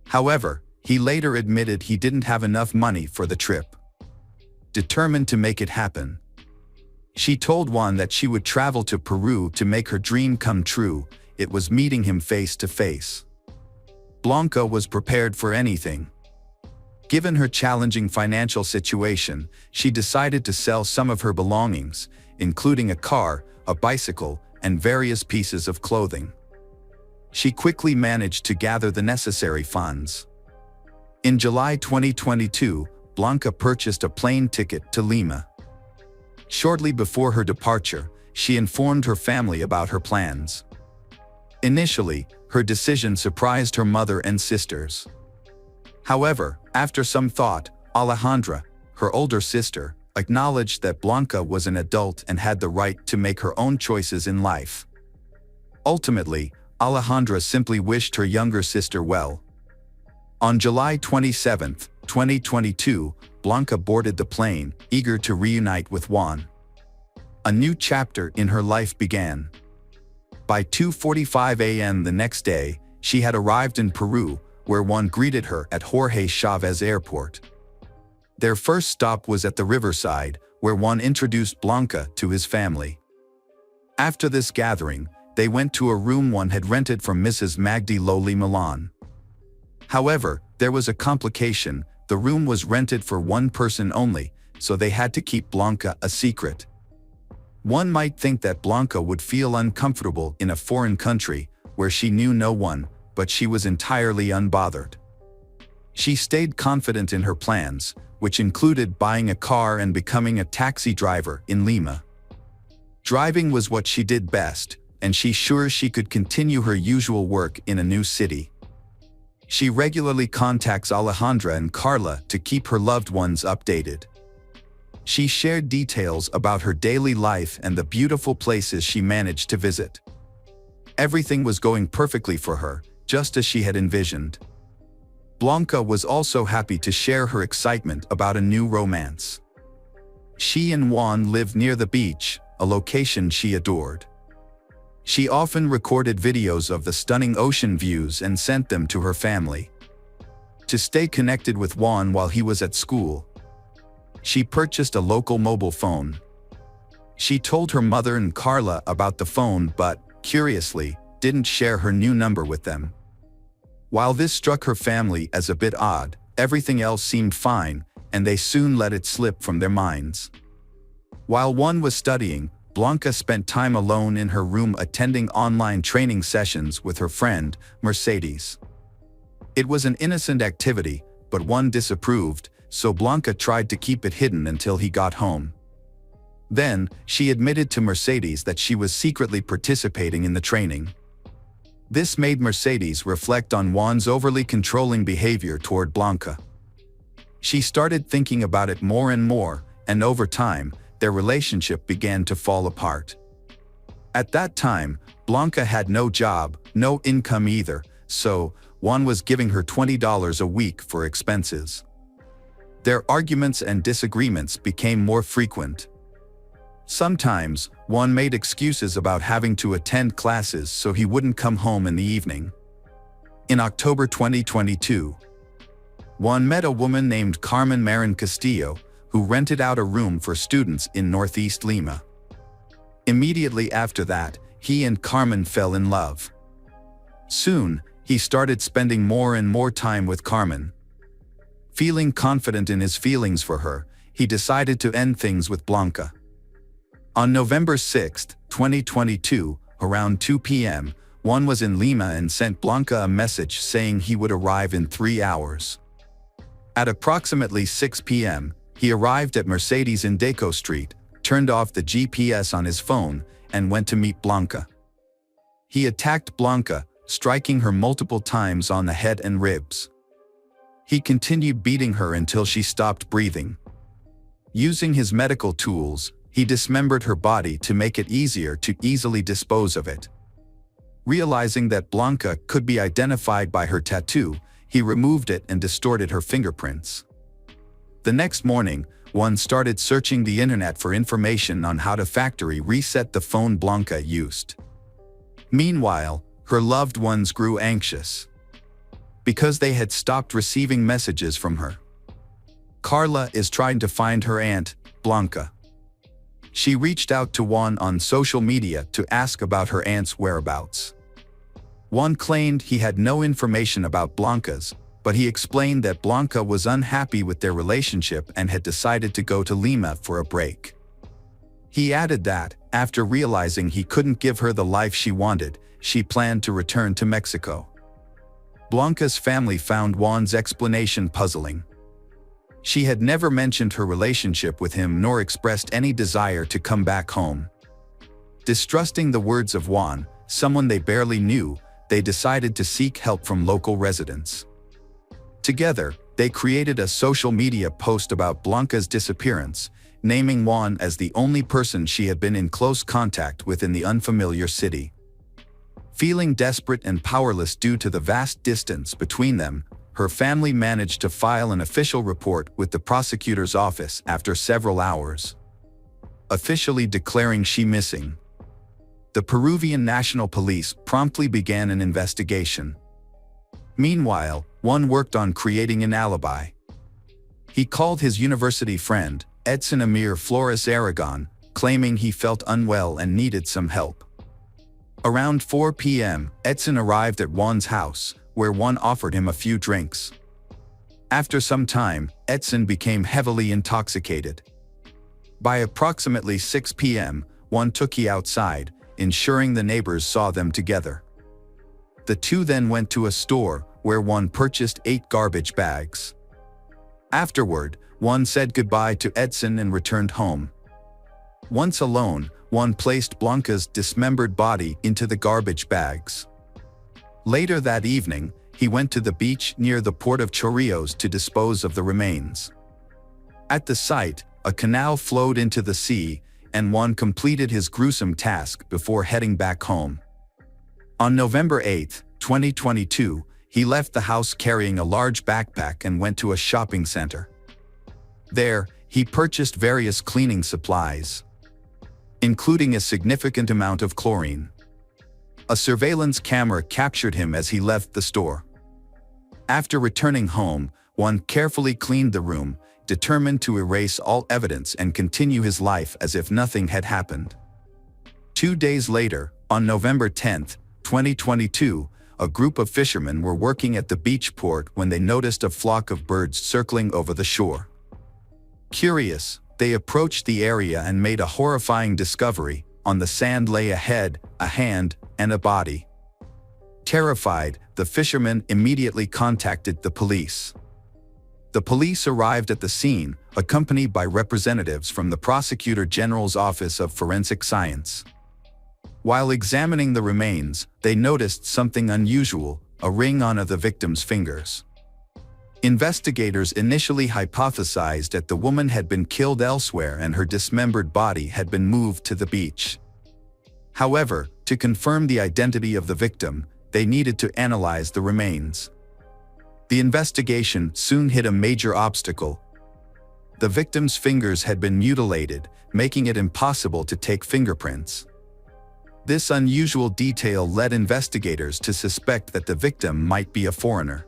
However, he later admitted he didn't have enough money for the trip. Determined to make it happen, she told Juan that she would travel to Peru to make her dream come true. It was meeting him face to face. Blanca was prepared for anything. Given her challenging financial situation, she decided to sell some of her belongings, including a car, a bicycle, and various pieces of clothing. She quickly managed to gather the necessary funds. In July 2022, Blanca purchased a plane ticket to Lima. Shortly before her departure, she informed her family about her plans. Initially, her decision surprised her mother and sisters. However, after some thought, Alejandra, her older sister, acknowledged that Blanca was an adult and had the right to make her own choices in life. Ultimately, Alejandra simply wished her younger sister well. On July 27, 2022, Blanca boarded the plane, eager to reunite with Juan. A new chapter in her life began. By 2:45 a.m. the next day, she had arrived in Peru, where Juan greeted her at Jorge Chavez Airport. Their first stop was at the riverside, where Juan introduced Blanca to his family. After this gathering, they went to a room Juan had rented from Mrs. Magdi Loli Milan. However, there was a complication. The room was rented for one person only, so they had to keep Blanca a secret. One might think that Blanca would feel uncomfortable in a foreign country, where she knew no one, but she was entirely unbothered. She stayed confident in her plans, which included buying a car and becoming a taxi driver in Lima. Driving was what she did best, and she's sure she could continue her usual work in a new city. She regularly contacts Alejandra and Carla to keep her loved ones updated. She shared details about her daily life and the beautiful places she managed to visit. Everything was going perfectly for her, just as she had envisioned. Blanca was also happy to share her excitement about a new romance. She and Juan lived near the beach, a location she adored. She often recorded videos of the stunning ocean views and sent them to her family. To stay connected with Juan while he was at school, she purchased a local mobile phone. She told her mother and Carla about the phone but, curiously, didn't share her new number with them. While this struck her family as a bit odd, everything else seemed fine, and they soon let it slip from their minds. While Juan was studying, Blanca spent time alone in her room attending online training sessions with her friend, Mercedes. It was an innocent activity, but Juan disapproved, so Blanca tried to keep it hidden until he got home. Then, she admitted to Mercedes that she was secretly participating in the training. This made Mercedes reflect on Juan's overly controlling behavior toward Blanca. She started thinking about it more and more, and over time, their relationship began to fall apart. At that time, Blanca had no job, no income either, so Juan was giving her $20 a week for expenses. Their arguments and disagreements became more frequent. Sometimes, Juan made excuses about having to attend classes so he wouldn't come home in the evening. In October 2022, Juan met a woman named Carmen Marin Castillo, who rented out a room for students in Northeast Lima. Immediately after that, he and Carmen fell in love. Soon, he started spending more and more time with Carmen. Feeling confident in his feelings for her, he decided to end things with Blanca. On November 6, 2022, around 2 p.m., Juan was in Lima and sent Blanca a message saying he would arrive in 3 hours. At approximately 6 p.m., he arrived at Mercedes in Deco Street, turned off the GPS on his phone, and went to meet Blanca. He attacked Blanca, striking her multiple times on the head and ribs. He continued beating her until she stopped breathing. Using his medical tools, he dismembered her body to make it easier to easily dispose of it. Realizing that Blanca could be identified by her tattoo, he removed it and distorted her fingerprints. The next morning, Juan started searching the internet for information on how to factory reset the phone Blanca used. Meanwhile, her loved ones grew anxious because they had stopped receiving messages from her. Carla is trying to find her aunt, Blanca. She reached out to Juan on social media to ask about her aunt's whereabouts. Juan claimed he had no information about Blanca's, but he explained that Blanca was unhappy with their relationship and had decided to go to Lima for a break. He added that, after realizing he couldn't give her the life she wanted, she planned to return to Mexico. Blanca's family found Juan's explanation puzzling. She had never mentioned her relationship with him nor expressed any desire to come back home. Distrusting the words of Juan, someone they barely knew, they decided to seek help from local residents. Together, they created a social media post about Blanca's disappearance, naming Juan as the only person she had been in close contact with in the unfamiliar city. Feeling desperate and powerless due to the vast distance between them, her family managed to file an official report with the prosecutor's office after several hours. officially declaring she missing. The Peruvian National Police promptly began an investigation. Meanwhile, Juan worked on creating an alibi. He called his university friend, Edson Amir Flores Aragon, claiming he felt unwell and needed some help. Around 4 p.m., Edson arrived at Juan's house, where Juan offered him a few drinks. After some time, Edson became heavily intoxicated. By approximately 6 p.m., Juan took he outside, ensuring the neighbors saw them together. The two then went to a store, where Juan purchased 8 garbage bags. Afterward, Juan said goodbye to Edson and returned home. Once alone, Juan placed Blanca's dismembered body into the garbage bags. Later that evening, he went to the beach near the port of Chorrillos to dispose of the remains. At the site, a canal flowed into the sea, and Juan completed his gruesome task before heading back home. On November 8, 2022, he left the house carrying a large backpack and went to a shopping center. There, he purchased various cleaning supplies, including a significant amount of chlorine. A surveillance camera captured him as he left the store. After returning home, Juan carefully cleaned the room, determined to erase all evidence and continue his life as if nothing had happened. 2 days later, on November 10, 2022, a group of fishermen were working at the beach port when they noticed a flock of birds circling over the shore. Curious, they approached the area and made a horrifying discovery. On the sand lay a head, a hand, and a body. Terrified, the fishermen immediately contacted the police. The police arrived at the scene, accompanied by representatives from the Prosecutor General's Office of Forensic Science. While examining the remains, they noticed something unusual: a ring on the victim's fingers. Investigators initially hypothesized that the woman had been killed elsewhere and her dismembered body had been moved to the beach. However, to confirm the identity of the victim, they needed to analyze the remains. The investigation soon hit a major obstacle. The victim's fingers had been mutilated, making it impossible to take fingerprints. This unusual detail led investigators to suspect that the victim might be a foreigner.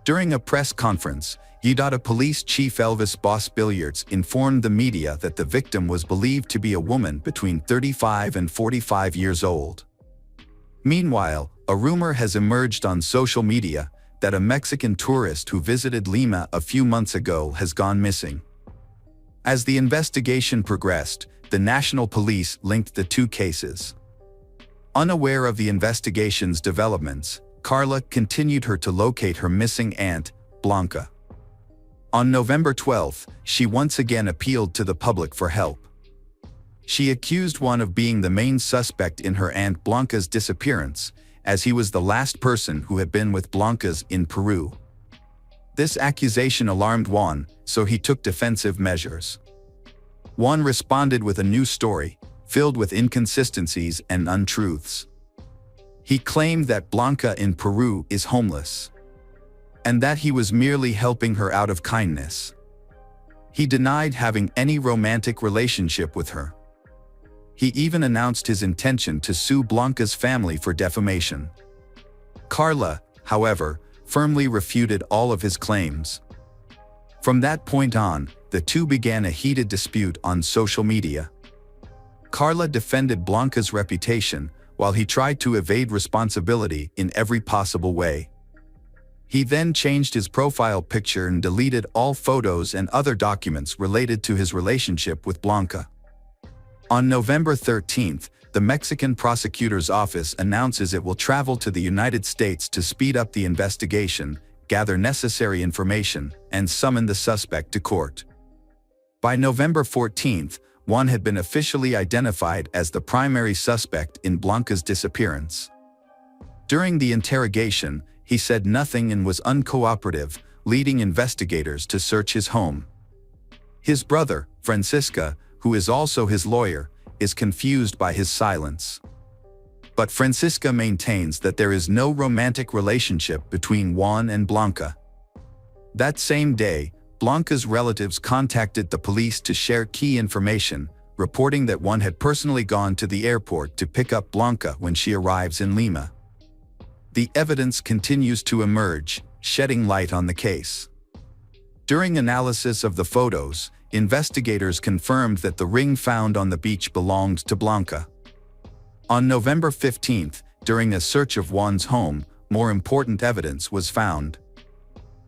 During a press conference, Yedada Police Chief Elvis Boss Billiards informed the media that the victim was believed to be a woman between 35 and 45 years old. Meanwhile, a rumor has emerged on social media that a Mexican tourist who visited Lima a few months ago has gone missing. As the investigation progressed, the National Police linked the two cases. Unaware of the investigation's developments, Carla continued to locate her missing aunt, Blanca. On November 12, she once again appealed to the public for help. She accused Juan of being the main suspect in her aunt Blanca's disappearance, as he was the last person who had been with Blanca's in Peru. This accusation alarmed Juan, so he took defensive measures. Juan responded with a new story, filled with inconsistencies and untruths. He claimed that Blanca in Peru is homeless, and that he was merely helping her out of kindness. He denied having any romantic relationship with her. He even announced his intention to sue Blanca's family for defamation. Carla, however, firmly refuted all of his claims. From that point on, the two began a heated dispute on social media. Carla defended Blanca's reputation, while he tried to evade responsibility in every possible way. He then changed his profile picture and deleted all photos and other documents related to his relationship with Blanca. On November 13, the Mexican prosecutor's office announces it will travel to the United States to speed up the investigation, gather necessary information, and summon the suspect to court. By November 14, Juan had been officially identified as the primary suspect in Blanca's disappearance. During the interrogation, he said nothing and was uncooperative, leading investigators to search his home. His brother, Francisca, who is also his lawyer, is confused by his silence. But Francisca maintains that there is no romantic relationship between Juan and Blanca. That same day, Blanca's relatives contacted the police to share key information, reporting that Juan had personally gone to the airport to pick up Blanca when she arrives in Lima. The evidence continues to emerge, shedding light on the case. During analysis of the photos, investigators confirmed that the ring found on the beach belonged to Blanca. On November 15th, during a search of Juan's home, more important evidence was found.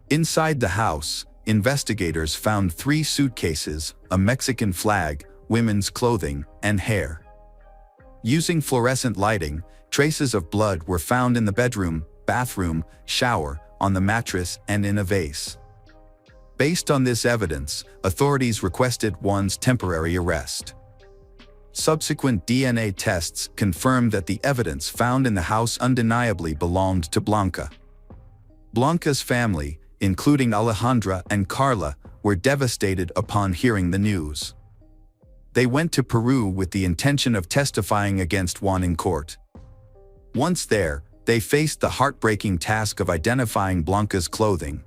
Inside the house, investigators found 3 suitcases, a Mexican flag, women's clothing, and hair. Using fluorescent lighting, traces of blood were found in the bedroom, bathroom, shower, on the mattress, and in a vase. Based on this evidence, authorities requested Juan's temporary arrest. Subsequent DNA tests confirmed that the evidence found in the house undeniably belonged to Blanca. Blanca's family, including Alejandra and Carla, were devastated upon hearing the news. They went to Peru with the intention of testifying against Juan in court. Once there, they faced the heartbreaking task of identifying Blanca's clothing.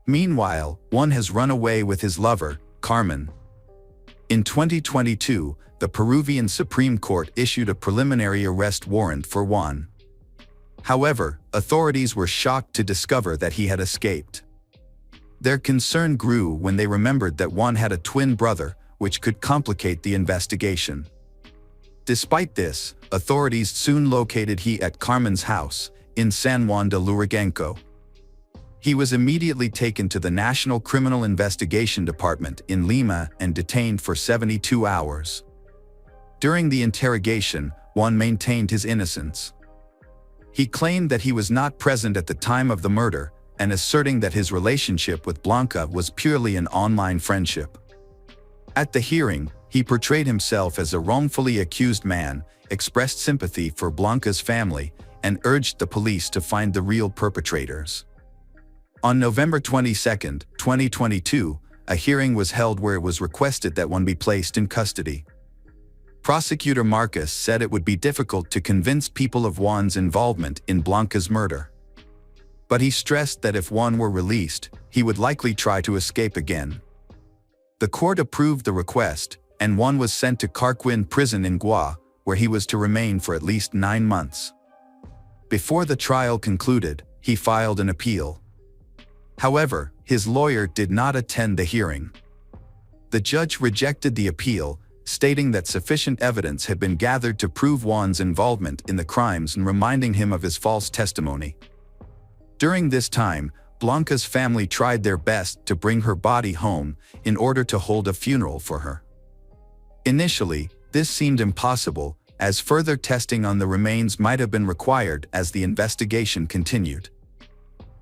Meanwhile, Juan has run away with his lover, Carmen. In 2022, the Peruvian Supreme Court issued a preliminary arrest warrant for Juan. However, authorities were shocked to discover that he had escaped. Their concern grew when they remembered that Juan had a twin brother, which could complicate the investigation. Despite this, authorities soon located he at Carmen's house, in San Juan de Lurigancho. He was immediately taken to the National Criminal Investigation Department in Lima and detained for 72 hours. During the interrogation, Juan maintained his innocence. He claimed that he was not present at the time of the murder, and asserting that his relationship with Blanca was purely an online friendship. At the hearing, he portrayed himself as a wrongfully accused man, expressed sympathy for Blanca's family, and urged the police to find the real perpetrators. On November 22, 2022, a hearing was held where it was requested that Juan be placed in custody. Prosecutor Marcus said it would be difficult to convince people of Juan's involvement in Blanca's murder. But he stressed that if Juan were released, he would likely try to escape again. The court approved the request, and Juan was sent to Carquin prison in Gua, where he was to remain for at least 9 months. Before the trial concluded, he filed an appeal. However, his lawyer did not attend the hearing. The judge rejected the appeal, stating that sufficient evidence had been gathered to prove Juan's involvement in the crimes and reminding him of his false testimony. During this time, Blanca's family tried their best to bring her body home in order to hold a funeral for her. Initially, this seemed impossible, as further testing on the remains might have been required as the investigation continued.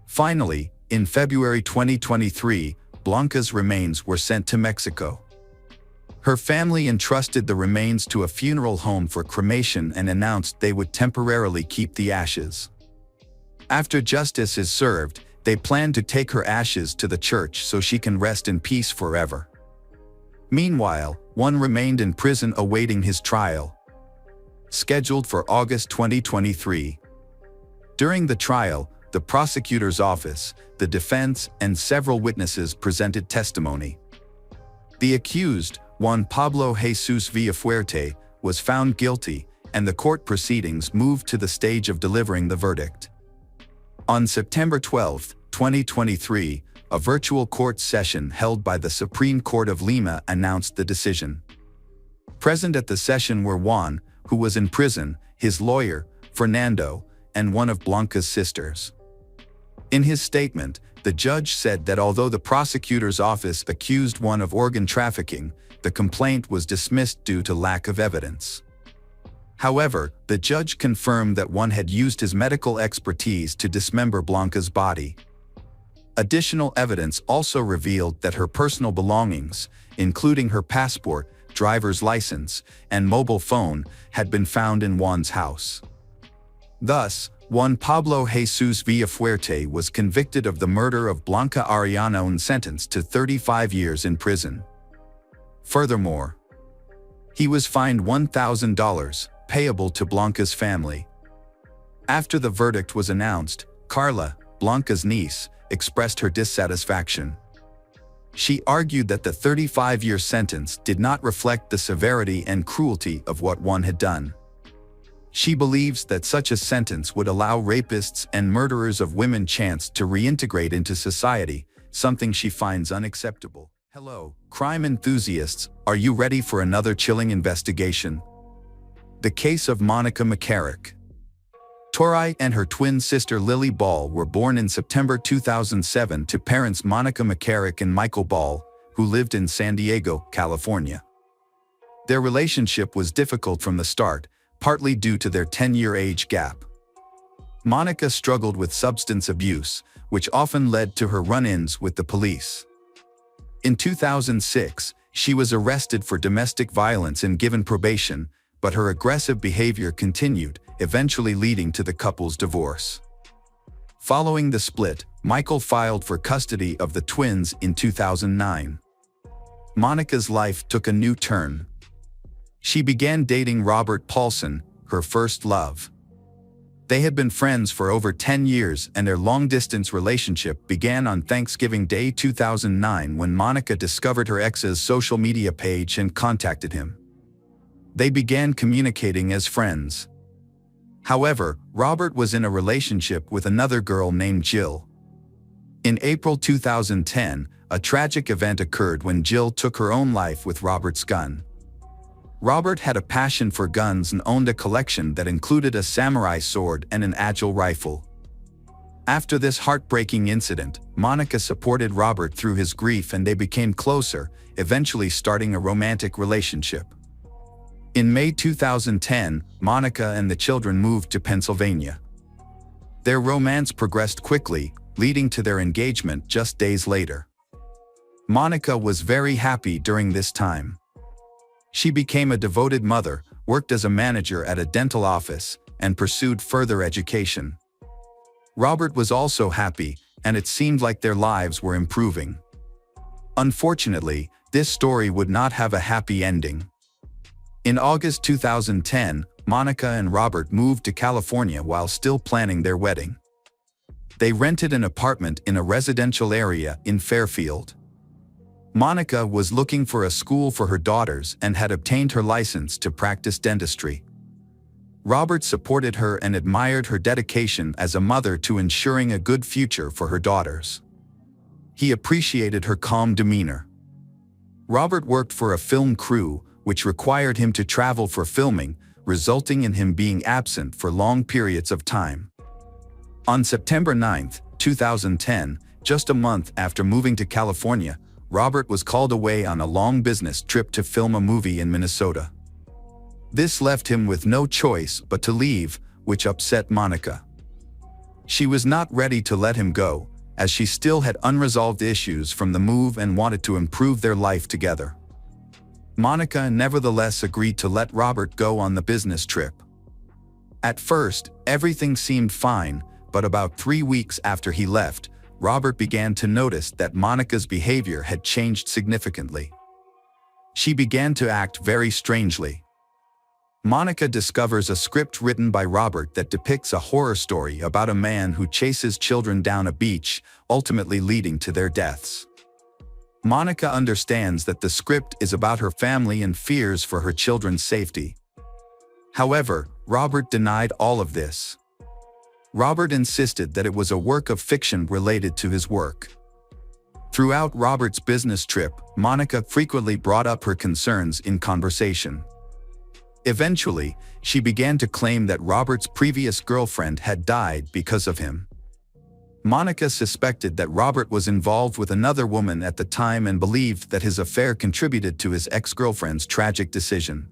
Finally, in February 2023, Blanca's remains were sent to Mexico. Her family entrusted the remains to a funeral home for cremation and announced they would temporarily keep the ashes. After justice is served, they plan to take her ashes to the church so she can rest in peace forever. Meanwhile, Juan remained in prison awaiting his trial, scheduled for August 2023. During the trial, the prosecutor's office, the defense, and several witnesses presented testimony. The accused, Juan Pablo Jesus Villafuerte, was found guilty, and the court proceedings moved to the stage of delivering the verdict. On September 12, 2023, a virtual court session held by the Supreme Court of Lima announced the decision. Present at the session were Juan, who was in prison, his lawyer, Fernando, and one of Blanca's sisters. In his statement, the judge said that although the prosecutor's office accused Juan of organ trafficking, the complaint was dismissed due to lack of evidence. However, the judge confirmed that Juan had used his medical expertise to dismember Blanca's body. Additional evidence also revealed that her personal belongings, including her passport, driver's license, and mobile phone, had been found in Juan's house. Thus, Juan Pablo Jesus Villafuerte was convicted of the murder of Blanca Arellano and sentenced to 35 years in prison. Furthermore, he was fined $1,000, payable to Blanca's family. After the verdict was announced, Carla, Blanca's niece, expressed her dissatisfaction. She argued that the 35-year sentence did not reflect the severity and cruelty of what one had done. She believes that such a sentence would allow rapists and murderers of women chance to reintegrate into society, something she finds unacceptable. Hello, crime enthusiasts, are you ready for another chilling investigation? The case of Monica McCarrick. Tori and her twin sister Lily Ball were born in September 2007 to parents Monica McCarrick and Michael Ball, who lived in San Diego, California. Their relationship was difficult from the start, partly due to their 10-year age gap. Monica struggled with substance abuse, which often led to her run-ins with the police. In 2006, she was arrested for domestic violence and given probation, but her aggressive behavior continued, eventually leading to the couple's divorce. Following the split, Michael filed for custody of the twins in 2009. Monica's life took a new turn. She began dating Robert Paulson, her first love. They had been friends for over 10 years, and their long-distance relationship began on Thanksgiving Day 2009 when Monica discovered her ex's social media page and contacted him. They began communicating as friends. However, Robert was in a relationship with another girl named Jill. In April 2010, a tragic event occurred when Jill took her own life with Robert's gun. Robert had a passion for guns and owned a collection that included a samurai sword and an agile rifle. After this heartbreaking incident, Monica supported Robert through his grief and they became closer, eventually starting a romantic relationship. In May 2010, Monica and the children moved to Pennsylvania. Their romance progressed quickly, leading to their engagement just days later. Monica was very happy during this time. She became a devoted mother, worked as a manager at a dental office, and pursued further education. Robert was also happy, and it seemed like their lives were improving. Unfortunately, this story would not have a happy ending. In August 2010, Monica and Robert moved to California while still planning their wedding. They rented an apartment in a residential area in Fairfield. Monica was looking for a school for her daughters and had obtained her license to practice dentistry. Robert supported her and admired her dedication as a mother to ensuring a good future for her daughters. He appreciated her calm demeanor. Robert worked for a film crew, which required him to travel for filming, resulting in him being absent for long periods of time. On September 9, 2010, just a month after moving to California, Robert was called away on a long business trip to film a movie in Minnesota. This left him with no choice but to leave, which upset Monica. She was not ready to let him go, as she still had unresolved issues from the move and wanted to improve their life together. Monica nevertheless agreed to let Robert go on the business trip. At first, everything seemed fine, but about 3 weeks after he left, Robert began to notice that Monica's behavior had changed significantly. She began to act very strangely. Monica discovers a script written by Robert that depicts a horror story about a man who chases children down a beach, ultimately leading to their deaths. Monica understands that the script is about her family and fears for her children's safety. However, Robert denied all of this. Robert insisted that it was a work of fiction related to his work. Throughout Robert's business trip, Monica frequently brought up her concerns in conversation. Eventually, she began to claim that Robert's previous girlfriend had died because of him. Monica suspected that Robert was involved with another woman at the time and believed that his affair contributed to his ex-girlfriend's tragic decision.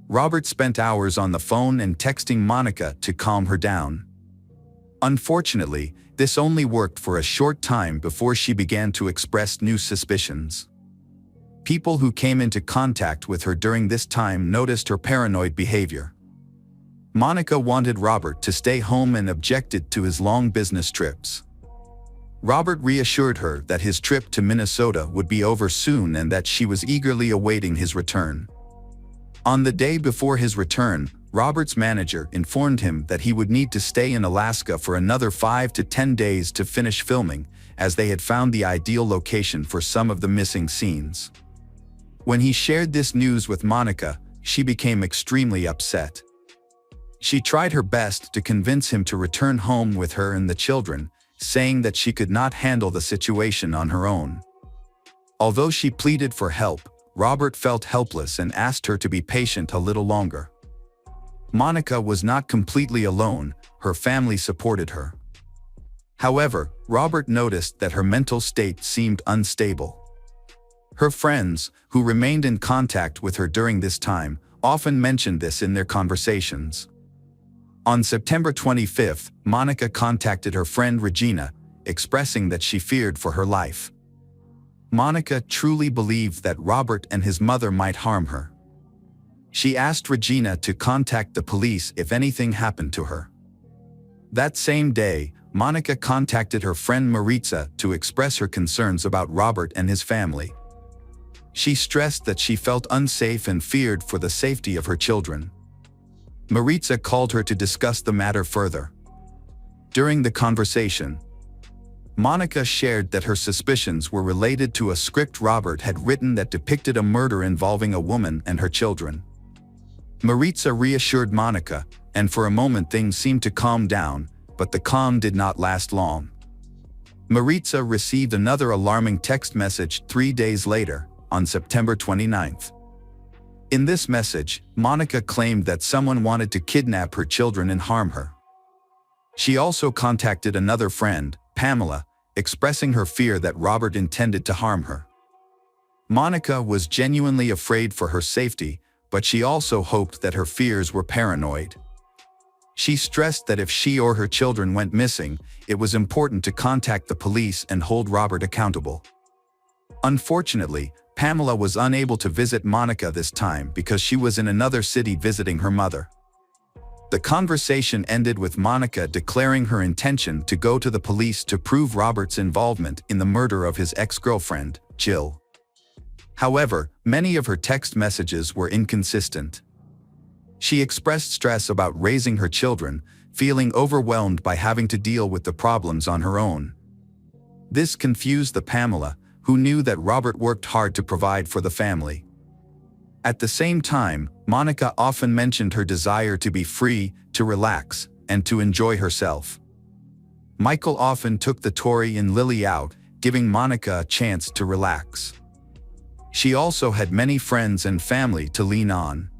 Robert spent hours on the phone and texting Monica to calm her down. Unfortunately, this only worked for a short time before she began to express new suspicions. People who came into contact with her during this time noticed her paranoid behavior. Monica wanted Robert to stay home and objected to his long business trips. Robert reassured her that his trip to Minnesota would be over soon and that she was eagerly awaiting his return. On the day before his return, Robert's manager informed him that he would need to stay in Alaska for another 5 to 10 days to finish filming, as they had found the ideal location for some of the missing scenes. When he shared this news with Monica, she became extremely upset. She tried her best to convince him to return home with her and the children, saying that she could not handle the situation on her own. Although she pleaded for help, Robert felt helpless and asked her to be patient a little longer. Monica was not completely alone, her family supported her. However, Robert noticed that her mental state seemed unstable. Her friends, who remained in contact with her during this time, often mentioned this in their conversations. On September 25, Monica contacted her friend Regina, expressing that she feared for her life. Monica truly believed that Robert and his mother might harm her. She asked Regina to contact the police if anything happened to her. That same day, Monica contacted her friend Maritza to express her concerns about Robert and his family. She stressed that she felt unsafe and feared for the safety of her children. Maritza called her to discuss the matter further. During the conversation, Monica shared that her suspicions were related to a script Robert had written that depicted a murder involving a woman and her children. Maritza reassured Monica, and for a moment things seemed to calm down, but the calm did not last long. Maritza received another alarming text message 3 days later, on September 29th. In this message, Monica claimed that someone wanted to kidnap her children and harm her. She also contacted another friend, Pamela, expressing her fear that Robert intended to harm her. Monica was genuinely afraid for her safety, but she also hoped that her fears were paranoid. She stressed that if she or her children went missing, it was important to contact the police and hold Robert accountable. Unfortunately, Pamela was unable to visit Monica this time because she was in another city visiting her mother. The conversation ended with Monica declaring her intention to go to the police to prove Robert's involvement in the murder of his ex-girlfriend, Jill. However, many of her text messages were inconsistent. She expressed stress about raising her children, feeling overwhelmed by having to deal with the problems on her own. This confused the Pamela, who knew that Robert worked hard to provide for the family. At the same time, Monica often mentioned her desire to be free, to relax, and to enjoy herself. Michael often took the Tori and Lily out, giving Monica a chance to relax. She also had many friends and family to lean on.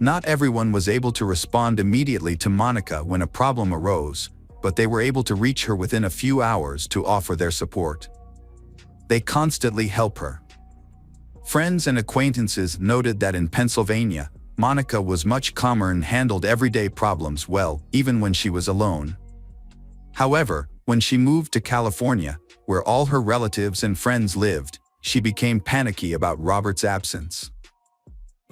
Not everyone was able to respond immediately to Monica when a problem arose, but they were able to reach her within a few hours to offer their support. They constantly help her. Friends and acquaintances noted that in Pennsylvania, Monica was much calmer and handled everyday problems well, even when she was alone. However, when she moved to California, where all her relatives and friends lived, she became panicky about Robert's absence.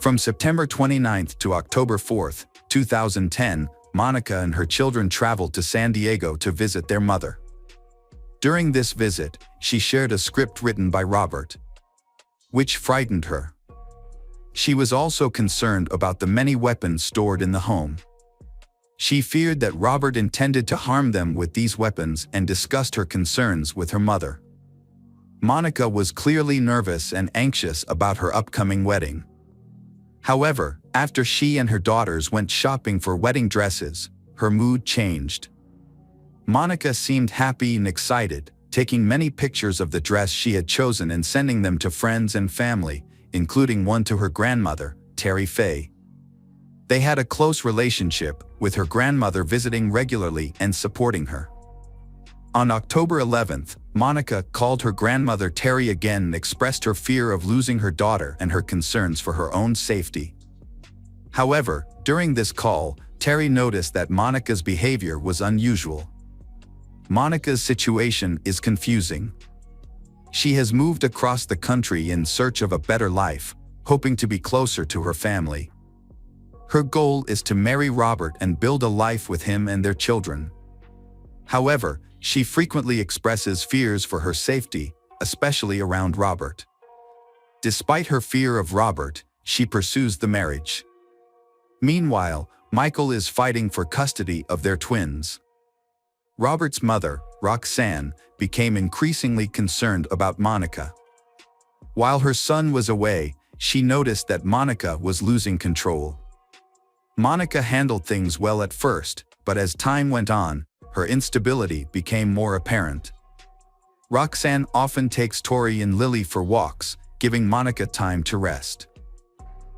From September 29th to October 4th, 2010, Monica and her children traveled to San Diego to visit their mother. During this visit, she shared a script written by Robert, which frightened her. She was also concerned about the many weapons stored in the home. She feared that Robert intended to harm them with these weapons and discussed her concerns with her mother. Monica was clearly nervous and anxious about her upcoming wedding. However, after she and her daughters went shopping for wedding dresses, her mood changed. Monica seemed happy and excited, taking many pictures of the dress she had chosen and sending them to friends and family, including one to her grandmother, Terry Faye. They had a close relationship, with her grandmother visiting regularly and supporting her. On October 11th, Monica called her grandmother Terry again and expressed her fear of losing her daughter and her concerns for her own safety. However, during this call, Terry noticed that Monica's behavior was unusual. Monica's situation is confusing. She has moved across the country in search of a better life, hoping to be closer to her family. Her goal is to marry Robert and build a life with him and their children. However, she frequently expresses fears for her safety, especially around Robert. Despite her fear of Robert, she pursues the marriage. Meanwhile, Michael is fighting for custody of their twins. Robert's mother, Roxanne, became increasingly concerned about Monica. While her son was away, she noticed that Monica was losing control. Monica handled things well at first, but as time went on, her instability became more apparent. Roxanne often takes Tori and Lily for walks, giving Monica time to rest.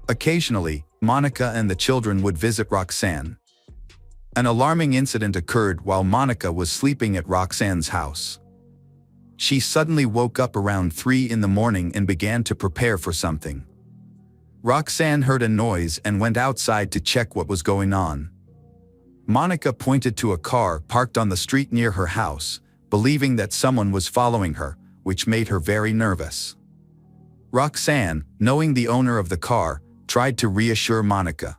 Occasionally, Monica and the children would visit Roxanne. An alarming incident occurred while Monica was sleeping at Roxanne's house. She suddenly woke up around 3 in the morning and began to prepare for something. Roxanne heard a noise and went outside to check what was going on. Monica pointed to a car parked on the street near her house, believing that someone was following her, which made her very nervous. Roxanne, knowing the owner of the car, tried to reassure Monica.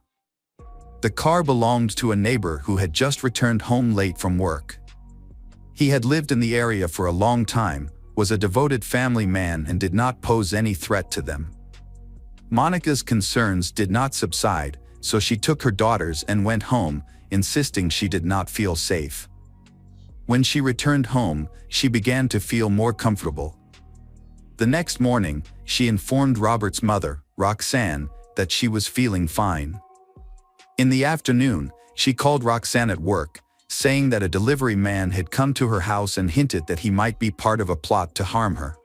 The car belonged to a neighbor who had just returned home late from work. He had lived in the area for a long time, was a devoted family man, and did not pose any threat to them. Monica's concerns did not subside, so she took her daughters and went home, insisting she did not feel safe. When she returned home, she began to feel more comfortable. The next morning, she informed Robert's mother, Roxanne, that she was feeling fine. In the afternoon, she called Roxanne at work, saying that a delivery man had come to her house and hinted that he might be part of a plot to harm her.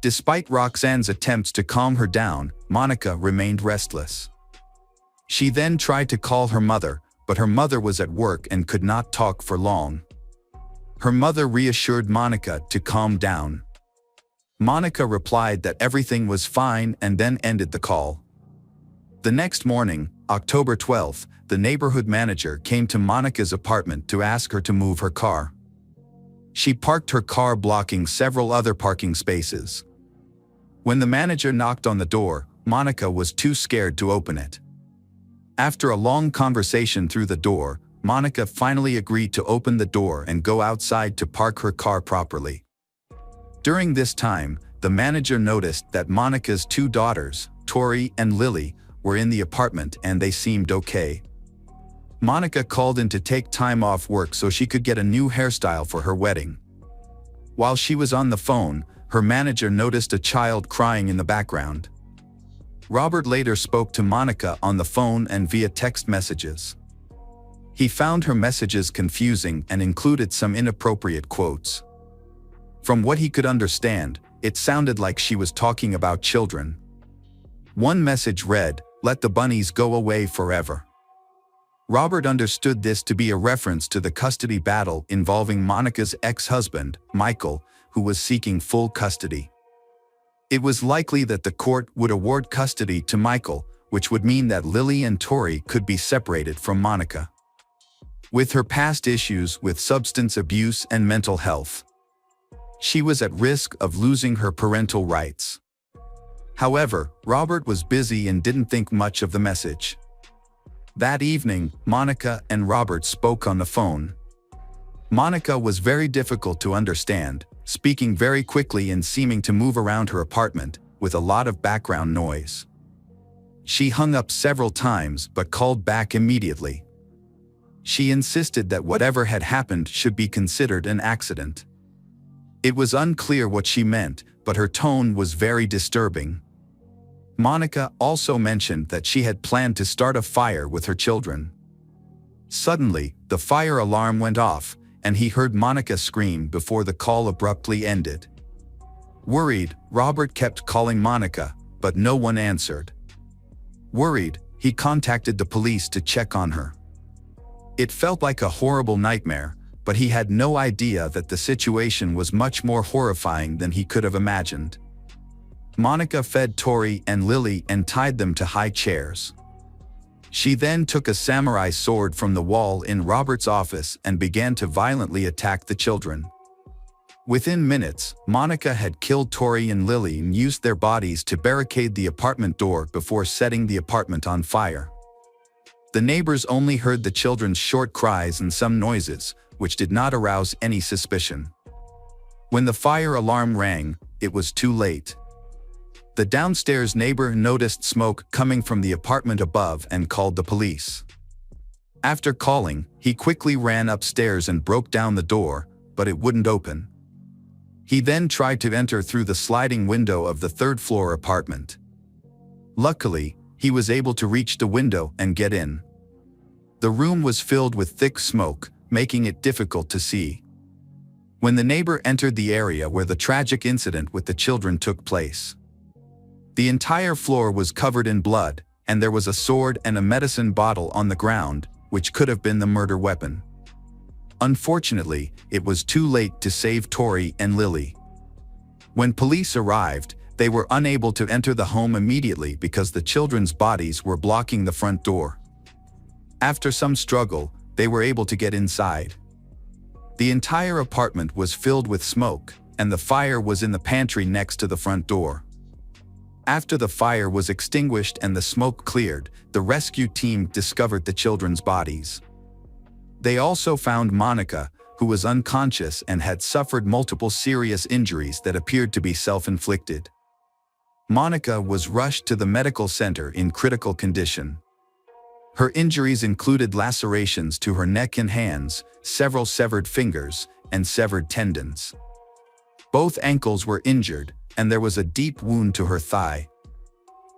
Despite Roxanne's attempts to calm her down, Monica remained restless. She then tried to call her mother, but her mother was at work and could not talk for long. Her mother reassured Monica to calm down. Monica replied that everything was fine and then ended the call. The next morning, October 12th, the neighborhood manager came to Monica's apartment to ask her to move her car. She parked her car blocking several other parking spaces. When the manager knocked on the door, Monica was too scared to open it. After a long conversation through the door, Monica finally agreed to open the door and go outside to park her car properly. During this time, the manager noticed that Monica's 2 daughters, Tori and Lily, were in the apartment and they seemed okay. Monica called in to take time off work so she could get a new hairstyle for her wedding. While she was on the phone, her manager noticed a child crying in the background. Robert later spoke to Monica on the phone and via text messages. He found her messages confusing and included some inappropriate quotes. From what he could understand, it sounded like she was talking about children. One message read, "Let the bunnies go away forever." Robert understood this to be a reference to the custody battle involving Monica's ex-husband, Michael, who was seeking full custody. It was likely that the court would award custody to Michael, which would mean that Lily and Tori could be separated from Monica. With her past issues with substance abuse and mental health, she was at risk of losing her parental rights. However, Robert was busy and didn't think much of the message. That evening, Monica and Robert spoke on the phone. Monica was very difficult to understand, speaking very quickly and seeming to move around her apartment, with a lot of background noise. She hung up several times but called back immediately. She insisted that whatever had happened should be considered an accident. It was unclear what she meant, but her tone was very disturbing. Monica also mentioned that she had planned to start a fire with her children. Suddenly, the fire alarm went off, and he heard Monica scream before the call abruptly ended. Worried, Robert kept calling Monica, but no one answered. Worried, he contacted the police to check on her. It felt like a horrible nightmare, but he had no idea that the situation was much more horrifying than he could have imagined. Monica fed Tori and Lily and tied them to high chairs. She then took a samurai sword from the wall in Robert's office and began to violently attack the children. Within minutes, Monica had killed Tori and Lily and used their bodies to barricade the apartment door before setting the apartment on fire. The neighbors only heard the children's short cries and some noises, which did not arouse any suspicion. When the fire alarm rang, it was too late. The downstairs neighbor noticed smoke coming from the apartment above and called the police. After calling, he quickly ran upstairs and broke down the door, but it wouldn't open. He then tried to enter through the sliding window of the third-floor apartment. Luckily, he was able to reach the window and get in. The room was filled with thick smoke, making it difficult to see. When the neighbor entered the area where the tragic incident with the children took place, the entire floor was covered in blood, and there was a sword and a medicine bottle on the ground, which could have been the murder weapon. Unfortunately, it was too late to save Tori and Lily. When police arrived, they were unable to enter the home immediately because the children's bodies were blocking the front door. After some struggle, they were able to get inside. The entire apartment was filled with smoke, and the fire was in the pantry next to the front door. After the fire was extinguished and the smoke cleared, the rescue team discovered the children's bodies. They also found Monica, who was unconscious and had suffered multiple serious injuries that appeared to be self-inflicted. Monica was rushed to the medical center in critical condition. Her injuries included lacerations to her neck and hands, several severed fingers, and severed tendons. Both ankles were injured, and there was a deep wound to her thigh.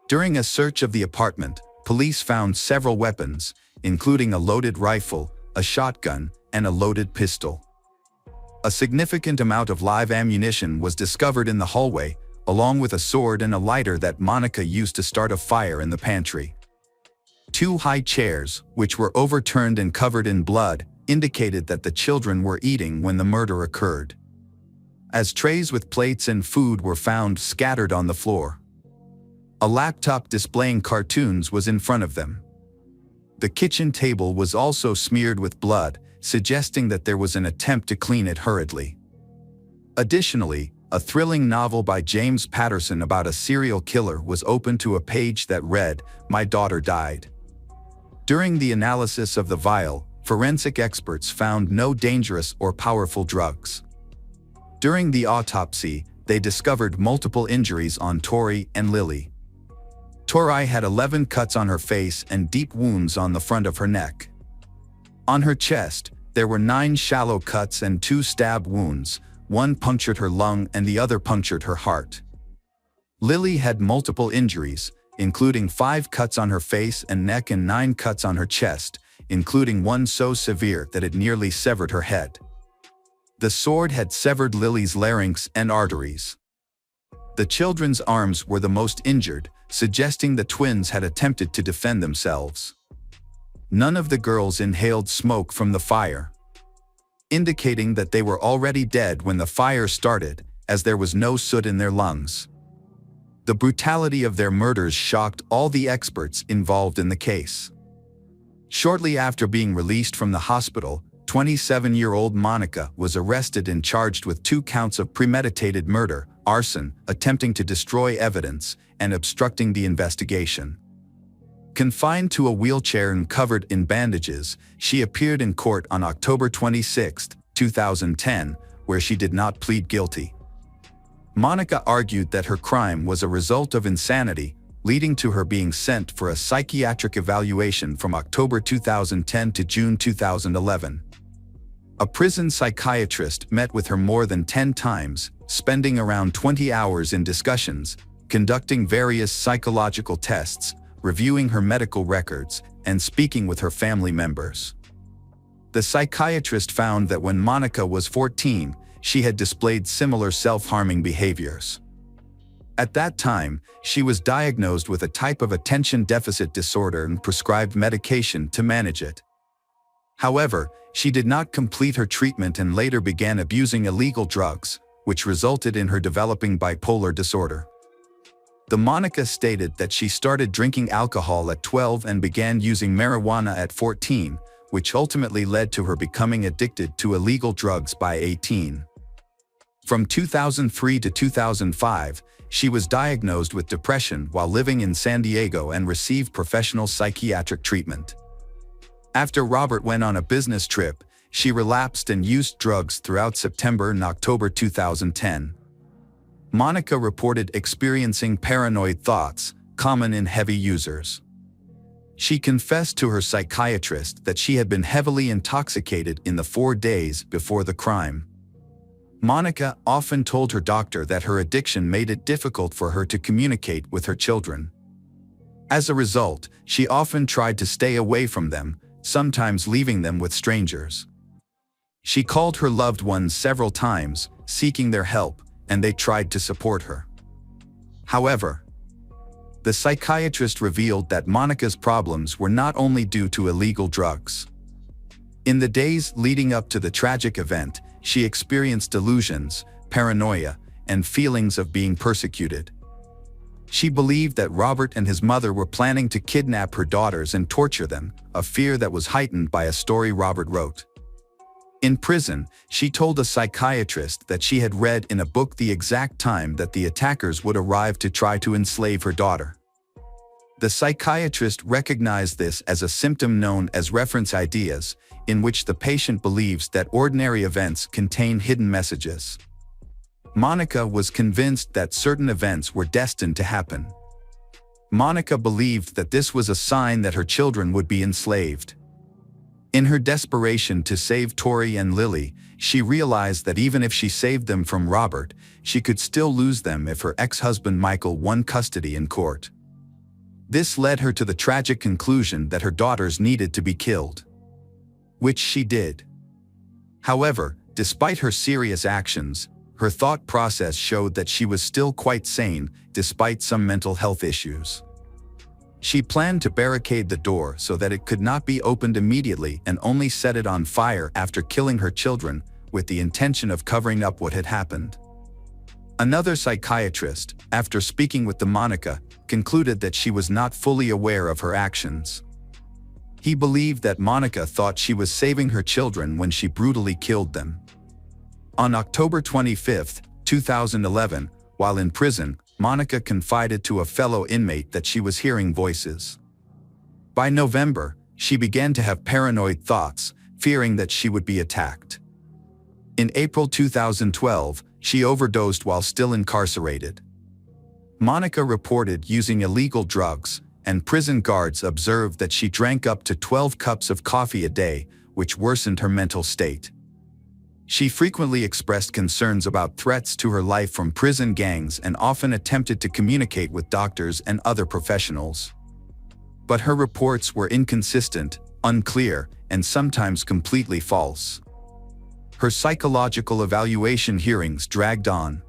During a search of the apartment, police found several weapons, including a loaded rifle, a shotgun, and a loaded pistol. A significant amount of live ammunition was discovered in the hallway, along with a sword and a lighter that Monica used to start a fire in the pantry. 2 high chairs, which were overturned and covered in blood, indicated that the children were eating when the murder occurred, as trays with plates and food were found scattered on the floor. A laptop displaying cartoons was in front of them. The kitchen table was also smeared with blood, suggesting that there was an attempt to clean it hurriedly. Additionally, a thrilling novel by James Patterson about a serial killer was opened to a page that read, "My daughter died." During the analysis of the vial, forensic experts found no dangerous or powerful drugs. During the autopsy, they discovered multiple injuries on Tori and Lily. Tori had 11 cuts on her face and deep wounds on the front of her neck. On her chest, there were 9 shallow cuts and 2 stab wounds. One punctured her lung and the other punctured her heart. Lily had multiple injuries, including 5 cuts on her face and neck and 9 cuts on her chest, including one so severe that it nearly severed her head. The sword had severed Lily's larynx and arteries. The children's arms were the most injured, suggesting the twins had attempted to defend themselves. None of the girls inhaled smoke from the fire, indicating that they were already dead when the fire started, as there was no soot in their lungs. The brutality of their murders shocked all the experts involved in the case. Shortly after being released from the hospital, 27-year-old Monica was arrested and charged with 2 counts of premeditated murder, arson, attempting to destroy evidence, and obstructing the investigation. Confined to a wheelchair and covered in bandages, she appeared in court on October 26, 2010, where she did not plead guilty. Monica argued that her crime was a result of insanity, leading to her being sent for a psychiatric evaluation from October 2010 to June 2011. A prison psychiatrist met with her more than 10 times, spending around 20 hours in discussions, conducting various psychological tests, reviewing her medical records, and speaking with her family members. The psychiatrist found that when Monica was 14, she had displayed similar self-harming behaviors. At that time, she was diagnosed with a type of attention deficit disorder and prescribed medication to manage it. However, she did not complete her treatment and later began abusing illegal drugs, which resulted in her developing bipolar disorder. The Monica stated that she started drinking alcohol at 12 and began using marijuana at 14, which ultimately led to her becoming addicted to illegal drugs by 18. From 2003 to 2005, she was diagnosed with depression while living in San Diego and received professional psychiatric treatment. After Robert went on a business trip, she relapsed and used drugs throughout September and October 2010. Monica reported experiencing paranoid thoughts, common in heavy users. She confessed to her psychiatrist that she had been heavily intoxicated in the 4 days before the crime. Monica often told her doctor that her addiction made it difficult for her to communicate with her children. As a result, she often tried to stay away from them, sometimes leaving them with strangers. She called her loved ones several times, seeking their help, and they tried to support her. However, the psychiatrist revealed that Monica's problems were not only due to illegal drugs. In the days leading up to the tragic event, she experienced delusions, paranoia, and feelings of being persecuted. She believed that Robert and his mother were planning to kidnap her daughters and torture them, a fear that was heightened by a story Robert wrote. In prison, she told a psychiatrist that she had read in a book the exact time that the attackers would arrive to try to enslave her daughter. The psychiatrist recognized this as a symptom known as reference ideas, in which the patient believes that ordinary events contain hidden messages. Monica was convinced that certain events were destined to happen. Monica believed that this was a sign that her children would be enslaved. In her desperation to save Tori and Lily, she realized that even if she saved them from Robert, she could still lose them if her ex-husband Michael won custody in court. This led her to the tragic conclusion that her daughters needed to be killed. Which she did. However, despite her serious actions, her thought process showed that she was still quite sane, despite some mental health issues. She planned to barricade the door so that it could not be opened immediately and only set it on fire after killing her children, with the intention of covering up what had happened. Another psychiatrist, after speaking with Monica, concluded that she was not fully aware of her actions. He believed that Monica thought she was saving her children when she brutally killed them. On October 25, 2011, while in prison, Monica confided to a fellow inmate that she was hearing voices. By November, she began to have paranoid thoughts, fearing that she would be attacked. In April 2012, she overdosed while still incarcerated. Monica reported using illegal drugs, and prison guards observed that she drank up to 12 cups of coffee a day, which worsened her mental state. She frequently expressed concerns about threats to her life from prison gangs and often attempted to communicate with doctors and other professionals. But her reports were inconsistent, unclear, and sometimes completely false. Her psychological evaluation hearings dragged on.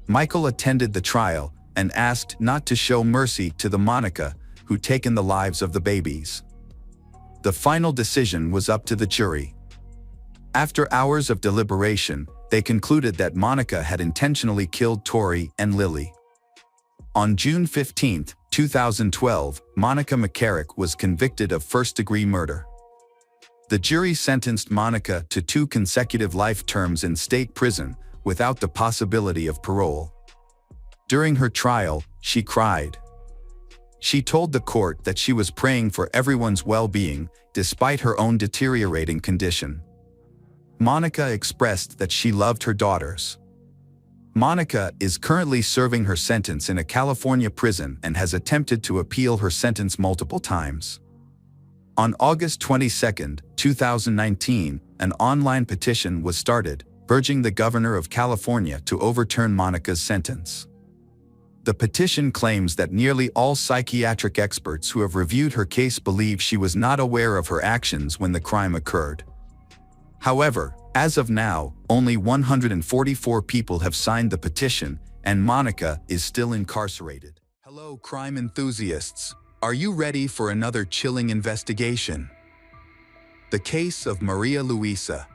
Michael attended the trial and asked not to show mercy to the Monica who'd taken the lives of the babies. The final decision was up to the jury. After hours of deliberation, they concluded that Monica had intentionally killed Tori and Lily. On June 15, 2012, Monica McCarrick was convicted of first-degree murder. The jury sentenced Monica to 2 consecutive life terms in state prison without the possibility of parole. During her trial, she cried. She told the court that she was praying for everyone's well-being, despite her own deteriorating condition. Monica expressed that she loved her daughters. Monica is currently serving her sentence in a California prison and has attempted to appeal her sentence multiple times. On August 22, 2019, an online petition was started, urging the governor of California to overturn Monica's sentence. The petition claims that nearly all psychiatric experts who have reviewed her case believe she was not aware of her actions when the crime occurred. However, as of now, only 144 people have signed the petition, and Monica is still incarcerated. Hello, crime enthusiasts. Are you ready for another chilling investigation? The case of Maria Luisa.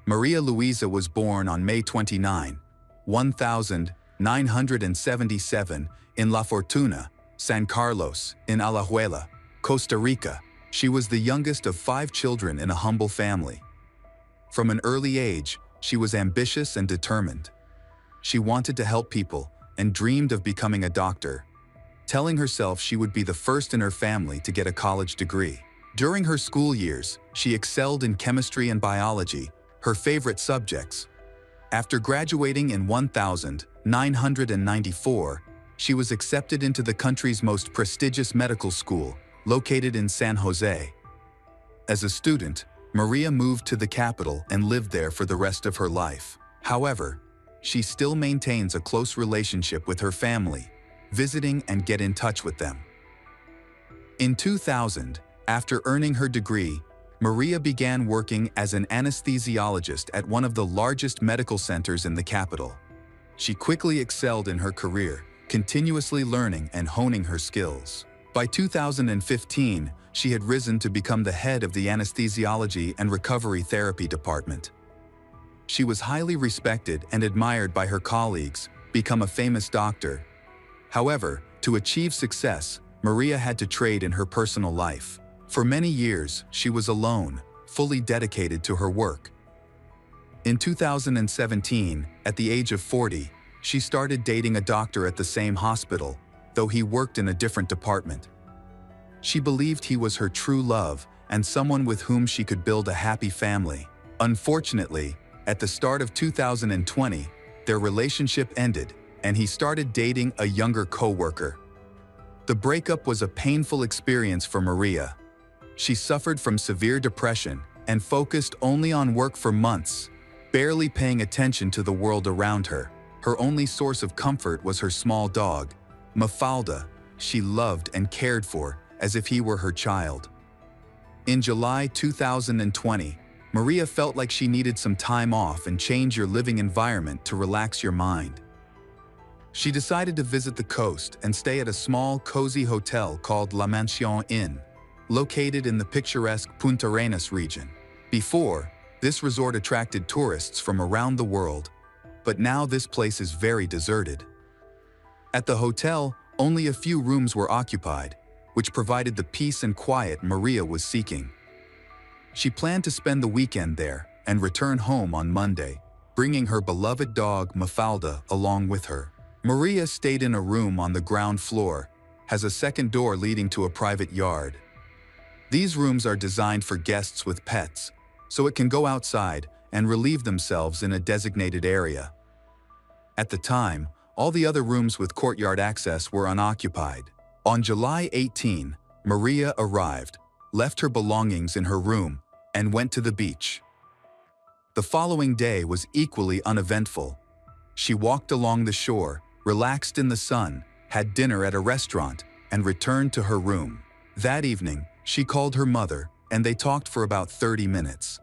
Maria Luisa was born on May 29, 1977, in La Fortuna, San Carlos, in Alajuela, Costa Rica. She was the youngest of 5 children in a humble family. From an early age, she was ambitious and determined. She wanted to help people and dreamed of becoming a doctor, telling herself she would be the first in her family to get a college degree. During her school years, she excelled in chemistry and biology, her favorite subjects. After graduating in 994, she was accepted into the country's most prestigious medical school, located in San Jose. As a student, Maria moved to the capital and lived there for the rest of her life. However, she still maintains a close relationship with her family, visiting and get in touch with them. In 2000, after earning her degree, Maria began working as an anesthesiologist at one of the largest medical centers in the capital. She quickly excelled in her career, continuously learning and honing her skills. By 2015, she had risen to become the head of the anesthesiology and recovery therapy department. She was highly respected and admired by her colleagues, become a famous doctor. However, to achieve success, Maria had to trade in her personal life. For many years, she was alone, fully dedicated to her work. In 2017, at the age of 40, she started dating a doctor at the same hospital, though he worked in a different department. She believed he was her true love and someone with whom she could build a happy family. Unfortunately, at the start of 2020, their relationship ended, and he started dating a younger co-worker. The breakup was a painful experience for Maria. She suffered from severe depression and focused only on work for months, barely paying attention to the world around her. Her only source of comfort was her small dog, Mafalda, she loved and cared for as if he were her child. In July 2020, Maria felt like she needed some time off and change your living environment to relax your mind. She decided to visit the coast and stay at a small, cozy hotel called La Mansion Inn, located in the picturesque Punta Arenas region. Before, this resort attracted tourists from around the world, but now this place is very deserted. At the hotel, only a few rooms were occupied, which provided the peace and quiet Maria was seeking. She planned to spend the weekend there and return home on Monday, bringing her beloved dog Mafalda along with her. Maria stayed in a room on the ground floor, has a second door leading to a private yard. These rooms are designed for guests with pets, so it can go outside and relieve themselves in a designated area. At the time, all the other rooms with courtyard access were unoccupied. On July 18, Maria arrived, left her belongings in her room, and went to the beach. The following day was equally uneventful. She walked along the shore, relaxed in the sun, had dinner at a restaurant, and returned to her room. That evening, she called her mother, and they talked for about 30 minutes.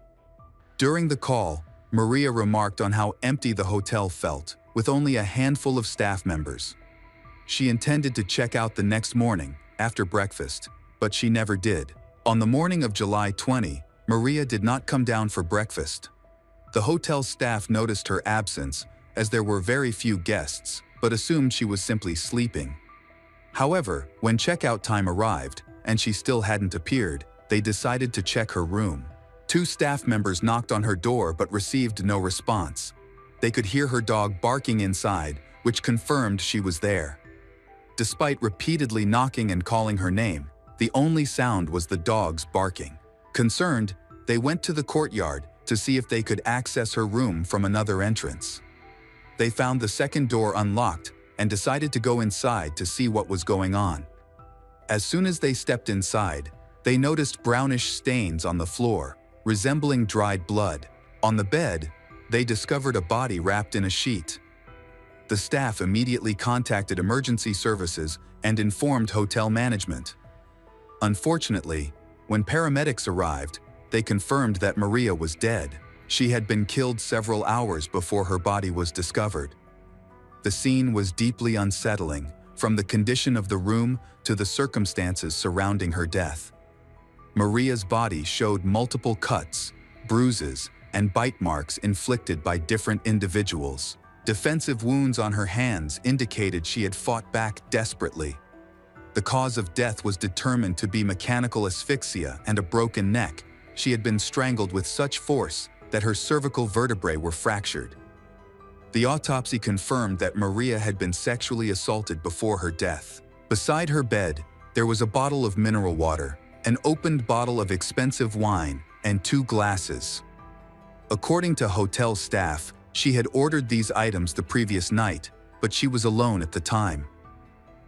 During the call, Maria remarked on how empty the hotel felt, with only a handful of staff members. She intended to check out the next morning, after breakfast, but she never did. On the morning of July 20, Maria did not come down for breakfast. The hotel staff noticed her absence, as there were very few guests, but assumed she was simply sleeping. However, when checkout time arrived, and she still hadn't appeared, they decided to check her room. 2 staff members knocked on her door but received no response. They could hear her dog barking inside, which confirmed she was there. Despite repeatedly knocking and calling her name, the only sound was the dog's barking. Concerned, they went to the courtyard to see if they could access her room from another entrance. They found the second door unlocked and decided to go inside to see what was going on. As soon as they stepped inside, they noticed brownish stains on the floor, resembling dried blood. On the bed, they discovered a body wrapped in a sheet. The staff immediately contacted emergency services and informed hotel management. Unfortunately, when paramedics arrived, they confirmed that Maria was dead. She had been killed several hours before her body was discovered. The scene was deeply unsettling, from the condition of the room to the circumstances surrounding her death. Maria's body showed multiple cuts, bruises, and bite marks inflicted by different individuals. Defensive wounds on her hands indicated she had fought back desperately. The cause of death was determined to be mechanical asphyxia and a broken neck. She had been strangled with such force that her cervical vertebrae were fractured. The autopsy confirmed that Maria had been sexually assaulted before her death. Beside her bed, there was a bottle of mineral water, an opened bottle of expensive wine, and 2 glasses. According to hotel staff, she had ordered these items the previous night, but she was alone at the time.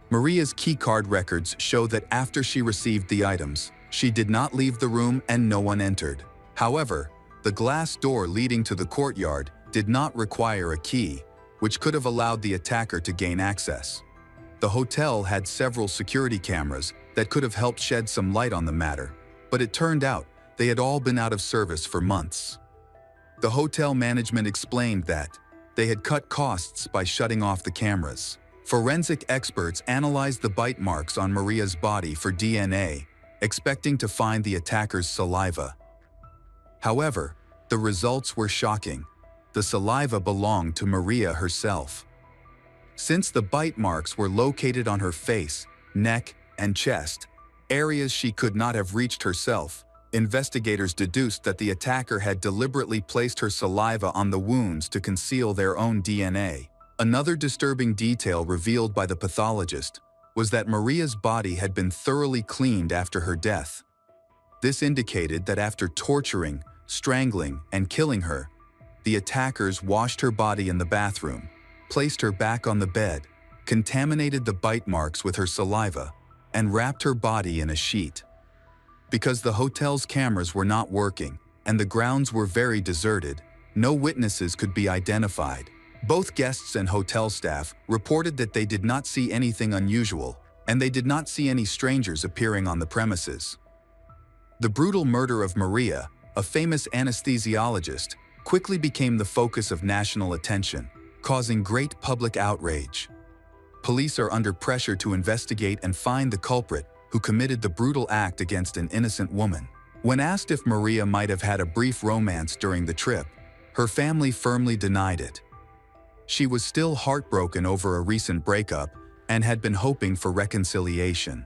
Maria's keycard records show that after she received the items, she did not leave the room and no one entered. However, the glass door leading to the courtyard did not require a key, which could have allowed the attacker to gain access. The hotel had several security cameras that could have helped shed some light on the matter, but it turned out they had all been out of service for months. The hotel management explained that they had cut costs by shutting off the cameras. Forensic experts analyzed the bite marks on Maria's body for DNA, expecting to find the attacker's saliva. However, the results were shocking. The saliva belonged to Maria herself. Since the bite marks were located on her face, neck, and chest, areas she could not have reached herself, investigators deduced that the attacker had deliberately placed her saliva on the wounds to conceal their own DNA. Another disturbing detail revealed by the pathologist was that Maria's body had been thoroughly cleaned after her death. This indicated that after torturing, strangling, and killing her, the attackers washed her body in the bathroom, placed her back on the bed, contaminated the bite marks with her saliva, and wrapped her body in a sheet. Because the hotel's cameras were not working and the grounds were very deserted, no witnesses could be identified. Both guests and hotel staff reported that they did not see anything unusual, and they did not see any strangers appearing on the premises. The brutal murder of Maria, a famous anesthesiologist, quickly became the focus of national attention, causing great public outrage. Police are under pressure to investigate and find the culprit who committed the brutal act against an innocent woman. When asked if Maria might have had a brief romance during the trip, her family firmly denied it. She was still heartbroken over a recent breakup and had been hoping for reconciliation.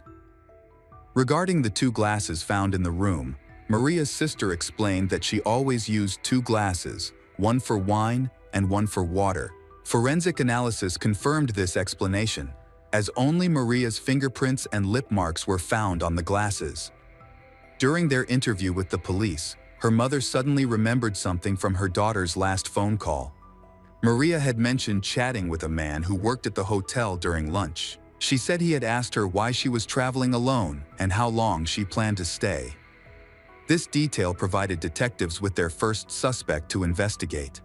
Regarding the 2 glasses found in the room, Maria's sister explained that she always used 2 glasses, one for wine and one for water. Forensic analysis confirmed this explanation, as only Maria's fingerprints and lip marks were found on the glasses. During their interview with the police, her mother suddenly remembered something from her daughter's last phone call. Maria had mentioned chatting with a man who worked at the hotel during lunch. She said he had asked her why she was traveling alone and how long she planned to stay. This detail provided detectives with their first suspect to investigate.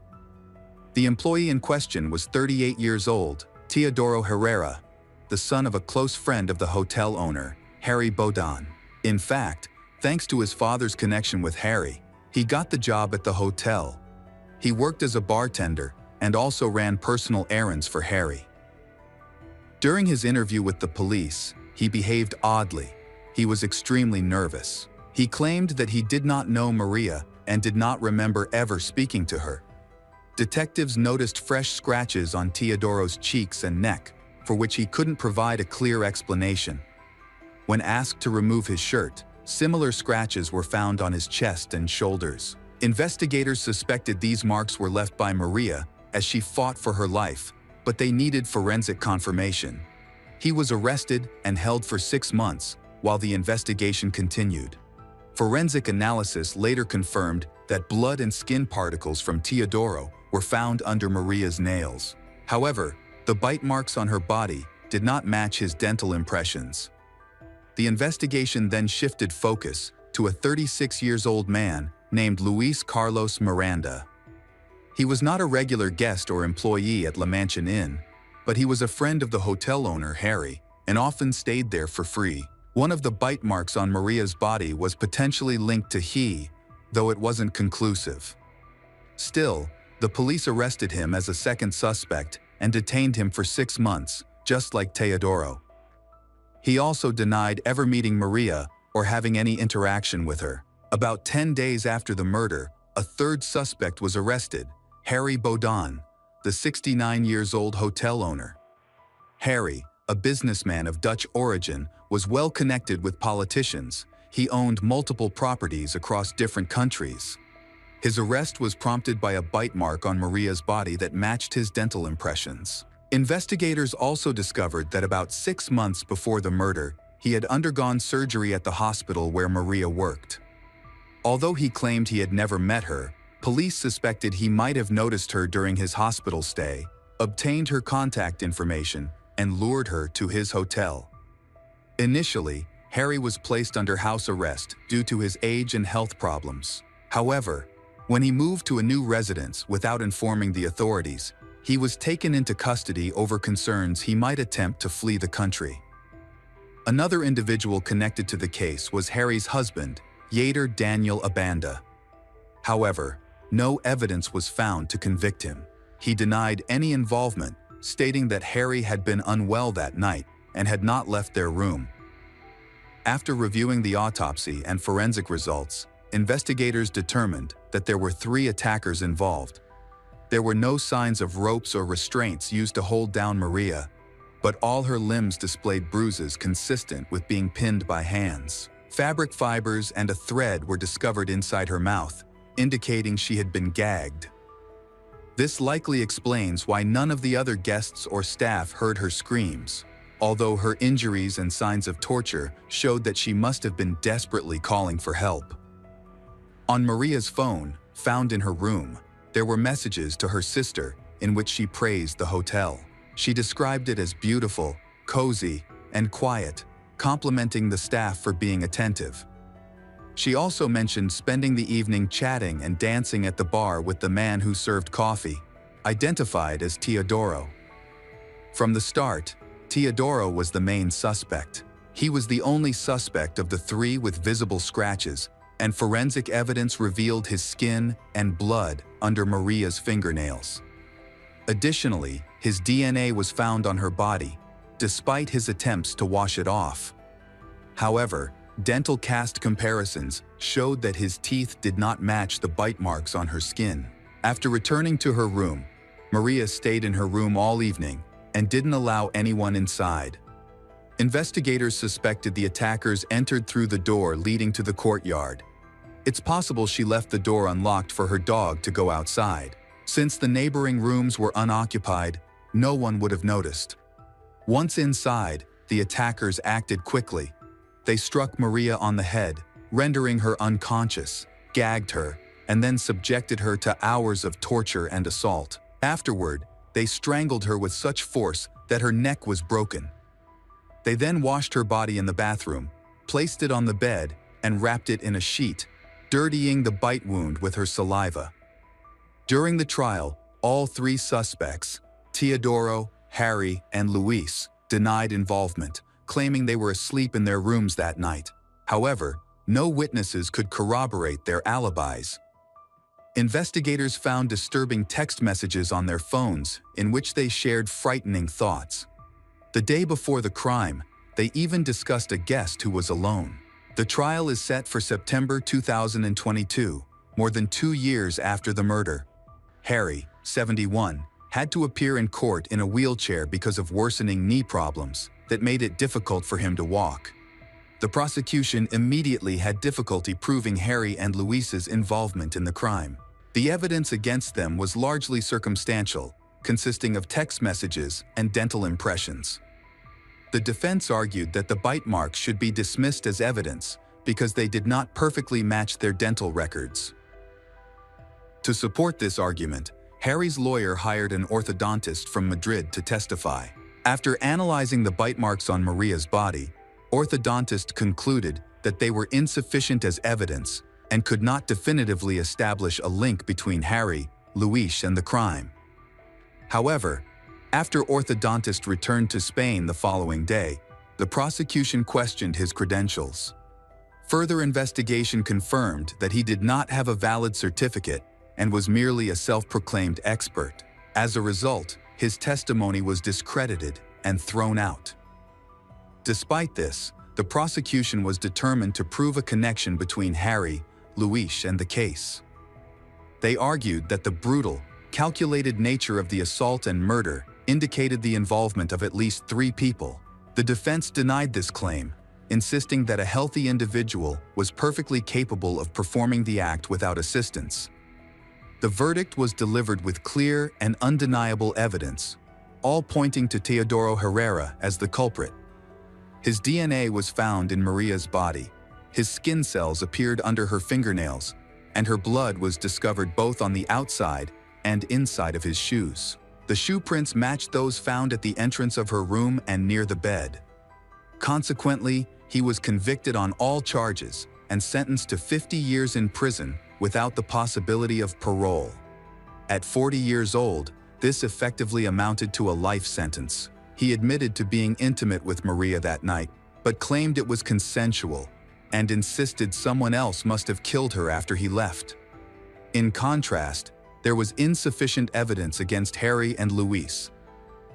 The employee in question was 38 years old, Teodoro Herrera, the son of a close friend of the hotel owner, Harry Baudin. In fact, thanks to his father's connection with Harry, he got the job at the hotel. He worked as a bartender and also ran personal errands for Harry. During his interview with the police, he behaved oddly. He was extremely nervous. He claimed that he did not know Maria and did not remember ever speaking to her. Detectives noticed fresh scratches on Teodoro's cheeks and neck, for which he couldn't provide a clear explanation. When asked to remove his shirt, similar scratches were found on his chest and shoulders. Investigators suspected these marks were left by Maria as she fought for her life, but they needed forensic confirmation. He was arrested and held for 6 months while the investigation continued. Forensic analysis later confirmed that blood and skin particles from Teodoro were found under Maria's nails. However, the bite marks on her body did not match his dental impressions. The investigation then shifted focus to a 36-year-old man named Luis Carlos Miranda. He was not a regular guest or employee at La Mansion Inn, but he was a friend of the hotel owner, Harry, and often stayed there for free. One of the bite marks on Maria's body was potentially linked to he, though it wasn't conclusive. Still, the police arrested him as a second suspect and detained him for 6 months, just like Teodoro. He also denied ever meeting Maria or having any interaction with her. About 10 days after the murder, a third suspect was arrested, Harry Baudin, the 69-year-old hotel owner. Harry, a businessman of Dutch origin, was well connected with politicians. He owned multiple properties across different countries. His arrest was prompted by a bite mark on Maria's body that matched his dental impressions. Investigators also discovered that about 6 months before the murder, he had undergone surgery at the hospital where Maria worked. Although he claimed he had never met her, police suspected he might have noticed her during his hospital stay. obtained her contact information, and lured her to his hotel. Initially, Harry was placed under house arrest due to his age and health problems. However, when he moved to a new residence without informing the authorities, he was taken into custody over concerns he might attempt to flee the country. Another individual connected to the case was Harry's husband, Yater Daniel Abanda. However, no evidence was found to convict him. He denied any involvement, stating that Harry had been unwell that night and had not left their room. After reviewing the autopsy and forensic results, investigators determined that there were 3 attackers involved. There were no signs of ropes or restraints used to hold down Maria, but all her limbs displayed bruises consistent with being pinned by hands. Fabric fibers and a thread were discovered inside her mouth, indicating she had been gagged. This likely explains why none of the other guests or staff heard her screams, although her injuries and signs of torture showed that she must have been desperately calling for help. On Maria's phone, found in her room, there were messages to her sister in which she praised the hotel. She described it as beautiful, cozy, and quiet, complimenting the staff for being attentive. She also mentioned spending the evening chatting and dancing at the bar with the man who served coffee, identified as Teodoro. From the start, Teodoro was the main suspect. He was the only suspect of the 3 with visible scratches, and forensic evidence revealed his skin and blood under Maria's fingernails. Additionally, his DNA was found on her body, despite his attempts to wash it off. However, dental cast comparisons showed that his teeth did not match the bite marks on her skin. After returning to her room, Maria stayed in her room all evening and didn't allow anyone inside. Investigators suspected the attackers entered through the door leading to the courtyard. It's possible she left the door unlocked for her dog to go outside. Since the neighboring rooms were unoccupied, no one would have noticed. Once inside, the attackers acted quickly. They struck Maria on the head, rendering her unconscious, gagged her, and then subjected her to hours of torture and assault. Afterward, they strangled her with such force that her neck was broken. They then washed her body in the bathroom, placed it on the bed, and wrapped it in a sheet, dirtying the bite wound with her saliva. During the trial, all 3 suspects, Teodoro, Harry, and Luis, denied involvement, claiming they were asleep in their rooms that night. However, no witnesses could corroborate their alibis. Investigators found disturbing text messages on their phones in which they shared frightening thoughts. The day before the crime, they even discussed a guest who was alone. The trial is set for September 2022, more than 2 years after the murder. Harry, 71, had to appear in court in a wheelchair because of worsening knee problems that made it difficult for him to walk. The prosecution immediately had difficulty proving Harry and Luis's involvement in the crime. The evidence against them was largely circumstantial, consisting of text messages and dental impressions. The defense argued that the bite marks should be dismissed as evidence because they did not perfectly match their dental records. To support this argument, Harry's lawyer hired an orthodontist from Madrid to testify. After analyzing the bite marks on Maria's body, orthodontist concluded that they were insufficient as evidence and could not definitively establish a link between Harry, Luis, and the crime. However, after orthodontist returned to Spain the following day, the prosecution questioned his credentials. Further investigation confirmed that he did not have a valid certificate and was merely a self-proclaimed expert. As a result, his testimony was discredited and thrown out. Despite this, the prosecution was determined to prove a connection between Harry, Luis, and the case. They argued that the brutal, calculated nature of the assault and murder indicated the involvement of at least 3 people. The defense denied this claim, insisting that a healthy individual was perfectly capable of performing the act without assistance. The verdict was delivered with clear and undeniable evidence, all pointing to Teodoro Herrera as the culprit. His DNA was found in Maria's body, his skin cells appeared under her fingernails, and her blood was discovered both on the outside and inside of his shoes. The shoe prints matched those found at the entrance of her room and near the bed. Consequently, he was convicted on all charges and sentenced to 50 years in prison without the possibility of parole. At 40 years old, this effectively amounted to a life sentence. He admitted to being intimate with Maria that night, but claimed it was consensual and insisted someone else must have killed her after he left. In contrast, there was insufficient evidence against Harry and Luis.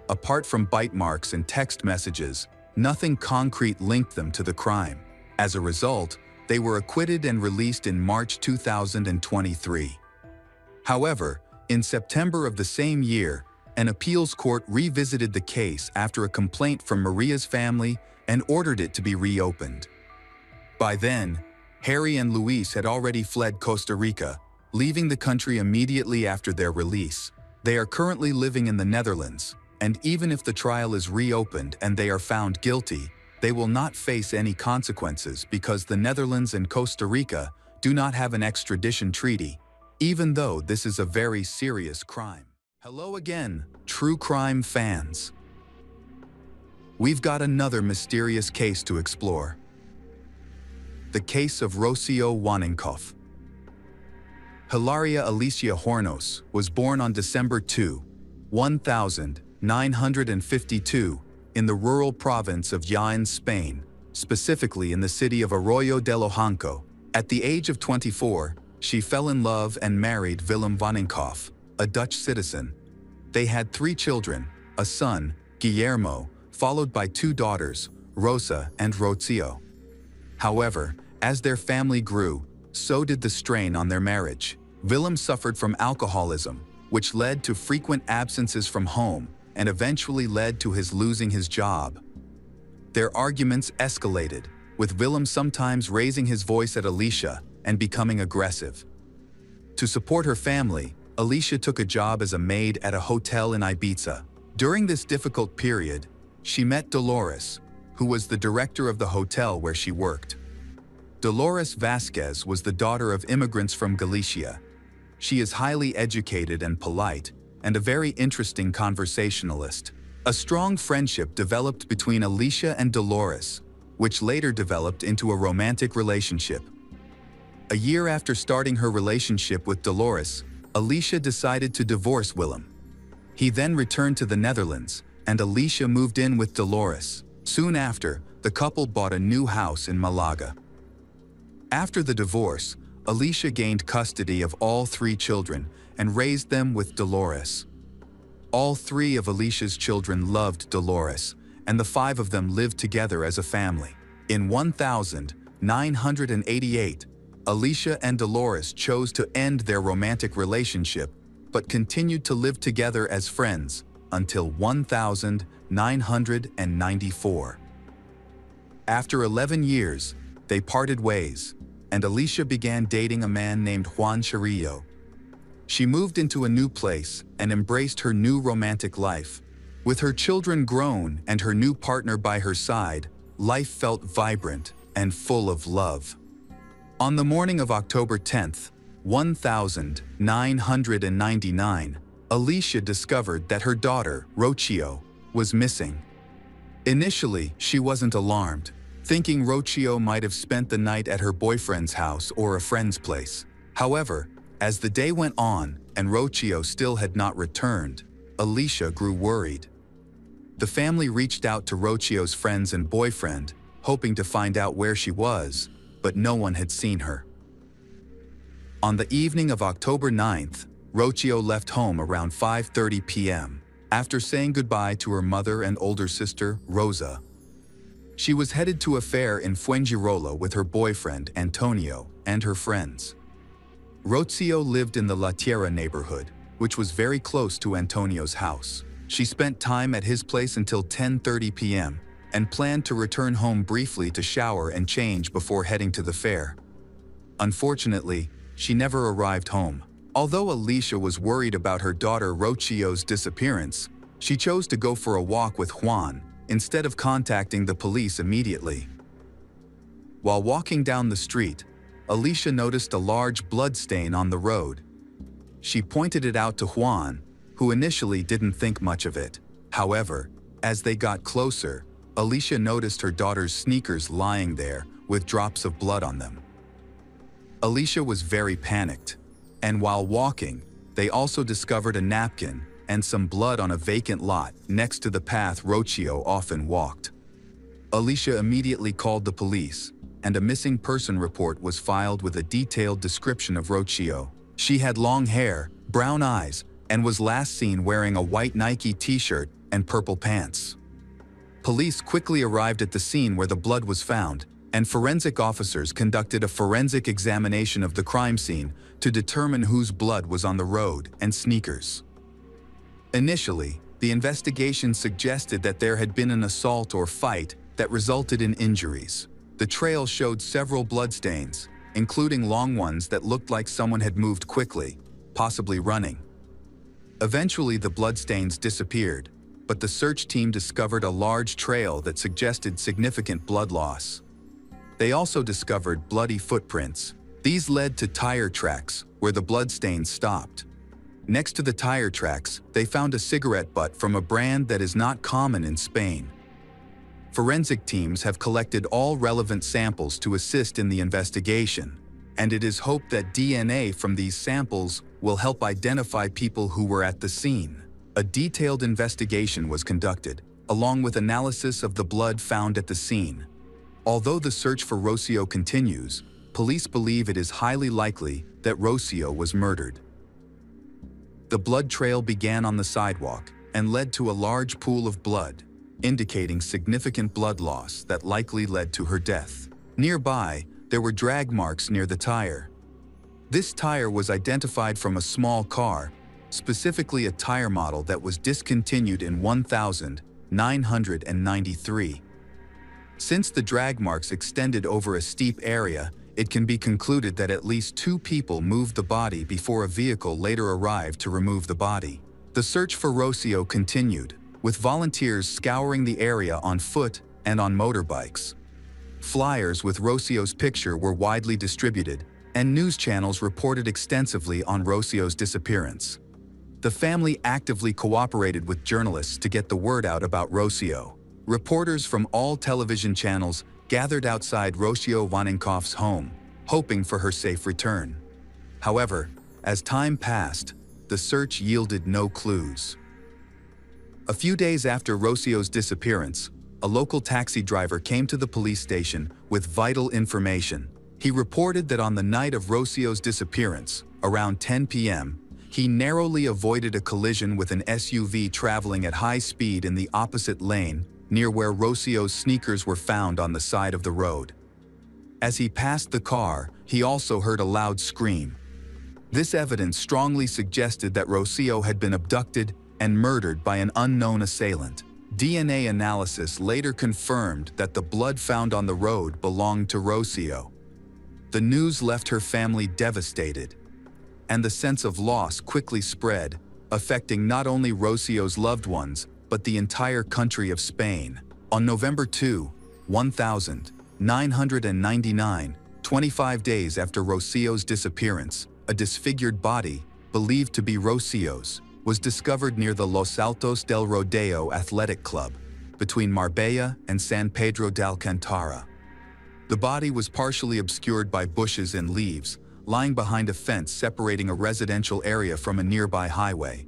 Apart from bite marks and text messages, nothing concrete linked them to the crime. As a result, they were acquitted and released in March 2023. However, in September of the same year, an appeals court revisited the case after a complaint from Maria's family and ordered it to be reopened. By then, Harry and Luis had already fled Costa Rica, leaving the country immediately after their release. They are currently living in the Netherlands, and even if the trial is reopened and they are found guilty, they will not face any consequences because the Netherlands and Costa Rica do not have an extradition treaty, even though this is a very serious crime. Hello again, true crime fans. We've got another mysterious case to explore. The case of Rocio Waninkoff. Hilaria Alicia Hornos was born on December 2, 1952, in the rural province of Jaén, Spain, specifically in the city of Arroyo del Ojanco. At the age of 24, she fell in love and married Willem Waninkoff, a Dutch citizen. They had 3 children, a son, Guillermo, followed by 2 daughters, Rosa and Rocio. However, as their family grew, so did the strain on their marriage. Willem suffered from alcoholism, which led to frequent absences from home and eventually led to his losing his job. Their arguments escalated, with Willem sometimes raising his voice at Alicia and becoming aggressive. To support her family, Alicia took a job as a maid at a hotel in Ibiza. During this difficult period, she met Dolores, who was the director of the hotel where she worked. Dolores Vasquez was the daughter of immigrants from Galicia. She is highly educated and polite, and a very interesting conversationalist. A strong friendship developed between Alicia and Dolores, which later developed into a romantic relationship. A year after starting her relationship with Dolores, Alicia decided to divorce Willem. He then returned to the Netherlands, and Alicia moved in with Dolores. Soon after, the couple bought a new house in Malaga. After the divorce, Alicia gained custody of all 3 children and raised them with Dolores. All 3 of Alicia's children loved Dolores, and the 5 of them lived together as a family. In 1988, Alicia and Dolores chose to end their romantic relationship, but continued to live together as friends until 1994. After 11 years, they parted ways, and Alicia began dating a man named Juan Charillo. She moved into a new place and embraced her new romantic life. With her children grown and her new partner by her side, life felt vibrant and full of love. On the morning of October 10th, 1999, Alicia discovered that her daughter, Rocio, was missing. Initially, she wasn't alarmed, thinking Rocio might have spent the night at her boyfriend's house or a friend's place. However, as the day went on and Rocio still had not returned, Alicia grew worried. The family reached out to Rocio's friends and boyfriend, hoping to find out where she was, but no one had seen her. On the evening of October 9th, Rocio left home around 5:30 p.m. after saying goodbye to her mother and older sister, Rosa. She was headed to a fair in Fuengirola with her boyfriend, Antonio, and her friends. Rocio lived in the La Tierra neighborhood, which was very close to Antonio's house. She spent time at his place until 10:30 p.m. and planned to return home briefly to shower and change before heading to the fair. Unfortunately, she never arrived home. Although Alicia was worried about her daughter Rocio's disappearance, she chose to go for a walk with Juan instead of contacting the police immediately. While walking down the street, Alicia noticed a large blood stain on the road. She pointed it out to Juan, who initially didn't think much of it. However, as they got closer, Alicia noticed her daughter's sneakers lying there with drops of blood on them. Alicia was very panicked, and while walking, they also discovered a napkin and some blood on a vacant lot next to the path Rocio often walked. Alicia immediately called the police, and a missing person report was filed with a detailed description of Rocio. She had long hair, brown eyes, and was last seen wearing a white Nike t-shirt and purple pants. Police quickly arrived at the scene where the blood was found, and forensic officers conducted a forensic examination of the crime scene to determine whose blood was on the road and sneakers. Initially, the investigation suggested that there had been an assault or fight that resulted in injuries. The trail showed several bloodstains, including long ones that looked like someone had moved quickly, possibly running. Eventually, the bloodstains disappeared, but the search team discovered a large trail that suggested significant blood loss. They also discovered bloody footprints. These led to tire tracks where the bloodstains stopped. Next to the tire tracks, they found a cigarette butt from a brand that is not common in Spain. Forensic teams have collected all relevant samples to assist in the investigation, and it is hoped that DNA from these samples will help identify people who were at the scene. A detailed investigation was conducted, along with analysis of the blood found at the scene. Although the search for Rocio continues, police believe it is highly likely that Rocio was murdered. The blood trail began on the sidewalk and led to a large pool of blood, indicating significant blood loss that likely led to her death. Nearby, there were drag marks near the tire. This tire was identified from a small car, specifically a tire model that was discontinued in 1993. Since the drag marks extended over a steep area, it can be concluded that at least 2 people moved the body before a vehicle later arrived to remove the body. The search for Rocio continued, with volunteers scouring the area on foot and on motorbikes. Flyers with Rocio's picture were widely distributed, and news channels reported extensively on Rocio's disappearance. The family actively cooperated with journalists to get the word out about Rocio. Reporters from all television channels gathered outside Rocio Vaninkoff's home, hoping for her safe return. However, as time passed, the search yielded no clues. A few days after Rocio's disappearance, a local taxi driver came to the police station with vital information. He reported that on the night of Rocio's disappearance, around 10 p.m., he narrowly avoided a collision with an SUV traveling at high speed in the opposite lane, near where Rocio's sneakers were found on the side of the road. As he passed the car, he also heard a loud scream. This evidence strongly suggested that Rocio had been abducted and murdered by an unknown assailant. DNA analysis later confirmed that the blood found on the road belonged to Rocio. The news left her family devastated, and the sense of loss quickly spread, affecting not only Rocio's loved ones, but the entire country of Spain. On November 2, 1999, 25 days after Rocio's disappearance, a disfigured body, believed to be Rocio's, was discovered near the Los Altos del Rodeo Athletic Club, between Marbella and San Pedro de Alcantara. The body was partially obscured by bushes and leaves, lying behind a fence separating a residential area from a nearby highway.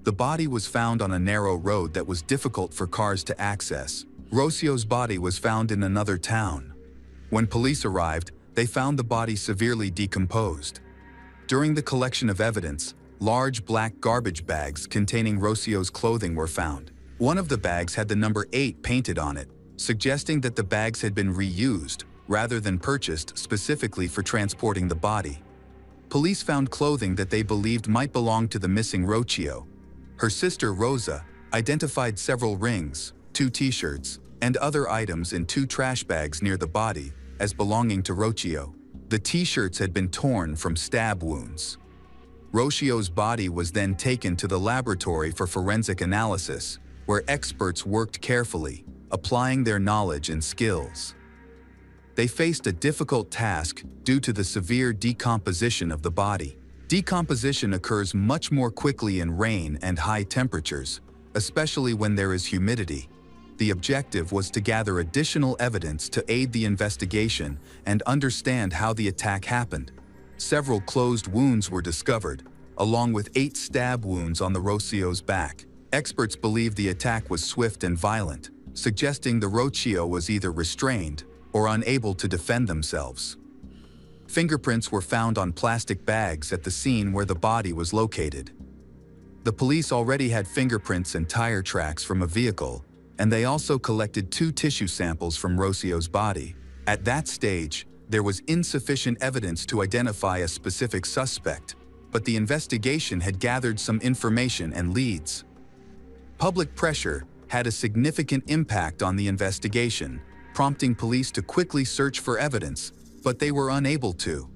The body was found on a narrow road that was difficult for cars to access. Rocio's body was found in another town. When police arrived, they found the body severely decomposed. During the collection of evidence, large black garbage bags containing Rocio's clothing were found. One of the bags had the number 8 painted on it, suggesting that the bags had been reused rather than purchased specifically for transporting the body. Police found clothing that they believed might belong to the missing Rocio. Her sister Rosa identified several rings, 2 t-shirts, and other items in 2 trash bags near the body as belonging to Rocio. The t-shirts had been torn from stab wounds. Rocio's body was then taken to the laboratory for forensic analysis, where experts worked carefully, applying their knowledge and skills. They faced a difficult task due to the severe decomposition of the body. Decomposition occurs much more quickly in rain and high temperatures, especially when there is humidity. The objective was to gather additional evidence to aid the investigation and understand how the attack happened. Several closed wounds were discovered, along with 8 stab wounds on the Rocio's back. Experts believe the attack was swift and violent, suggesting the Rocio was either restrained or unable to defend themselves. Fingerprints were found on plastic bags at the scene where the body was located. The police already had fingerprints and tire tracks from a vehicle, and they also collected 2 tissue samples from Rocio's body. At that stage, there was insufficient evidence to identify a specific suspect, but the investigation had gathered some information and leads. Public pressure had a significant impact on the investigation, prompting police to quickly search for evidence, but they were unable to.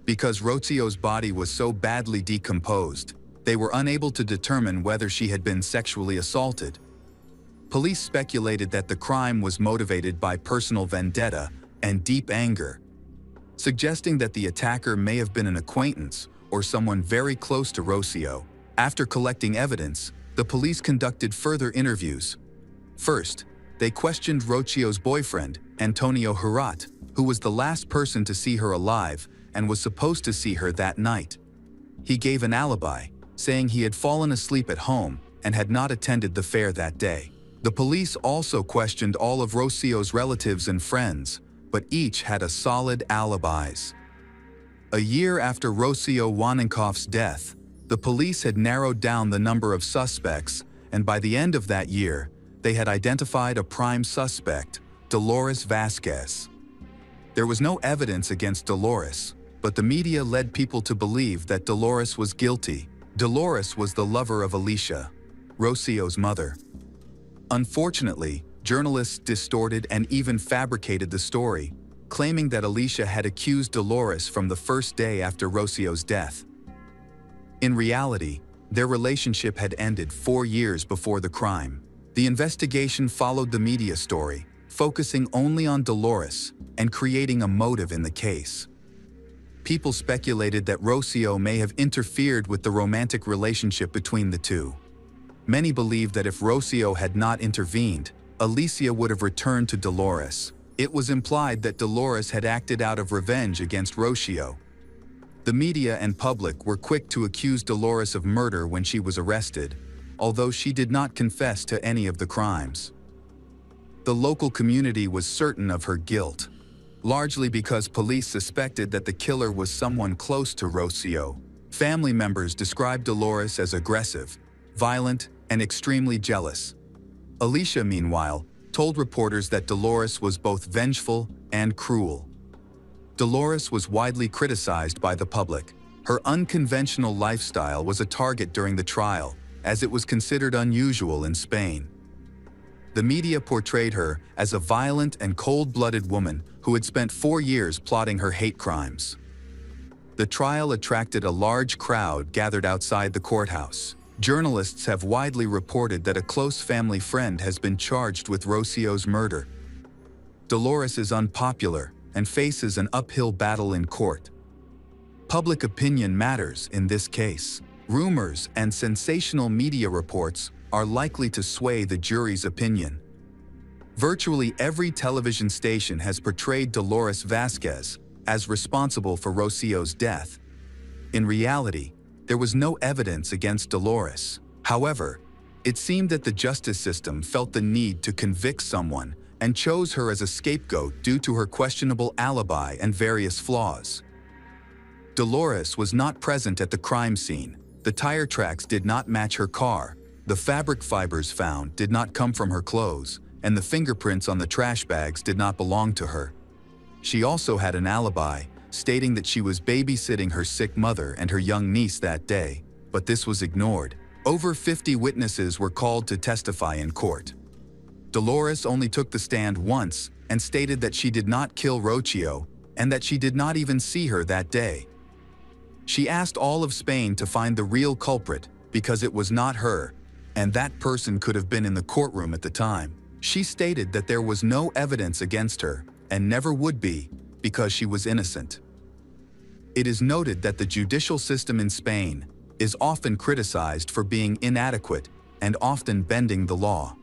Because Rocio's body was so badly decomposed, they were unable to determine whether she had been sexually assaulted. Police speculated that the crime was motivated by personal vendetta and deep anger, suggesting that the attacker may have been an acquaintance or someone very close to Rocio. After collecting evidence, the police conducted further interviews. First, they questioned Rocio's boyfriend, Antonio Hurat, who was the last person to see her alive and was supposed to see her that night. He gave an alibi, saying he had fallen asleep at home and had not attended the fair that day. The police also questioned all of Rocio's relatives and friends, but each had a solid alibis. A year after Rocio Waninkoff's death, the police had narrowed down the number of suspects, and by the end of that year, they had identified a prime suspect, Dolores Vasquez. There was no evidence against Dolores, but the media led people to believe that Dolores was guilty. Dolores was the lover of Alicia, Rocio's mother. Unfortunately, journalists distorted and even fabricated the story, claiming that Alicia had accused Dolores from the first day after Rocio's death. In reality, their relationship had ended 4 years before the crime. The investigation followed the media story, focusing only on Dolores and creating a motive in the case. People speculated that Rocio may have interfered with the romantic relationship between the two. Many believed that if Rocio had not intervened, Alicia would have returned to Dolores. It was implied that Dolores had acted out of revenge against Rocio. The media and public were quick to accuse Dolores of murder when she was arrested, although she did not confess to any of the crimes. The local community was certain of her guilt, largely because police suspected that the killer was someone close to Rocio. Family members described Dolores as aggressive, violent, and extremely jealous. Alicia, meanwhile, told reporters that Dolores was both vengeful and cruel. Dolores was widely criticized by the public. Her unconventional lifestyle was a target during the trial, as it was considered unusual in Spain. The media portrayed her as a violent and cold-blooded woman who had spent 4 years plotting her hate crimes. The trial attracted a large crowd gathered outside the courthouse. Journalists have widely reported that a close family friend has been charged with Rocio's murder. Dolores is unpopular and faces an uphill battle in court. Public opinion matters in this case. Rumors and sensational media reports are likely to sway the jury's opinion. Virtually every television station has portrayed Dolores Vasquez as responsible for Rocio's death. In reality, there was no evidence against Dolores. However, it seemed that the justice system felt the need to convict someone and chose her as a scapegoat due to her questionable alibi and various flaws. Dolores was not present at the crime scene. The tire tracks did not match her car, the fabric fibers found did not come from her clothes, and the fingerprints on the trash bags did not belong to her. She also had an alibi, stating that she was babysitting her sick mother and her young niece that day, but this was ignored. Over 50 witnesses were called to testify in court. Dolores only took the stand once and stated that she did not kill Rocio and that she did not even see her that day. She asked all of Spain to find the real culprit because it was not her, and that person could have been in the courtroom at the time. She stated that there was no evidence against her and never would be because she was innocent. It is noted that the judicial system in Spain is often criticized for being inadequate and often bending the law.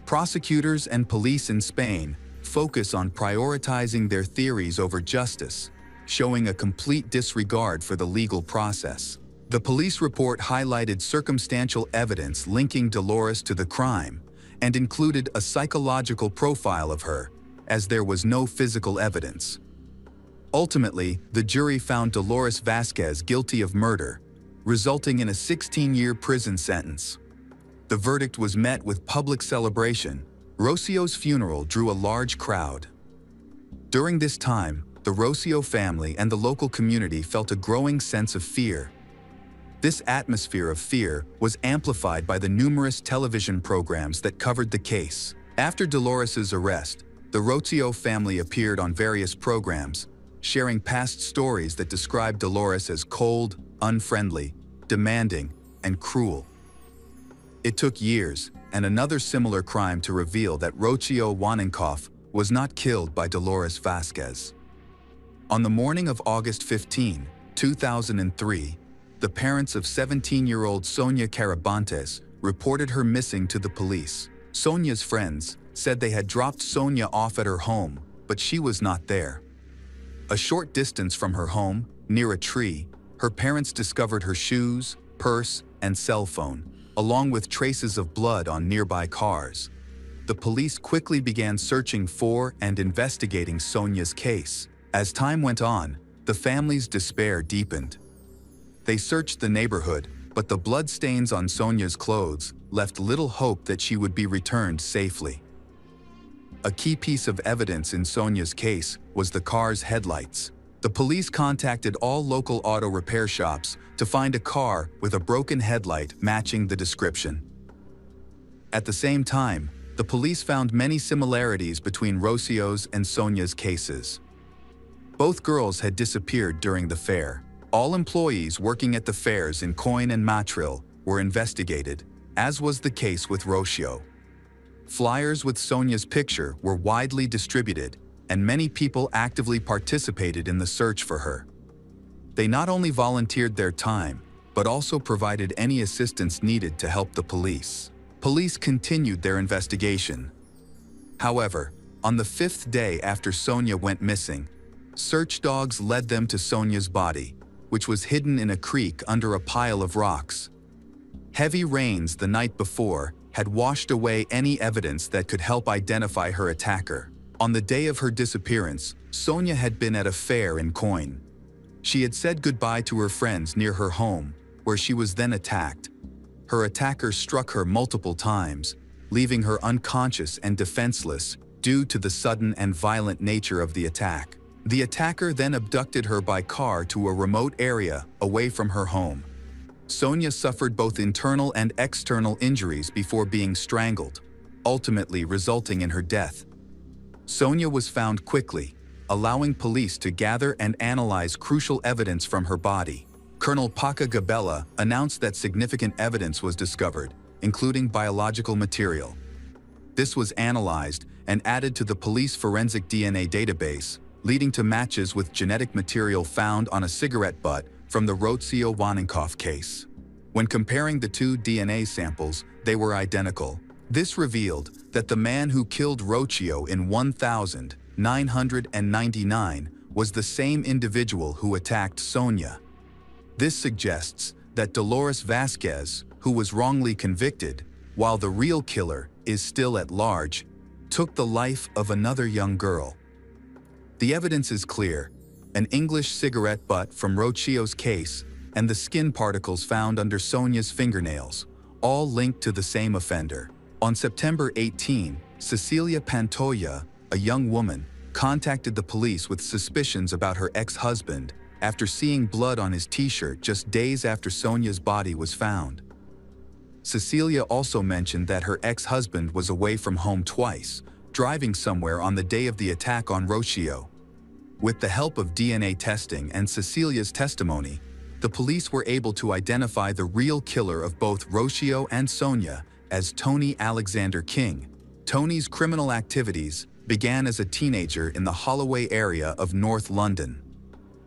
Prosecutors and police in Spain focus on prioritizing their theories over justice, showing a complete disregard for the legal process. The police report highlighted circumstantial evidence linking Dolores to the crime and included a psychological profile of her, as there was no physical evidence. Ultimately, the jury found Dolores Vasquez guilty of murder, resulting in a 16-year prison sentence. The verdict was met with public celebration. Rocio's funeral drew a large crowd. During this time, the Rocio family and the local community felt a growing sense of fear. This atmosphere of fear was amplified by the numerous television programs that covered the case. After Dolores's arrest, the Rocio family appeared on various programs, sharing past stories that described Dolores as cold, unfriendly, demanding, and cruel. It took years and another similar crime to reveal that Rocio Waninkoff was not killed by Dolores Vasquez. On the morning of August 15, 2003, the parents of 17-year-old Sonia Carabantes reported her missing to the police. Sonia's friends said they had dropped Sonia off at her home, but she was not there. A short distance from her home, near a tree, her parents discovered her shoes, purse, and cell phone, along with traces of blood on nearby cars. The police quickly began searching for and investigating Sonia's case. As time went on, the family's despair deepened. They searched the neighborhood, but the bloodstains on Sonia's clothes left little hope that she would be returned safely. A key piece of evidence in Sonia's case was the car's headlights. The police contacted all local auto repair shops to find a car with a broken headlight matching the description. At the same time, the police found many similarities between Rocio's and Sonia's cases. Both girls had disappeared during the fair. All employees working at the fairs in Coin and Motril were investigated, as was the case with Rocio. Flyers with Sonia's picture were widely distributed, and many people actively participated in the search for her. They not only volunteered their time, but also provided any assistance needed to help the police. Police continued their investigation. However, on the 5th day after Sonia went missing, search dogs led them to Sonia's body, which was hidden in a creek under a pile of rocks. Heavy rains the night before had washed away any evidence that could help identify her attacker. On the day of her disappearance, Sonia had been at a fair in Coin. She had said goodbye to her friends near her home, where she was then attacked. Her attacker struck her multiple times, leaving her unconscious and defenseless due to the sudden and violent nature of the attack. The attacker then abducted her by car to a remote area away from her home. Sonia suffered both internal and external injuries before being strangled, ultimately resulting in her death. Sonia was found quickly, allowing police to gather and analyze crucial evidence from her body. Colonel Paca Gabella announced that significant evidence was discovered, including biological material. This was analyzed and added to the police forensic DNA database, leading to matches with genetic material found on a cigarette butt from the Rocio Waninkoff case. When comparing the two DNA samples, they were identical. This revealed that the man who killed Rocio in 1999 was the same individual who attacked Sonia. This suggests that Dolores Vasquez, who was wrongly convicted, while the real killer is still at large, took the life of another young girl. The evidence is clear: an English cigarette butt from Rocio's case and the skin particles found under Sonia's fingernails, all linked to the same offender. On September 18, Cecilia Pantoja, a young woman, contacted the police with suspicions about her ex-husband after seeing blood on his t-shirt just days after Sonia's body was found. Cecilia also mentioned that her ex-husband was away from home twice, driving somewhere on the day of the attack on Rocio. With the help of DNA testing and Cecilia's testimony, the police were able to identify the real killer of both Rocio and Sonia as Tony Alexander King. Tony's criminal activities began as a teenager in the Holloway area of North London.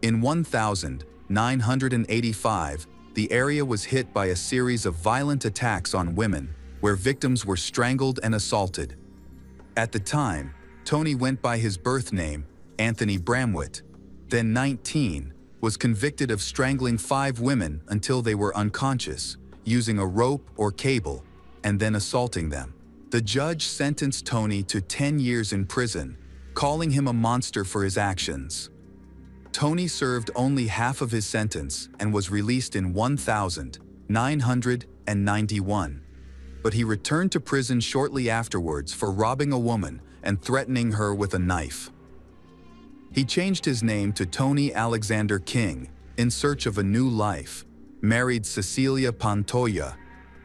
In 1985, the area was hit by a series of violent attacks on women, where victims were strangled and assaulted. At the time, Tony went by his birth name, Anthony Bramwit, then 19, was convicted of strangling 5 women until they were unconscious, using a rope or cable, and then assaulting them. The judge sentenced Tony to 10 years in prison, calling him a monster for his actions. Tony served only half of his sentence and was released in 1991. But he returned to prison shortly afterwards for robbing a woman and threatening her with a knife. He changed his name to Tony Alexander King in search of a new life, married Cecilia Pantoja,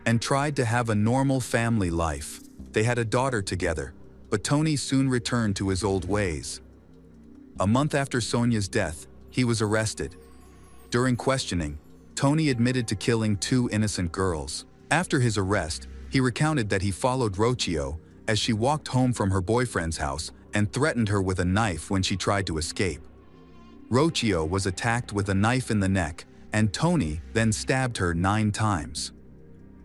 and tried to have a normal family life. They had a daughter together, but Tony soon returned to his old ways. A month after Sonia's death, he was arrested. During questioning, Tony admitted to killing 2 innocent girls. After his arrest, he recounted that he followed Rocio as she walked home from her boyfriend's house and threatened her with a knife when she tried to escape. Rocio was attacked with a knife in the neck, and Tony then stabbed her 9 times.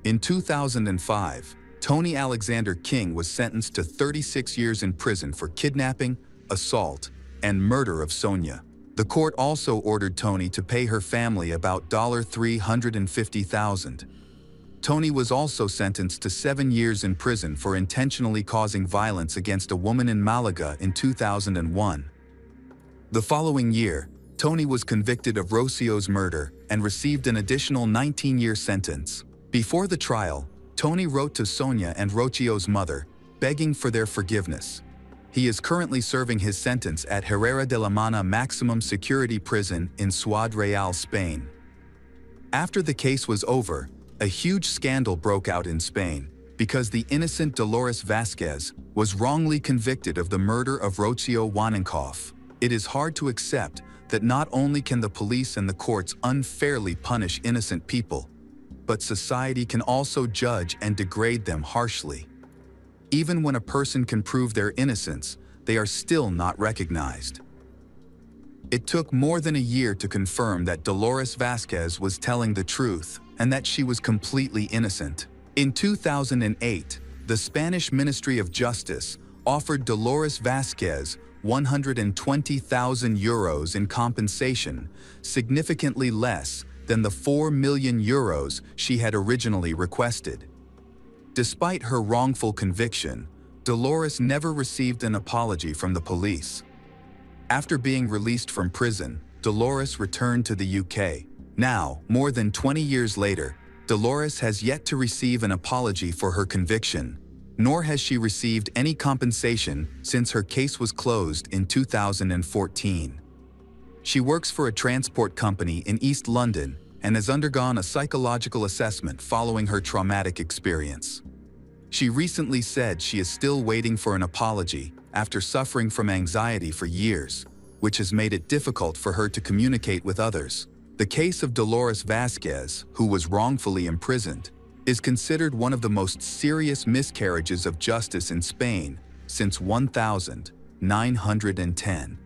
In 2005, Tony Alexander King was sentenced to 36 years in prison for kidnapping, assault, and murder of Sonia. The court also ordered Tony to pay her family about $350,000. Tony was also sentenced to 7 years in prison for intentionally causing violence against a woman in Malaga in 2001. The following year, Tony was convicted of Rocio's murder and received an additional 19-year sentence. Before the trial, Tony wrote to Sonia and Rocio's mother, begging for their forgiveness. He is currently serving his sentence at Herrera de la Mana Maximum Security Prison in Ciudad Real, Spain. After the case was over, a huge scandal broke out in Spain because the innocent Dolores Vázquez was wrongly convicted of the murder of Rocio Waninkoff. It is hard to accept that not only can the police and the courts unfairly punish innocent people, but society can also judge and degrade them harshly. Even when a person can prove their innocence, they are still not recognized. It took more than a year to confirm that Dolores Vázquez was telling the truth and that she was completely innocent. In 2008, the Spanish Ministry of Justice offered Dolores Vázquez 120,000 euros in compensation, significantly less than the 4 million euros she had originally requested. Despite her wrongful conviction, Dolores never received an apology from the police. After being released from prison, Dolores returned to the UK. Now, more than 20 years later, Dolores has yet to receive an apology for her conviction, nor has she received any compensation since her case was closed in 2014. She works for a transport company in East London and has undergone a psychological assessment following her traumatic experience. She recently said she is still waiting for an apology after suffering from anxiety for years, which has made it difficult for her to communicate with others. The case of Dolores Vázquez, who was wrongfully imprisoned, is considered one of the most serious miscarriages of justice in Spain since 1910.